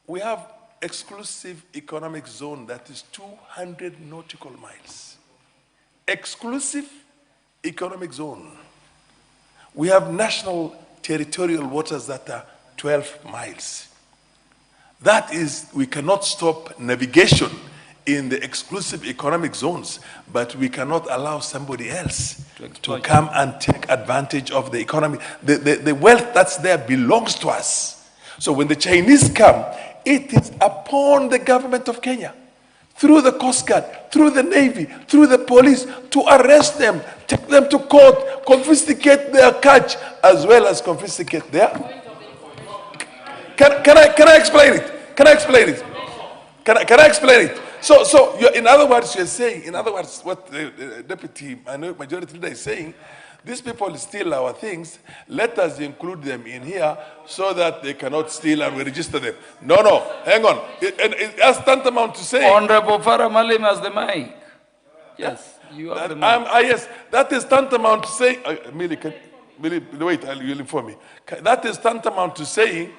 We have exclusive economic zone that is 200 nautical miles. Exclusive economic zone. We have national territorial waters that are 12 miles. That is, we cannot stop navigation in the exclusive economic zones, but we cannot allow somebody else to come and take advantage of the economy. The wealth that's there belongs to us. So when the Chinese come, it is upon the government of Kenya, through the Coast Guard, through the Navy, through the police, to arrest them, take them to court, confiscate their catch, as well as confiscate their... Can I explain it? Can I explain it? Can I explain it? So in other words, you're saying, in other words, what the Deputy Majority Leader is saying, these people steal our things, let us include them in here so that they cannot steal and we register them. No, hang on. That's tantamount to say... Honorable Farah Malim has the mic. Yes, you have the mic. Yes, that is tantamount to say... Millie, wait, you'll inform me. That is tantamount to saying,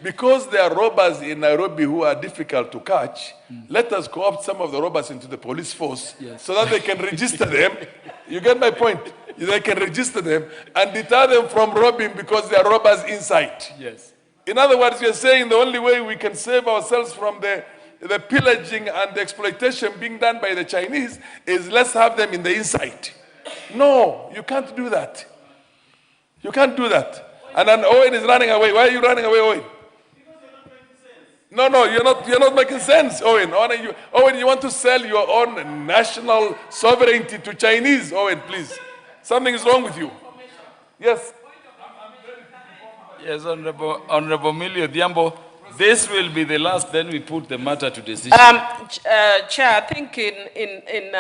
because there are robbers in Nairobi who are difficult to catch, let us co-opt some of the robbers into the police force so that they can register them. You get my point? They can register them and deter them from robbing because there are robbers inside. Yes. In other words, you're saying the only way we can save ourselves from the pillaging and the exploitation being done by the Chinese is let's have them in the inside. No, you can't do that. You can't do that. And then Owen is running away. Why are you running away, Owen? No, you're not making sense, Owen. Owen, you want to sell your own national sovereignty to Chinese, Owen, please. Something is wrong with you. Yes. Yes, Honorable Millie Odhiambo. This will be the last, then we put the matter to decision. Chair, I think in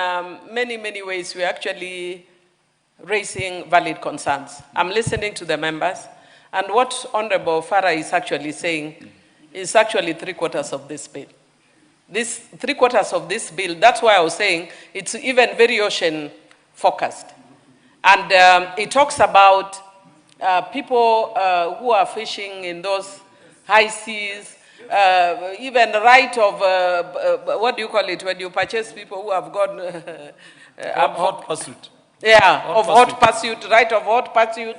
many ways we're actually raising valid concerns. I'm listening to the members, and what Honorable Farah is actually saying is actually 3/4 of this bill. This 3/4 of this bill, that's why I was saying it's even very ocean focused. And it talks about people who are fishing in those high seas, even the right of, what do you call it, when you purchase people who have gone... hot pursuit. Yeah, hot pursuit, right of hot pursuit.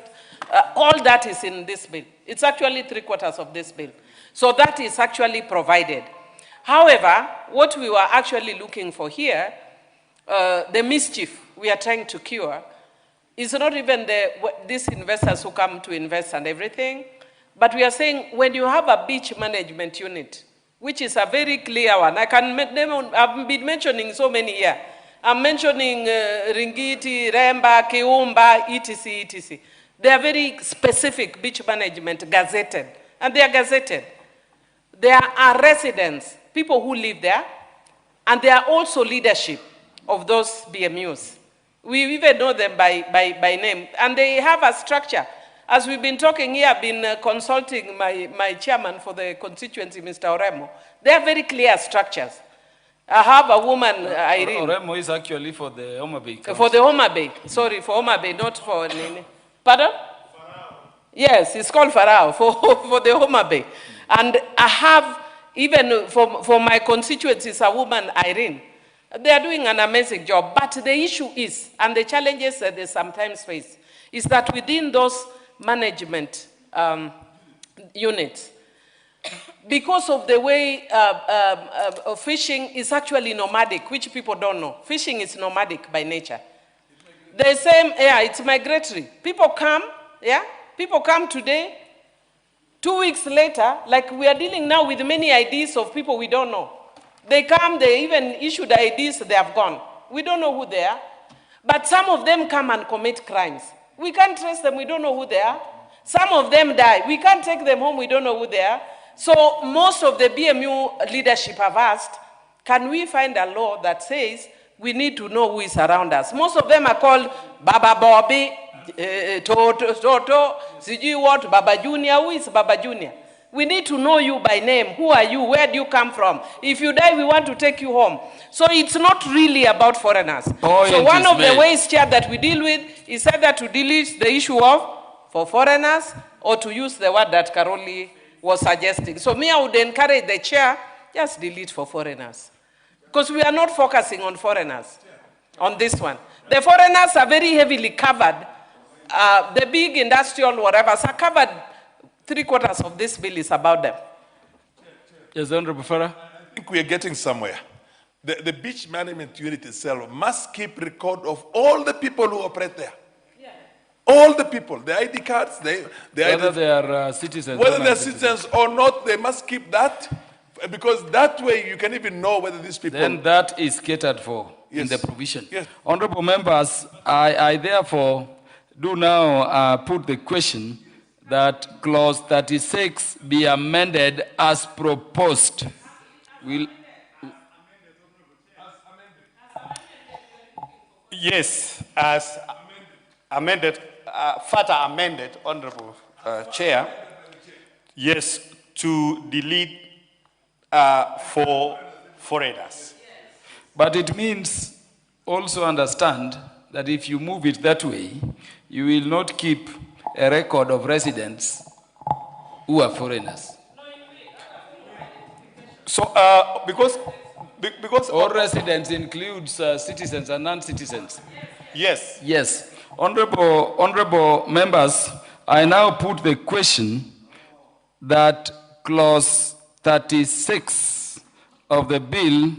All that is in this bill. It's actually 3/4 of this bill. So that is actually provided. However, what we were actually looking for here, the mischief we are trying to cure, is not even these investors who come to invest and everything, but we are saying when you have a beach management unit, which is a very clear one, I've been mentioning so many here. I'm mentioning Ringiti, Remba, Kiumba, etc., etc. They are very specific beach management gazetted, and they are gazetted. There are residents, people who live there, and there are also leadership of those BMUs. We even know them by name, and they have a structure. As we've been talking here, I've been consulting my chairman for the constituency, Mr. Oremo. They have very clear structures. I have a woman, Irene. Oremo is actually for the Homa Bay. For the Homa Bay. Sorry, for Homa Bay, not for Nini. Pardon? Yes, it's called Farao for the Homa Bay. And I have, even for my constituencies, a woman, Irene. They are doing an amazing job. But the issue is, and the challenges that they sometimes face, is that within those management units, because of the way fishing is actually nomadic, which people don't know. Fishing is nomadic by nature. The same, yeah, it's migratory. People come, yeah? People come today, 2 weeks later, like we are dealing now with many IDs of people we don't know. They come, they even issue the IDs, they have gone. We don't know who they are. But some of them come and commit crimes. We can't trace them, we don't know who they are. Some of them die. We can't take them home, we don't know who they are. So most of the BMU leadership have asked, can we find a law that says we need to know who is around us? Most of them are called Baba Bobby, Toto, Siji what, Baba Junior. Who is Baba Junior? We need to know you by name. Who are you? Where do you come from? If you die, we want to take you home. So it's not really about foreigners. So one of the ways, Chair, that we deal with is either to delete the issue of for foreigners or to use the word that Karoli was suggesting. So me, I would encourage the Chair, just delete for foreigners. Because we are not focusing on foreigners on this one. The foreigners are very heavily covered. The big industrial whatever are covered. 3/4 of this bill is about them. Yes, Honorable Farah. I think we are getting somewhere. The beach management unit itself must keep record of all the people who operate there. Yeah. All the people, the ID cards, whether they are citizens. Whether they're citizens or not, they must keep that, because that way you can even know whether these people... Then that is catered for in the provision. Yes. Honorable members, I therefore do now put the question that clause 36 be amended as proposed. Yes, as amended, further amended, Honorable Chair. Yes, to delete for foreigners. But it means also understand that if you move it that way, you will not keep a record of residents who are foreigners. So, because all residents includes citizens and non-citizens. Yes. Yes. Honorable members, I now put the question that clause 36 of the bill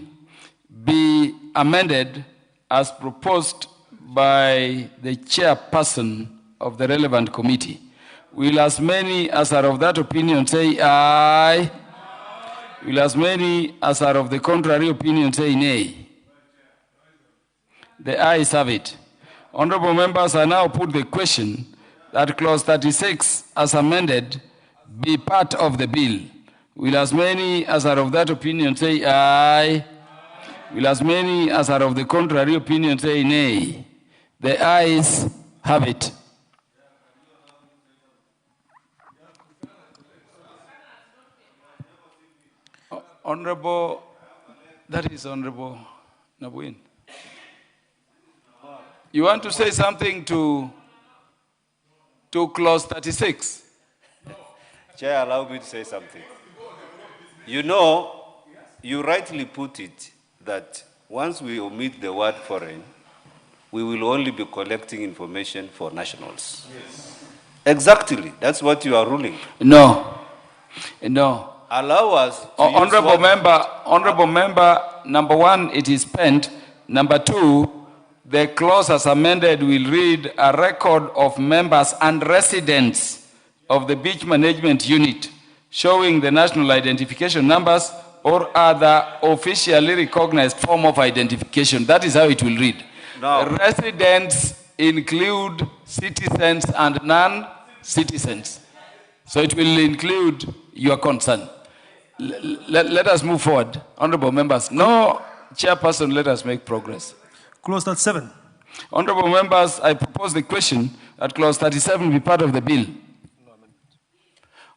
be amended as proposed by the chairperson of the relevant committee. Will as many as are of that opinion say aye? Will as many as are of the contrary opinion say nay? The ayes have it. Honorable members, I now put the question that clause 36 as amended be part of the bill. Will as many as are of that opinion say aye? Will as many as are of the contrary opinion say nay? The ayes have it. Honorable, that is Honorable Nabuin. You want to say something to clause 36? Chair, allow me to say something. You know, you rightly put it that once we omit the word foreign, we will only be collecting information for nationals. Yes. Exactly. That's what you are ruling. No. No. Allow us to Honorable member, number one, it is penned. Number two, the clause as amended will read a record of members and residents of the beach management unit showing the national identification numbers or other officially recognized form of identification. That is how it will read. No. Residents include citizens and non-citizens. So it will include your concern. Let us move forward. Honorable members, no chairperson, let us make progress. Clause 37. Honorable members, I propose the question that clause 37 be part of the bill.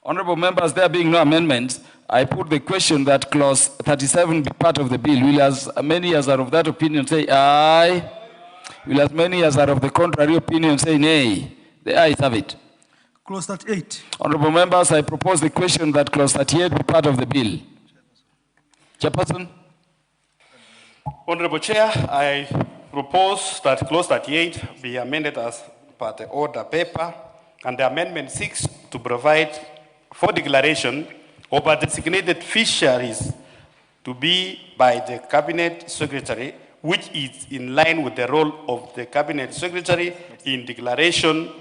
Honorable members, there being no amendments, I put the question that clause 37 be part of the bill. Will as many as are of that opinion say aye? Will as many as are of the contrary opinion say nay? The ayes have it. Clause 38. Honorable members, I propose the question that clause 38 be part of the bill. Chairperson. Honorable Chair, I propose that clause 38 be amended as per the order paper, and the amendment seeks to provide for declaration of a designated fisheries to be by the Cabinet Secretary, which is in line with the role of the Cabinet Secretary in declaration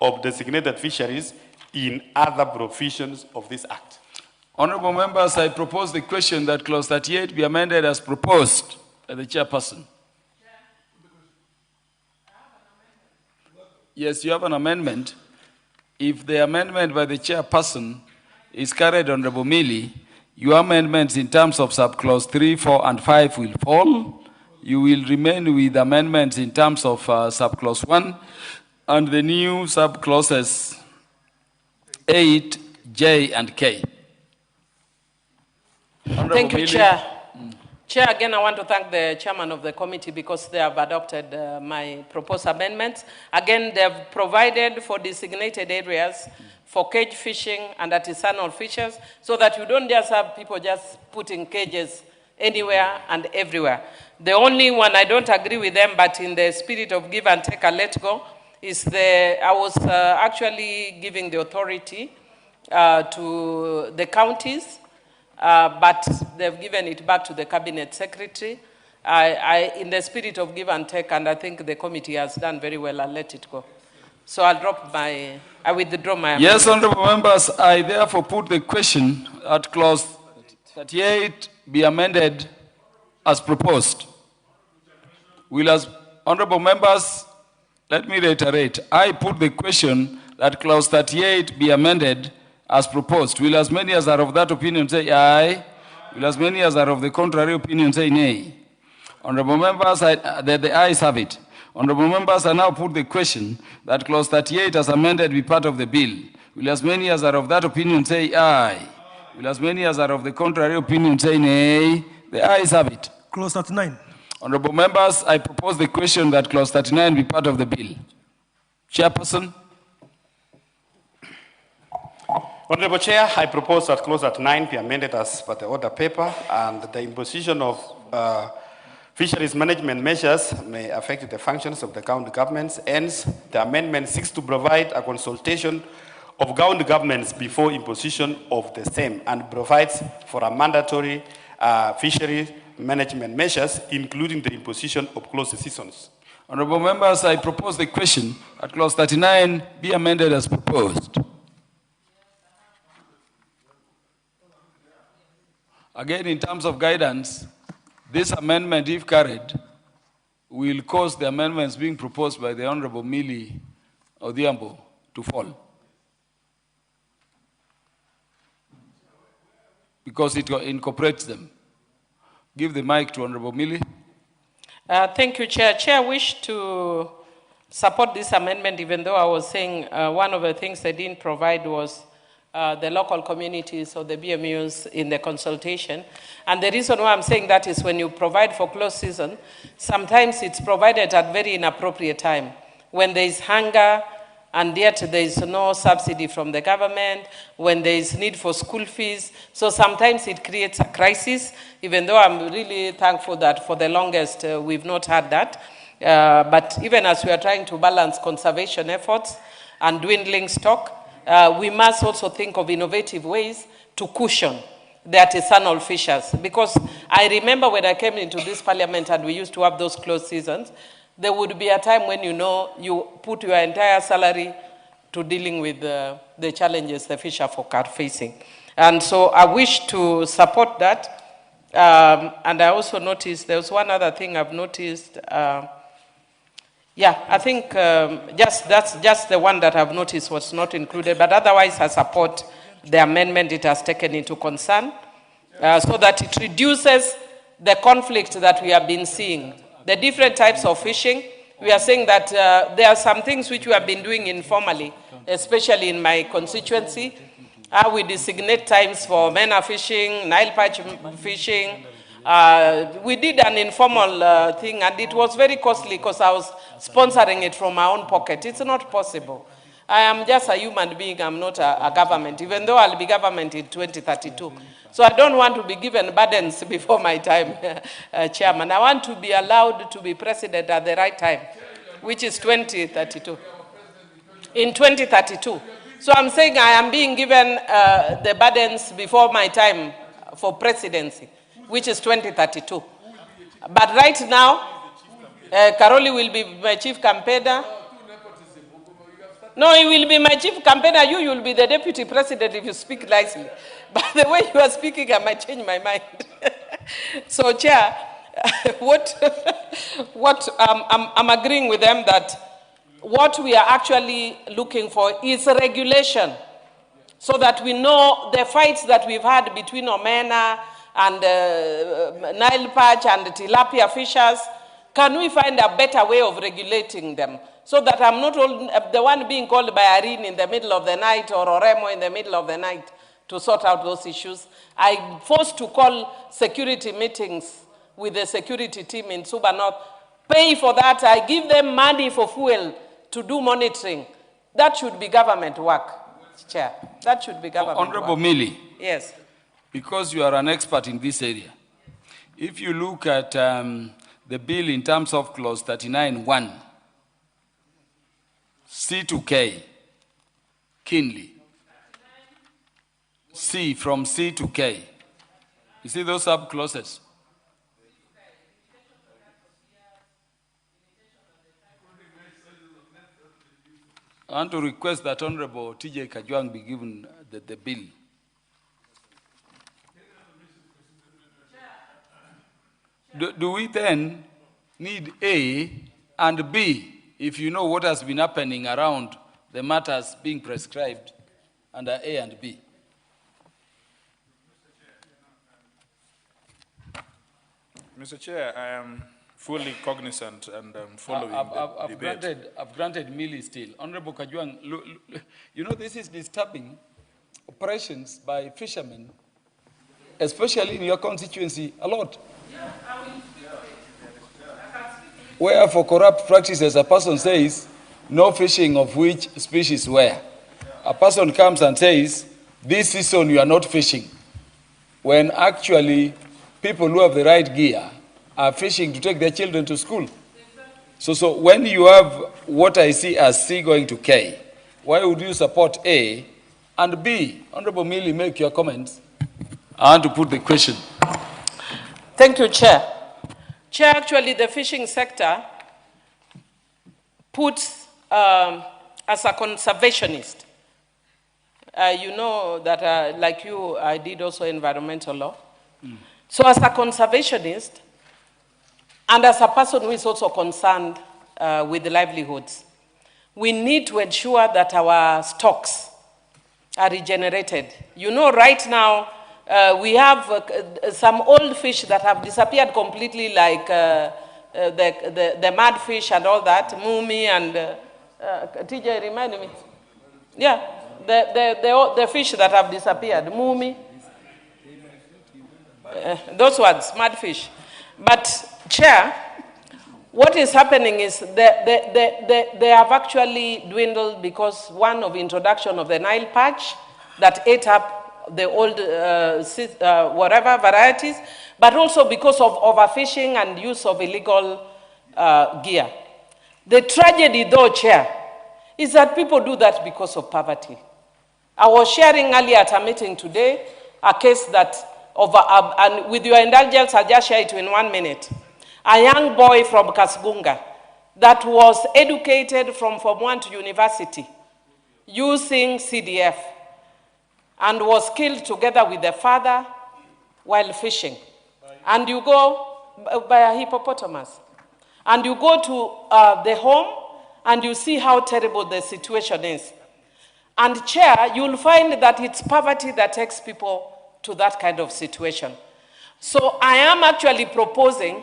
of designated fisheries in other provisions of this Act. Honorable members, I propose the question that clause 38 be amended as proposed by the chairperson. Yes, you have an amendment. If the amendment by the chairperson is carried, Honorable Millie, your amendments in terms of subclause 3, 4, and 5 will fall. You will remain with amendments in terms of subclause 1 and the new subclauses 8, J, and K. Thank you, Chair. Chair, again, I want to thank the chairman of the committee because they have adopted my proposed amendments. Again, they have provided for designated areas for cage fishing and artisanal fishers so that you don't just have people just putting cages anywhere and everywhere. The only one I don't agree with them, but in the spirit of give and take and let go, is I was actually giving the authority to the counties, but they've given it back to the Cabinet Secretary. In the spirit of give and take, and I think the committee has done very well, I'll let it go. So I withdraw my amendment. Yes, honorable members, I therefore put the question at clause 38 be amended as proposed. Will as honorable members, let me reiterate, I put the question that clause 38 be amended as proposed. Will as many as are of that opinion say aye? Will as many as are of the contrary opinion say nay? Honorable members, the ayes have it. Honorable members, I now put the question that clause 38 as amended be part of the bill. Will as many as are of that opinion say aye? Will as many as are of the contrary opinion say nay? The ayes have it. Clause 39. Honorable members, I propose the question that clause 39 be part of the bill. Chairperson. Honorable Chair, I propose that clause 39 be amended as per the order paper, and the imposition of fisheries management measures may affect the functions of the county governments. Hence, the amendment seeks to provide a consultation of county governments before imposition of the same, and provides for a mandatory fisheries management measures, including the imposition of closed seasons. Honorable members, I propose the question that clause 39 be amended as proposed. Again, in terms of guidance, this amendment, if carried, will cause the amendments being proposed by the Honorable Millie Odhiambo to fall, because it incorporates them. Give the mic to Honorable Millie. Thank you, Chair. Chair, I wish to support this amendment, even though I was saying one of the things they didn't provide was the local communities or the BMUs in the consultation. And the reason why I'm saying that is when you provide for closed season, sometimes it's provided at very inappropriate time, when there is hunger and yet there is no subsidy from the government, when there is need for school fees. So sometimes it creates a crisis, even though I'm really thankful that for the longest we've not had that. But even as we are trying to balance conservation efforts and dwindling stock, we must also think of innovative ways to cushion the artisanal fishers. Because I remember when I came into this parliament and we used to have those closed seasons, there would be a time when you put your entire salary to dealing with the challenges the fisher folk are facing. And so I wish to support that. And I also noticed, there was one other thing I've noticed. Yeah, I think that's just the one that I've noticed was not included, but otherwise I support the amendment it has taken into concern so that it reduces the conflict that we have been seeing. The different types of fishing, we are saying that there are some things which we have been doing informally, especially in my constituency. We designate times for mena fishing, Nile perch fishing. We did an informal thing, and it was very costly because I was sponsoring it from my own pocket. It's not possible. I am just a human being. I'm not a government, even though I'll be government in 2032. So I don't want to be given burdens before my time, Chairman. I want to be allowed to be president at the right time, which is 2032. In 2032. So I'm saying I am being given the burdens before my time for presidency, which is 2032. But right now, Karoli will be my chief campaigner. No, he will be my chief campaigner. You will be the deputy president if you speak nicely. But the way you are speaking, I might change my mind. So, Chair, I'm agreeing with them that what we are actually looking for is a regulation so that we know the fights that we've had between Omena and Nile perch and tilapia fishers. Can we find a better way of regulating them so that I'm not the one being called Bahari in the middle of the night or Oremo in the middle of the night to sort out those issues? I'm forced to call security meetings with the security team in Suba North, pay for that. I give them money for fuel to do monitoring. That should be government work, Chair. That should be government Honorable work. Millie. Yes. Because you are an expert in this area, if you look at the bill in terms of clause 39(1), C to K, Kinley, C, from C to K. You see those sub-clauses? I want to request that Honorable TJ Kajwang be given the bill. Do we then need A and B if you know what has been happening around the matters being prescribed under A and B? Mr. Chair, I am fully cognizant and following the debate. I've granted Millie still. Honorable Kajwang, you know this is disturbing operations by fishermen, especially in your constituency, a lot. Where for corrupt practices, a person says, no fishing of which species where. A person comes and says, this season you are not fishing, when actually people who have the right gear are fishing to take their children to school. So when you have what I see as C going to K, why would you support A and B? Honorable Millie, make your comments. I want to put the question. Thank you, Chair. Chair, actually the fishing sector puts, as a conservationist, you know that like you, I did also environmental law. So as a conservationist, and as a person who is also concerned with livelihoods, we need to ensure that our stocks are regenerated. You know, right now, we have some old fish that have disappeared completely, like the mud fish and all that, mumi and, TJ, remind me. Yeah, the fish that have disappeared, mumi. Those ones, mud fish. But, Chair, what is happening is they have actually dwindled because one of introduction of the Nile perch that ate up the old whatever varieties, but also because of overfishing and use of illegal gear. The tragedy though, Chair, is that people do that because of poverty. I was sharing earlier at a meeting today a case that, and with your indulgence, I'll just share it in 1 minute. A young boy from Kasgunga that was educated from Form 1 to university using CDF and was killed together with the father while fishing. And you go by a hippopotamus. And you go to the home and you see how terrible the situation is. And Chair, you'll find that it's poverty that takes people to that kind of situation. So I am actually proposing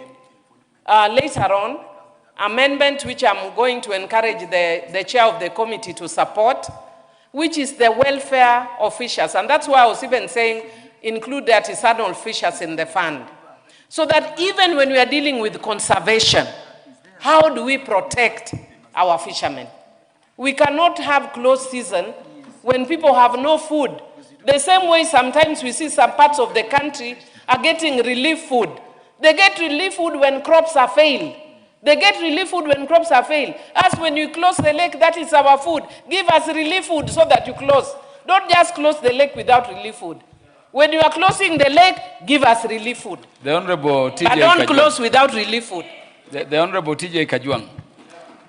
later on amendment which I'm going to encourage the chair of the committee to support, which is the welfare of fishers. And that's why I was even saying include the artisanal fishers in the fund. So that even when we are dealing with conservation, how do we protect our fishermen? We cannot have closed season when people have no food. The same way sometimes we see some parts of the country are getting relief food. They get relief food when crops are failed. They get relief food when crops are failed. As when you close the lake, that is our food. Give us relief food so that you close. Don't just close the lake without relief food. When you are closing the lake, give us relief food. The Honorable TJ But don't close without relief food. The Honorable TJ Kajwang.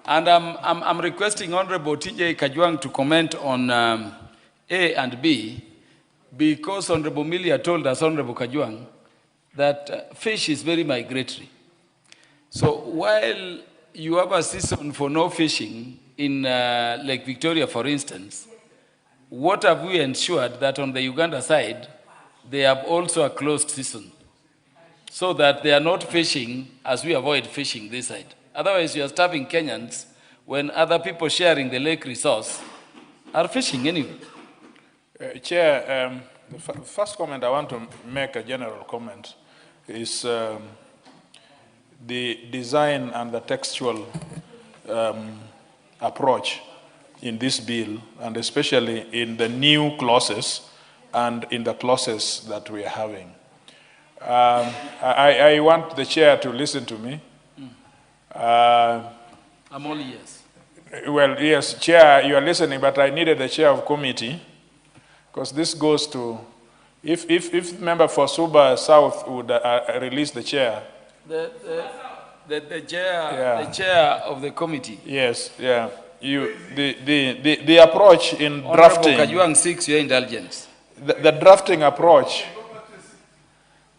And I'm requesting Honorable TJ Kajwang to comment on A and B, because Honorable Milia told us, Honorable Kajwang, that fish is very migratory. So while you have a season for no fishing in Lake Victoria, for instance, what have we ensured that on the Uganda side, they have also a closed season, so that they are not fishing as we avoid fishing this side? Otherwise, you are starving Kenyans when other people sharing the lake resource are fishing anyway. Chair, the first comment I want to make, a general comment, is the design and the textual approach in this bill, and especially in the new clauses and in the clauses that we are having. I want the chair to listen to me. I'm all ears. Well, yes, Chair, you are listening, but I needed the chair of committee, because this goes to, if member for Suba South would release the chair. The chair of the committee. Yes, yeah. The approach in drafting. Honorable Kajwang seeks your indulgence. The drafting approach.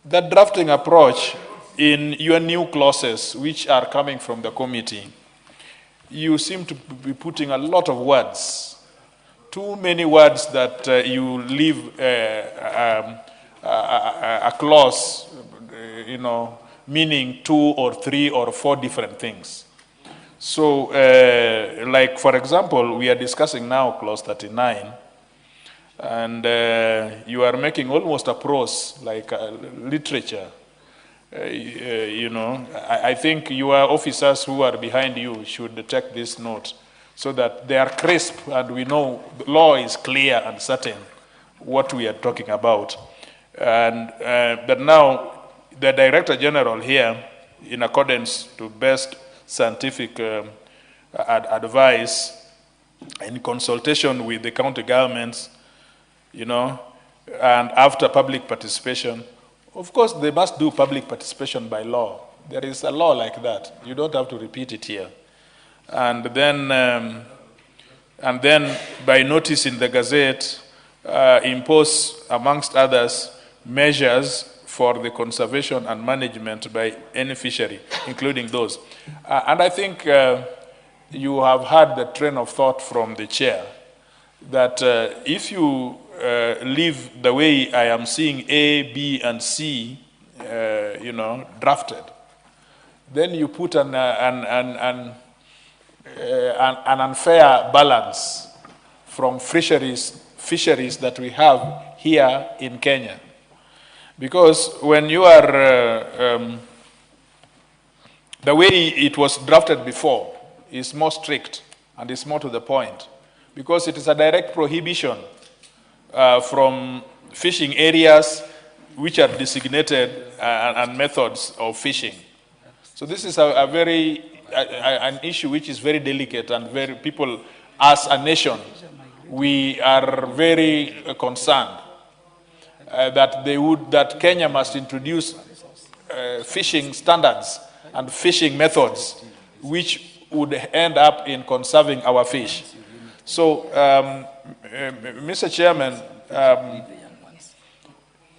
The drafting approach in your new clauses, which are coming from the committee, you seem to be putting a lot of words. Too many words that you leave a clause, meaning 2 or 3 or 4 different things. So, like, for example, we are discussing now clause 39, and you are making almost a prose, like literature. I think your officers who are behind you should take this note so that they are crisp and we know the law is clear and certain what we are talking about. And but now the Director General here, in accordance to best scientific advice, in consultation with the county governments, and after public participation, of course, they must do public participation by law. There is a law like that. You don't have to repeat it here. And then by notice in the Gazette, impose, amongst others, measures for the conservation and management by any fishery, including those. And I think you have had the train of thought from the chair that if you leave the way I am seeing A, B, and C, drafted, then you put an unfair balance from fisheries that we have here in Kenya. Because when you are, the way it was drafted before is more strict and is more to the point, because it is a direct prohibition from fishing areas which are designated and methods of fishing. So this is an issue which is very delicate, and very people, as a nation, we are very concerned that Kenya must introduce fishing standards and fishing methods which would end up in conserving our fish. So, Mr. Chairman,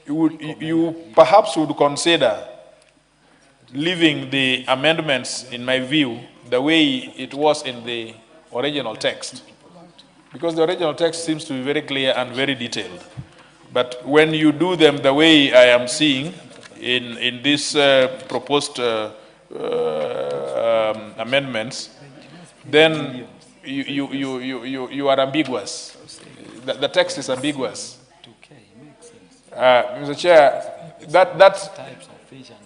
you perhaps would consider leaving the amendments, in my view, the way it was in the original text. Because the original text seems to be very clear and very detailed. But when you do them the way I am seeing in this proposed amendments, then you are ambiguous. The text is ambiguous. Mr. Chair,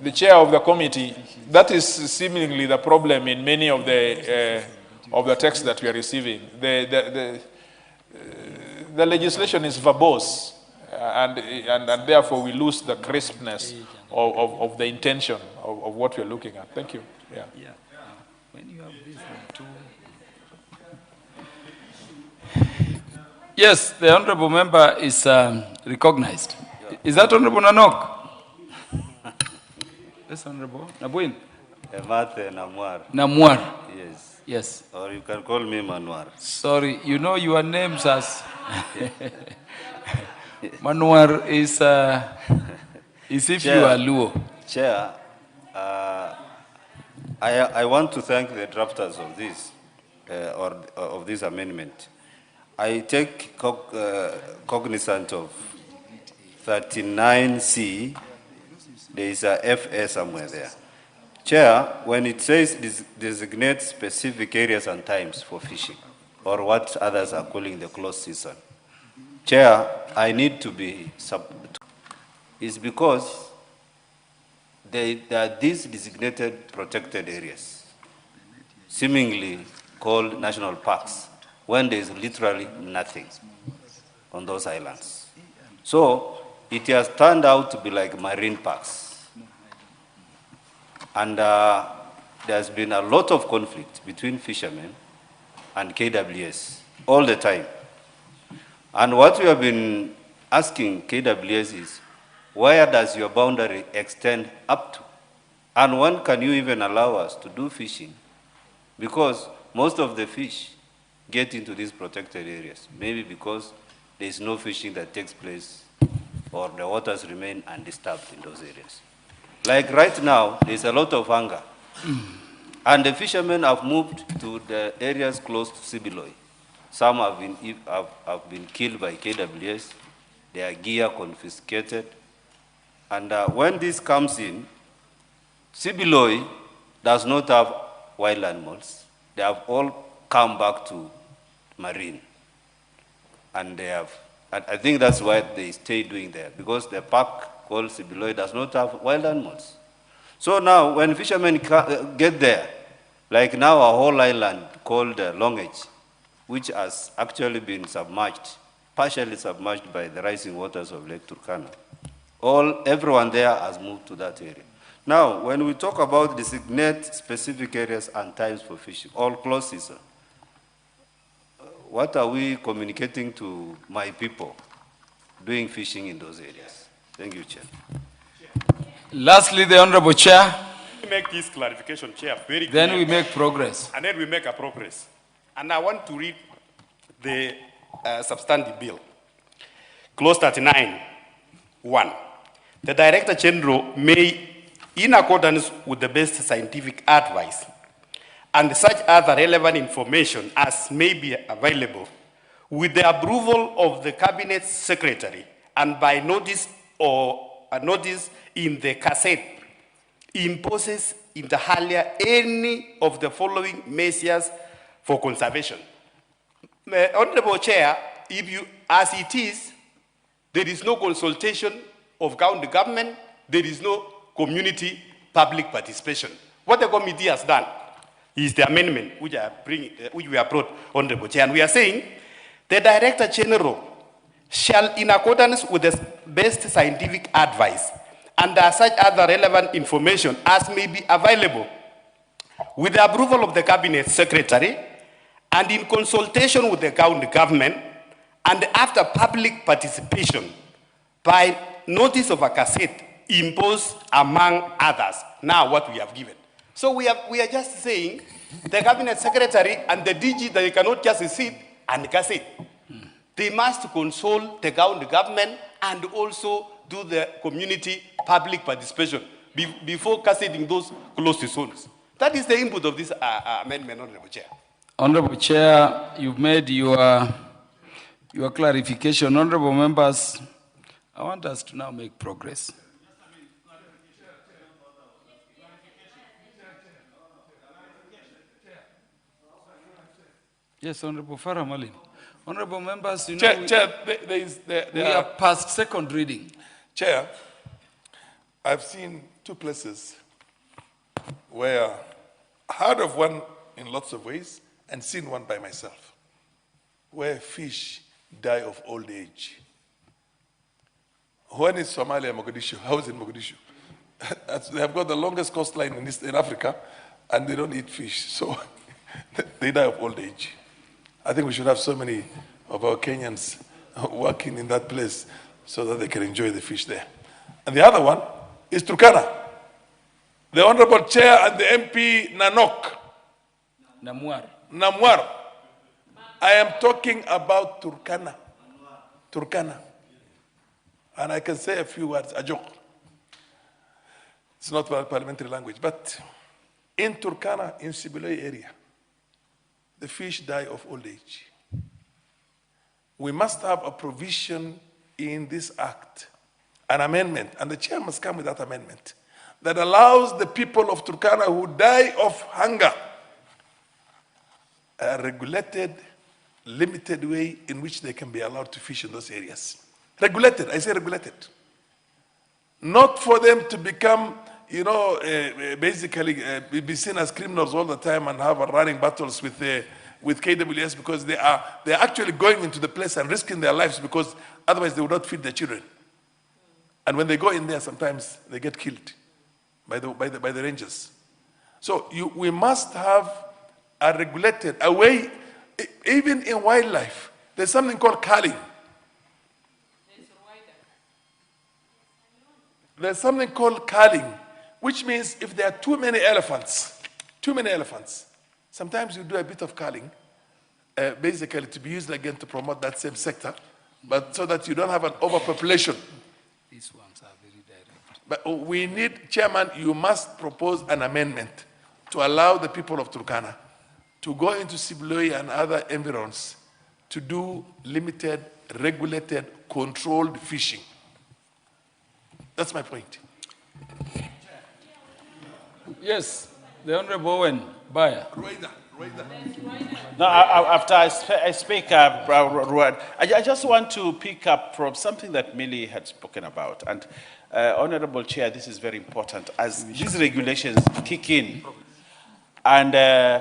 the chair of the committee, that is seemingly the problem in many of the texts that we are receiving. The legislation is verbose, and therefore we lose the crispness of the intention of what we are looking at. Thank you. Yeah. When you have this Yes, the honorable member is recognized. Is that Honorable Nanok? Yes, Honorable. Nabuin? Emathe Namwar. Namwar. Yes. Yes. Or you can call me Manwar. Sorry, you know your names as Manwar is if Chair, you are Luo. Chair, I want to thank the drafters of this, of this amendment. I take cognizant of 39C. There is a FA somewhere there. Chair, when it says designate specific areas and times for fishing, or what others are calling the closed season, Chair, I need to be is because there are these designated protected areas, seemingly called national parks, when there is literally nothing on those islands. So it has turned out to be like marine parks. And there's been a lot of conflict between fishermen and KWS all the time. And what we have been asking KWS is, where does your boundary extend up to? And when can you even allow us to do fishing? Because most of the fish get into these protected areas, maybe because there is no fishing that takes place or the waters remain undisturbed in those areas. Like right now, there's a lot of hunger. And the fishermen have moved to the areas close to Sibiloi. Some have been killed by KWS, their gear confiscated. And when this comes in, Sibiloi does not have wild animals. They have all come back to marine. And they have, and I think that's why they stay doing there, because the park called Sibiloi does not have wild animals. So now, when fishermen get there, like now a whole island called Long Edge, which has actually been submerged, partially submerged by the rising waters of Lake Turkana, everyone there has moved to that area. Now, when we talk about designate specific areas and times for fishing, all closed season, what are we communicating to my people doing fishing in those areas? Thank you, Chair. Lastly, the Honorable Chair. We make this clarification, Chair, very clear. Then we make progress. And then we make a progress. And I want to read the substantive bill. Clause 39(1). The Director General may, in accordance with the best scientific advice and such other relevant information as may be available, with the approval of the Cabinet Secretary and by notice or a notice in the Gazette, imposes inter alia any of the following measures for conservation. Honorable Chair, if you, as it is, there is no consultation of county government, there is no community public participation. What the committee has done is the amendment which we have brought, Honorable Chair, and we are saying the Director General shall, in accordance with the best scientific advice and such other relevant information as may be available, with the approval of the Cabinet Secretary and in consultation with the county government and after public participation, by notice of a Gazette, impose among others. Now what we have given. So we are just saying the Cabinet Secretary and the DG, they cannot just sit and Gazette. They must consult the county government and also do the community public participation. before cascading those closed zones. That is the input of this amendment, Honorable Chair. Honorable Chair, you've made your clarification. Honorable members, I want us to now make progress. Yes, Honorable Farah Malim. Honorable members, you know, Chair, we are past second reading. Chair, I've seen two places where I heard of one in lots of ways and seen one by myself, where fish die of old age. One is Somalia, Mogadishu. I was in Mogadishu. They have got the longest coastline in Africa, and they don't eat fish, so they die of old age. I think we should have so many of our Kenyans working in that place so that they can enjoy the fish there. And the other one is Turkana. The Honorable Chair and the MP Nanok. Namwar. I am talking about Turkana. Turkana. And I can say a few words, a joke. It's not parliamentary language, but in Turkana, in Sibiloi area, the fish die of old age. We must have a provision in this act, an amendment, and the chair must come with that amendment, that allows the people of Turkana who die of hunger a regulated, limited way in which they can be allowed to fish in those areas. Regulated, I say regulated. Not for them to become, basically be seen as criminals all the time and have running battles with KWS, because they're actually going into the place and risking their lives, because otherwise they would not feed their children. And when they go in there, sometimes they get killed by the rangers. So we must have a regulated, a way, even in wildlife, there's something called culling. There's something called culling, which means if there are too many elephants, sometimes you do a bit of culling, basically to be used again to promote that same sector, but so that you don't have an overpopulation. These ones are very direct. But we need, Chairman, you must propose an amendment to allow the people of Turkana to go into Sibiloi and other environs to do limited, regulated, controlled fishing. That's my point. Yes, the Honorable Owen Baya. No, after I speak, I just want to pick up from something that Millie had spoken about. And Honorable Chair, this is very important. As these regulations kick in, and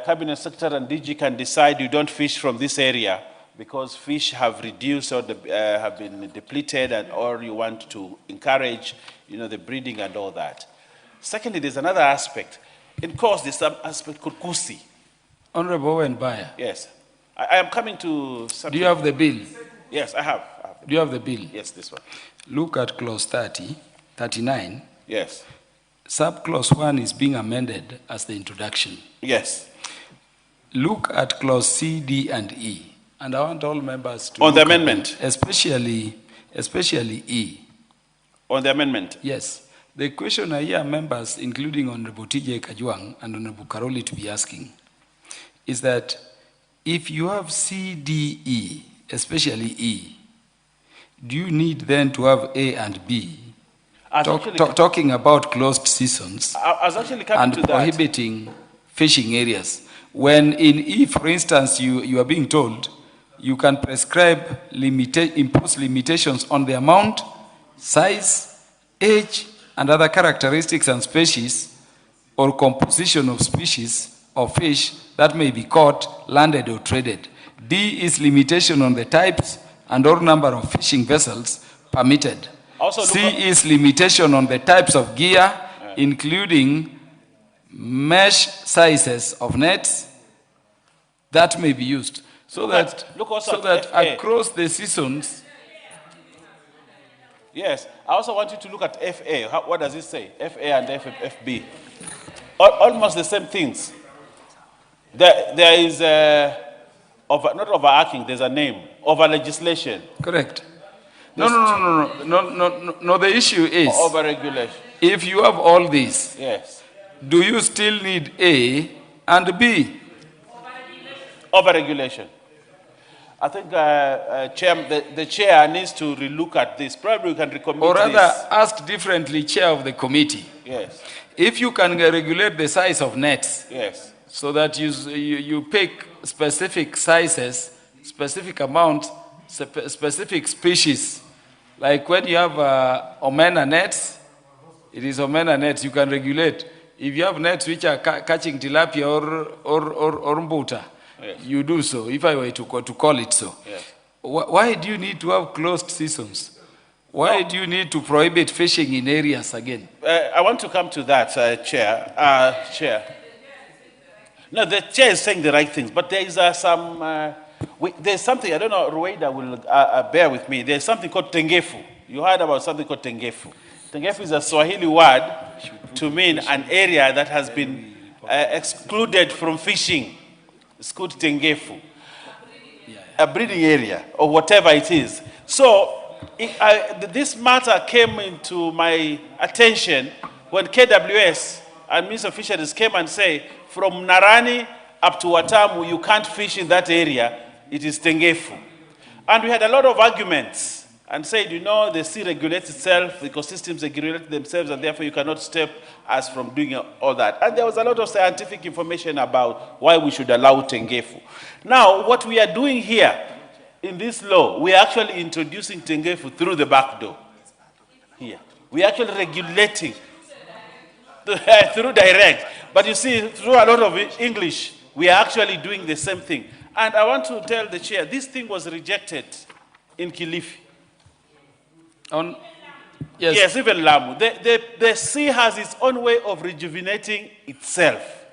Cabinet Secretary and DG can decide you don't fish from this area because fish have reduced or have been depleted, or you want to encourage, the breeding and all that. Secondly, there's another aspect. In course, there's some aspect called kusi. Honorable Owen Baya. Yes. I am coming to something. Do you have the bill? Yes, I have. Do you have the bill? Yes, this one. Look at clause 39. Yes. Sub-clause 1 is being amended as the introduction. Yes. Look at clause C, D, and E. And I want all members to... On the amendment? Especially E. On the amendment? Yes. The question I hear members, including Honorable T.J. Kajwang and Honorable Karoli, to be asking is that if you have C, D, E, especially E, do you need then to have A and B? Talking about closed seasons and prohibiting fishing areas. When in E, for instance, you are being told you can prescribe, impose limitations on the amount, size, age, and other characteristics and species or composition of species of fish that may be caught, landed, or traded. D is limitation on the types and or number of fishing vessels permitted. C is limitation on the types of gear, including mesh sizes of nets that may be used. So that across the seasons. Yes, I also want you to look at FA. What does it say? FA and FB. Almost the same things. There is not overarching, there's a name. Over legislation. Correct. No, the issue is... Over regulation. If you have all these, Yes. do you still need A and B? Overregulation. I think the chair needs to relook at this. Probably we can recommend Or rather, this. ask differently, chair of the committee. Yes. If you can regulate the size of nets, Yes. so that you pick specific sizes, specific amounts, specific species, like when you have omena nets, it is omena nets, you can regulate. If you have nets which are catching tilapia or mbuta, Yes. you do so, if I were to call it so. Yes. Why do you need to have closed seasons? Why do you need to prohibit fishing in areas again? I want to come to that, Chair. Chair. No, the chair is saying the right things, but there is there's something, I don't know, Rueda will bear with me. There's something called tengefu. You heard about something called tengefu. Tengefu is a Swahili word to mean an area that has been excluded from fishing. It's called tengefu. A breeding area, or whatever it is. So, this matter came into my attention when KWS and Minister of Fisheries came and say, from Narani up to Watamu, you can't fish in that area. It is tengefu. And we had a lot of arguments and said, you know, the sea regulates itself, the ecosystems regulate themselves, and therefore you cannot stop us from doing all that. And there was a lot of scientific information about why we should allow tengefu. Now, what we are doing here in this law, we are actually introducing tengefu through the back door. Here. We are actually regulating through direct. But you see, through a lot of English, we are actually doing the same thing. And I want to tell the chair, this thing was rejected in Kilifi. Yes, even Lamu. The sea has its own way of rejuvenating itself.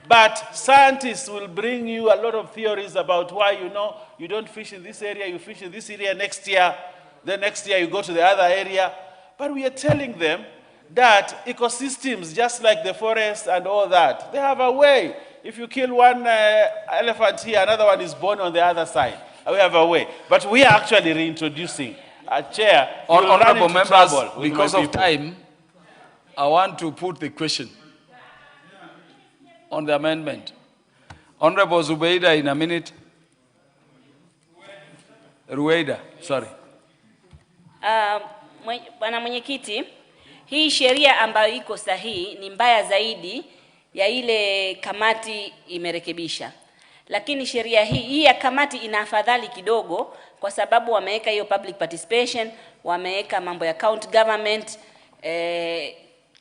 But scientists will bring you a lot of theories about why, you know, you don't fish in this area, you fish in this area next year, then next year you go to the other area. But we are telling them that ecosystems, just like the forest and all that, they have a way. If you kill one elephant here, another one is born on the other side. We have a way. But we are actually reintroducing a chair. Honorable members, because of time, I want to put the question on the amendment. Honorable Zubeida, in a minute. Rueda, sorry. Bwana Mwenyekiti, hii sheria ambayo iko sahihi ni mbaya zaidi ya ile kamati imerekebisha. Lakini sheria hii ya kamati ina afadhali kidogo kwa sababu wameweka hiyo public participation, wameweka mambo ya county government,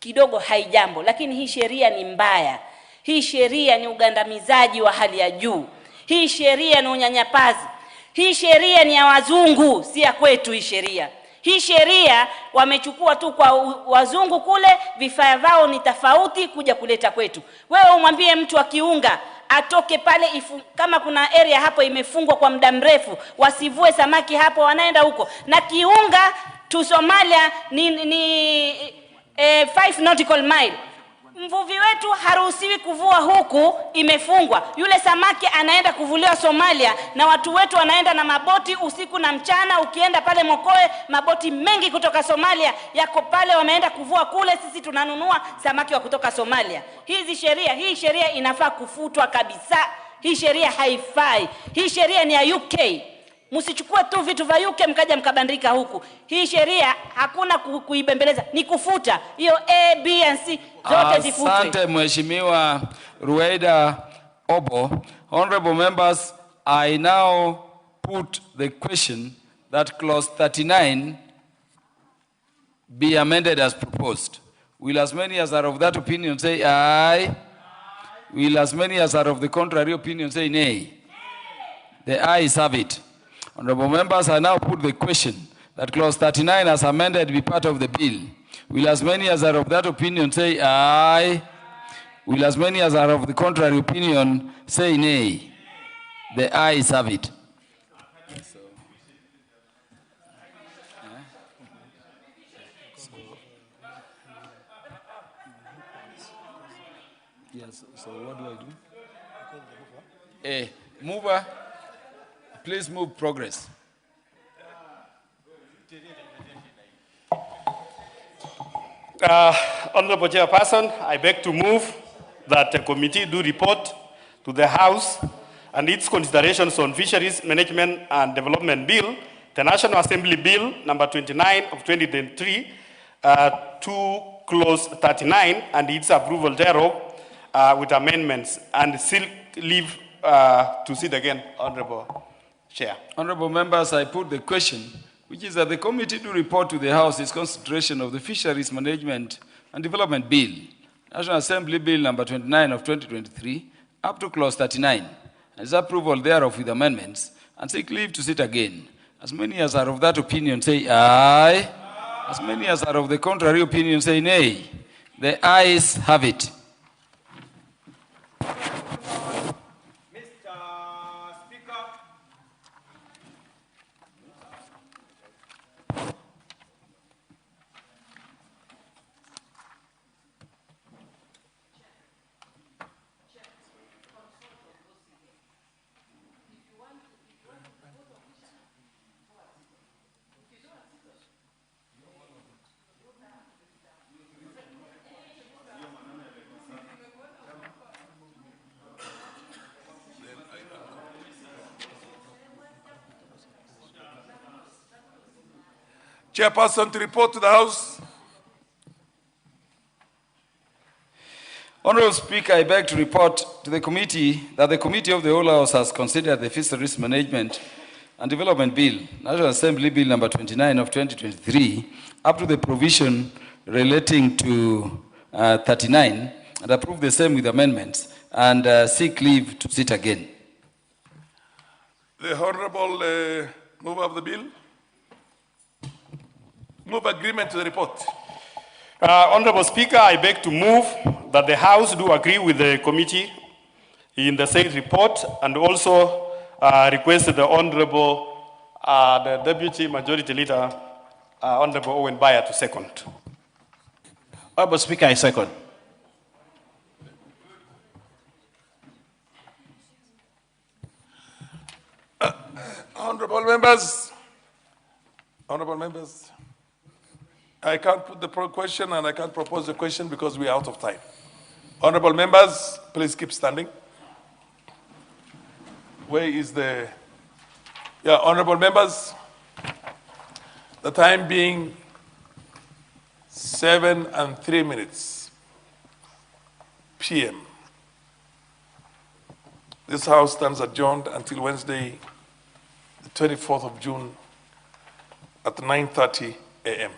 kidogo haijambo. Lakini hii sheria ni mbaya. Hii sheria ni ugandamizaji wa hali ya juu. Hii sheria ni unyanyapazi. Hii sheria ni ya wazungu, si ya kwetu hii sheria. Hii sheria wamechukua tu kwa wazungu kule, vifaa vao ni tofauti kuja kuleta kwetu. Wewe umwambie mtu akiunga atoke pale kama kuna area hapo imefungwa kwa muda mrefu, wasivue samaki hapo, wanaenda huko. Na kiunga tu Somalia ni 5 nautical mile. Mvuvi wetu haruhusiwi kuvua huku, imefungwa. Yule samaki anaenda kuvuliwa Somalia na watu wetu wanaenda na maboti usiku na mchana. Ukienda pale Mokoe, maboti mengi kutoka Somalia yako pale, wameenda kuvua kule, sisi tunanunua samaki wa kutoka Somalia. Hii sheria inafaa kufutwa kabisa. Hii sheria haifai. Hii sheria ni ya UK. Msichukue tu vitu vya UK mkaja mkabandika huku. Hii sheria hakuna kuibembeleza, ni kufuta. Hiyo A, B and C zote zifutwe. Asante Mheshimiwa Rueda Obo. Honorable members, I now put the question that clause 39 be amended as proposed. Will as many as are of that opinion say aye? Will as many as are of the contrary opinion say nay? The ayes have it. Honorable members, I now put the question that clause 39 as amended be part of the bill. Will as many as are of that opinion say aye? Will as many as are of the contrary opinion say nay? The ayes have it. Yes, so what do I do? Mover, please move progress. Honorable Chairperson, I beg to move that the committee do report to the House and its considerations on Fisheries Management and Development Bill, the National Assembly Bill number 29 of 2023, to clause 39 and its approval thereof with amendments, and still leave to sit again, Honorable Chair. Honorable members, I put the question, which is that the committee to report to the House its consideration of the Fisheries Management and Development Bill, National Assembly Bill number 29 of 2023, up to clause 39, and its approval thereof with amendments, and seek leave to sit again. As many as are of that opinion say aye. As many as are of the contrary opinion say nay. The ayes have it. Chairperson, to report to the House. Honorable Speaker, I beg to report to the committee that the Committee of the Whole House has considered the Fisheries Management and Development Bill, National Assembly Bill number 29 of 2023, up to the provision relating to 39, and approve the same with amendments, and seek leave to sit again. The Honorable mover of the bill. Move agreement to the report. Honorable Speaker, I beg to move that the House do agree with the committee in the said report, and also request the Honorable, the Deputy Majority Leader, Honorable Owen Bayer, to second. Honorable Speaker, I second. Honorable members, I can't put the question and I can't propose the question because we are out of time. Honorable members, please keep standing. Where is the... Yeah, honorable members, the time being 7:03 p.m. This House stands adjourned until Wednesday, the 24th of June at 9:30 a.m.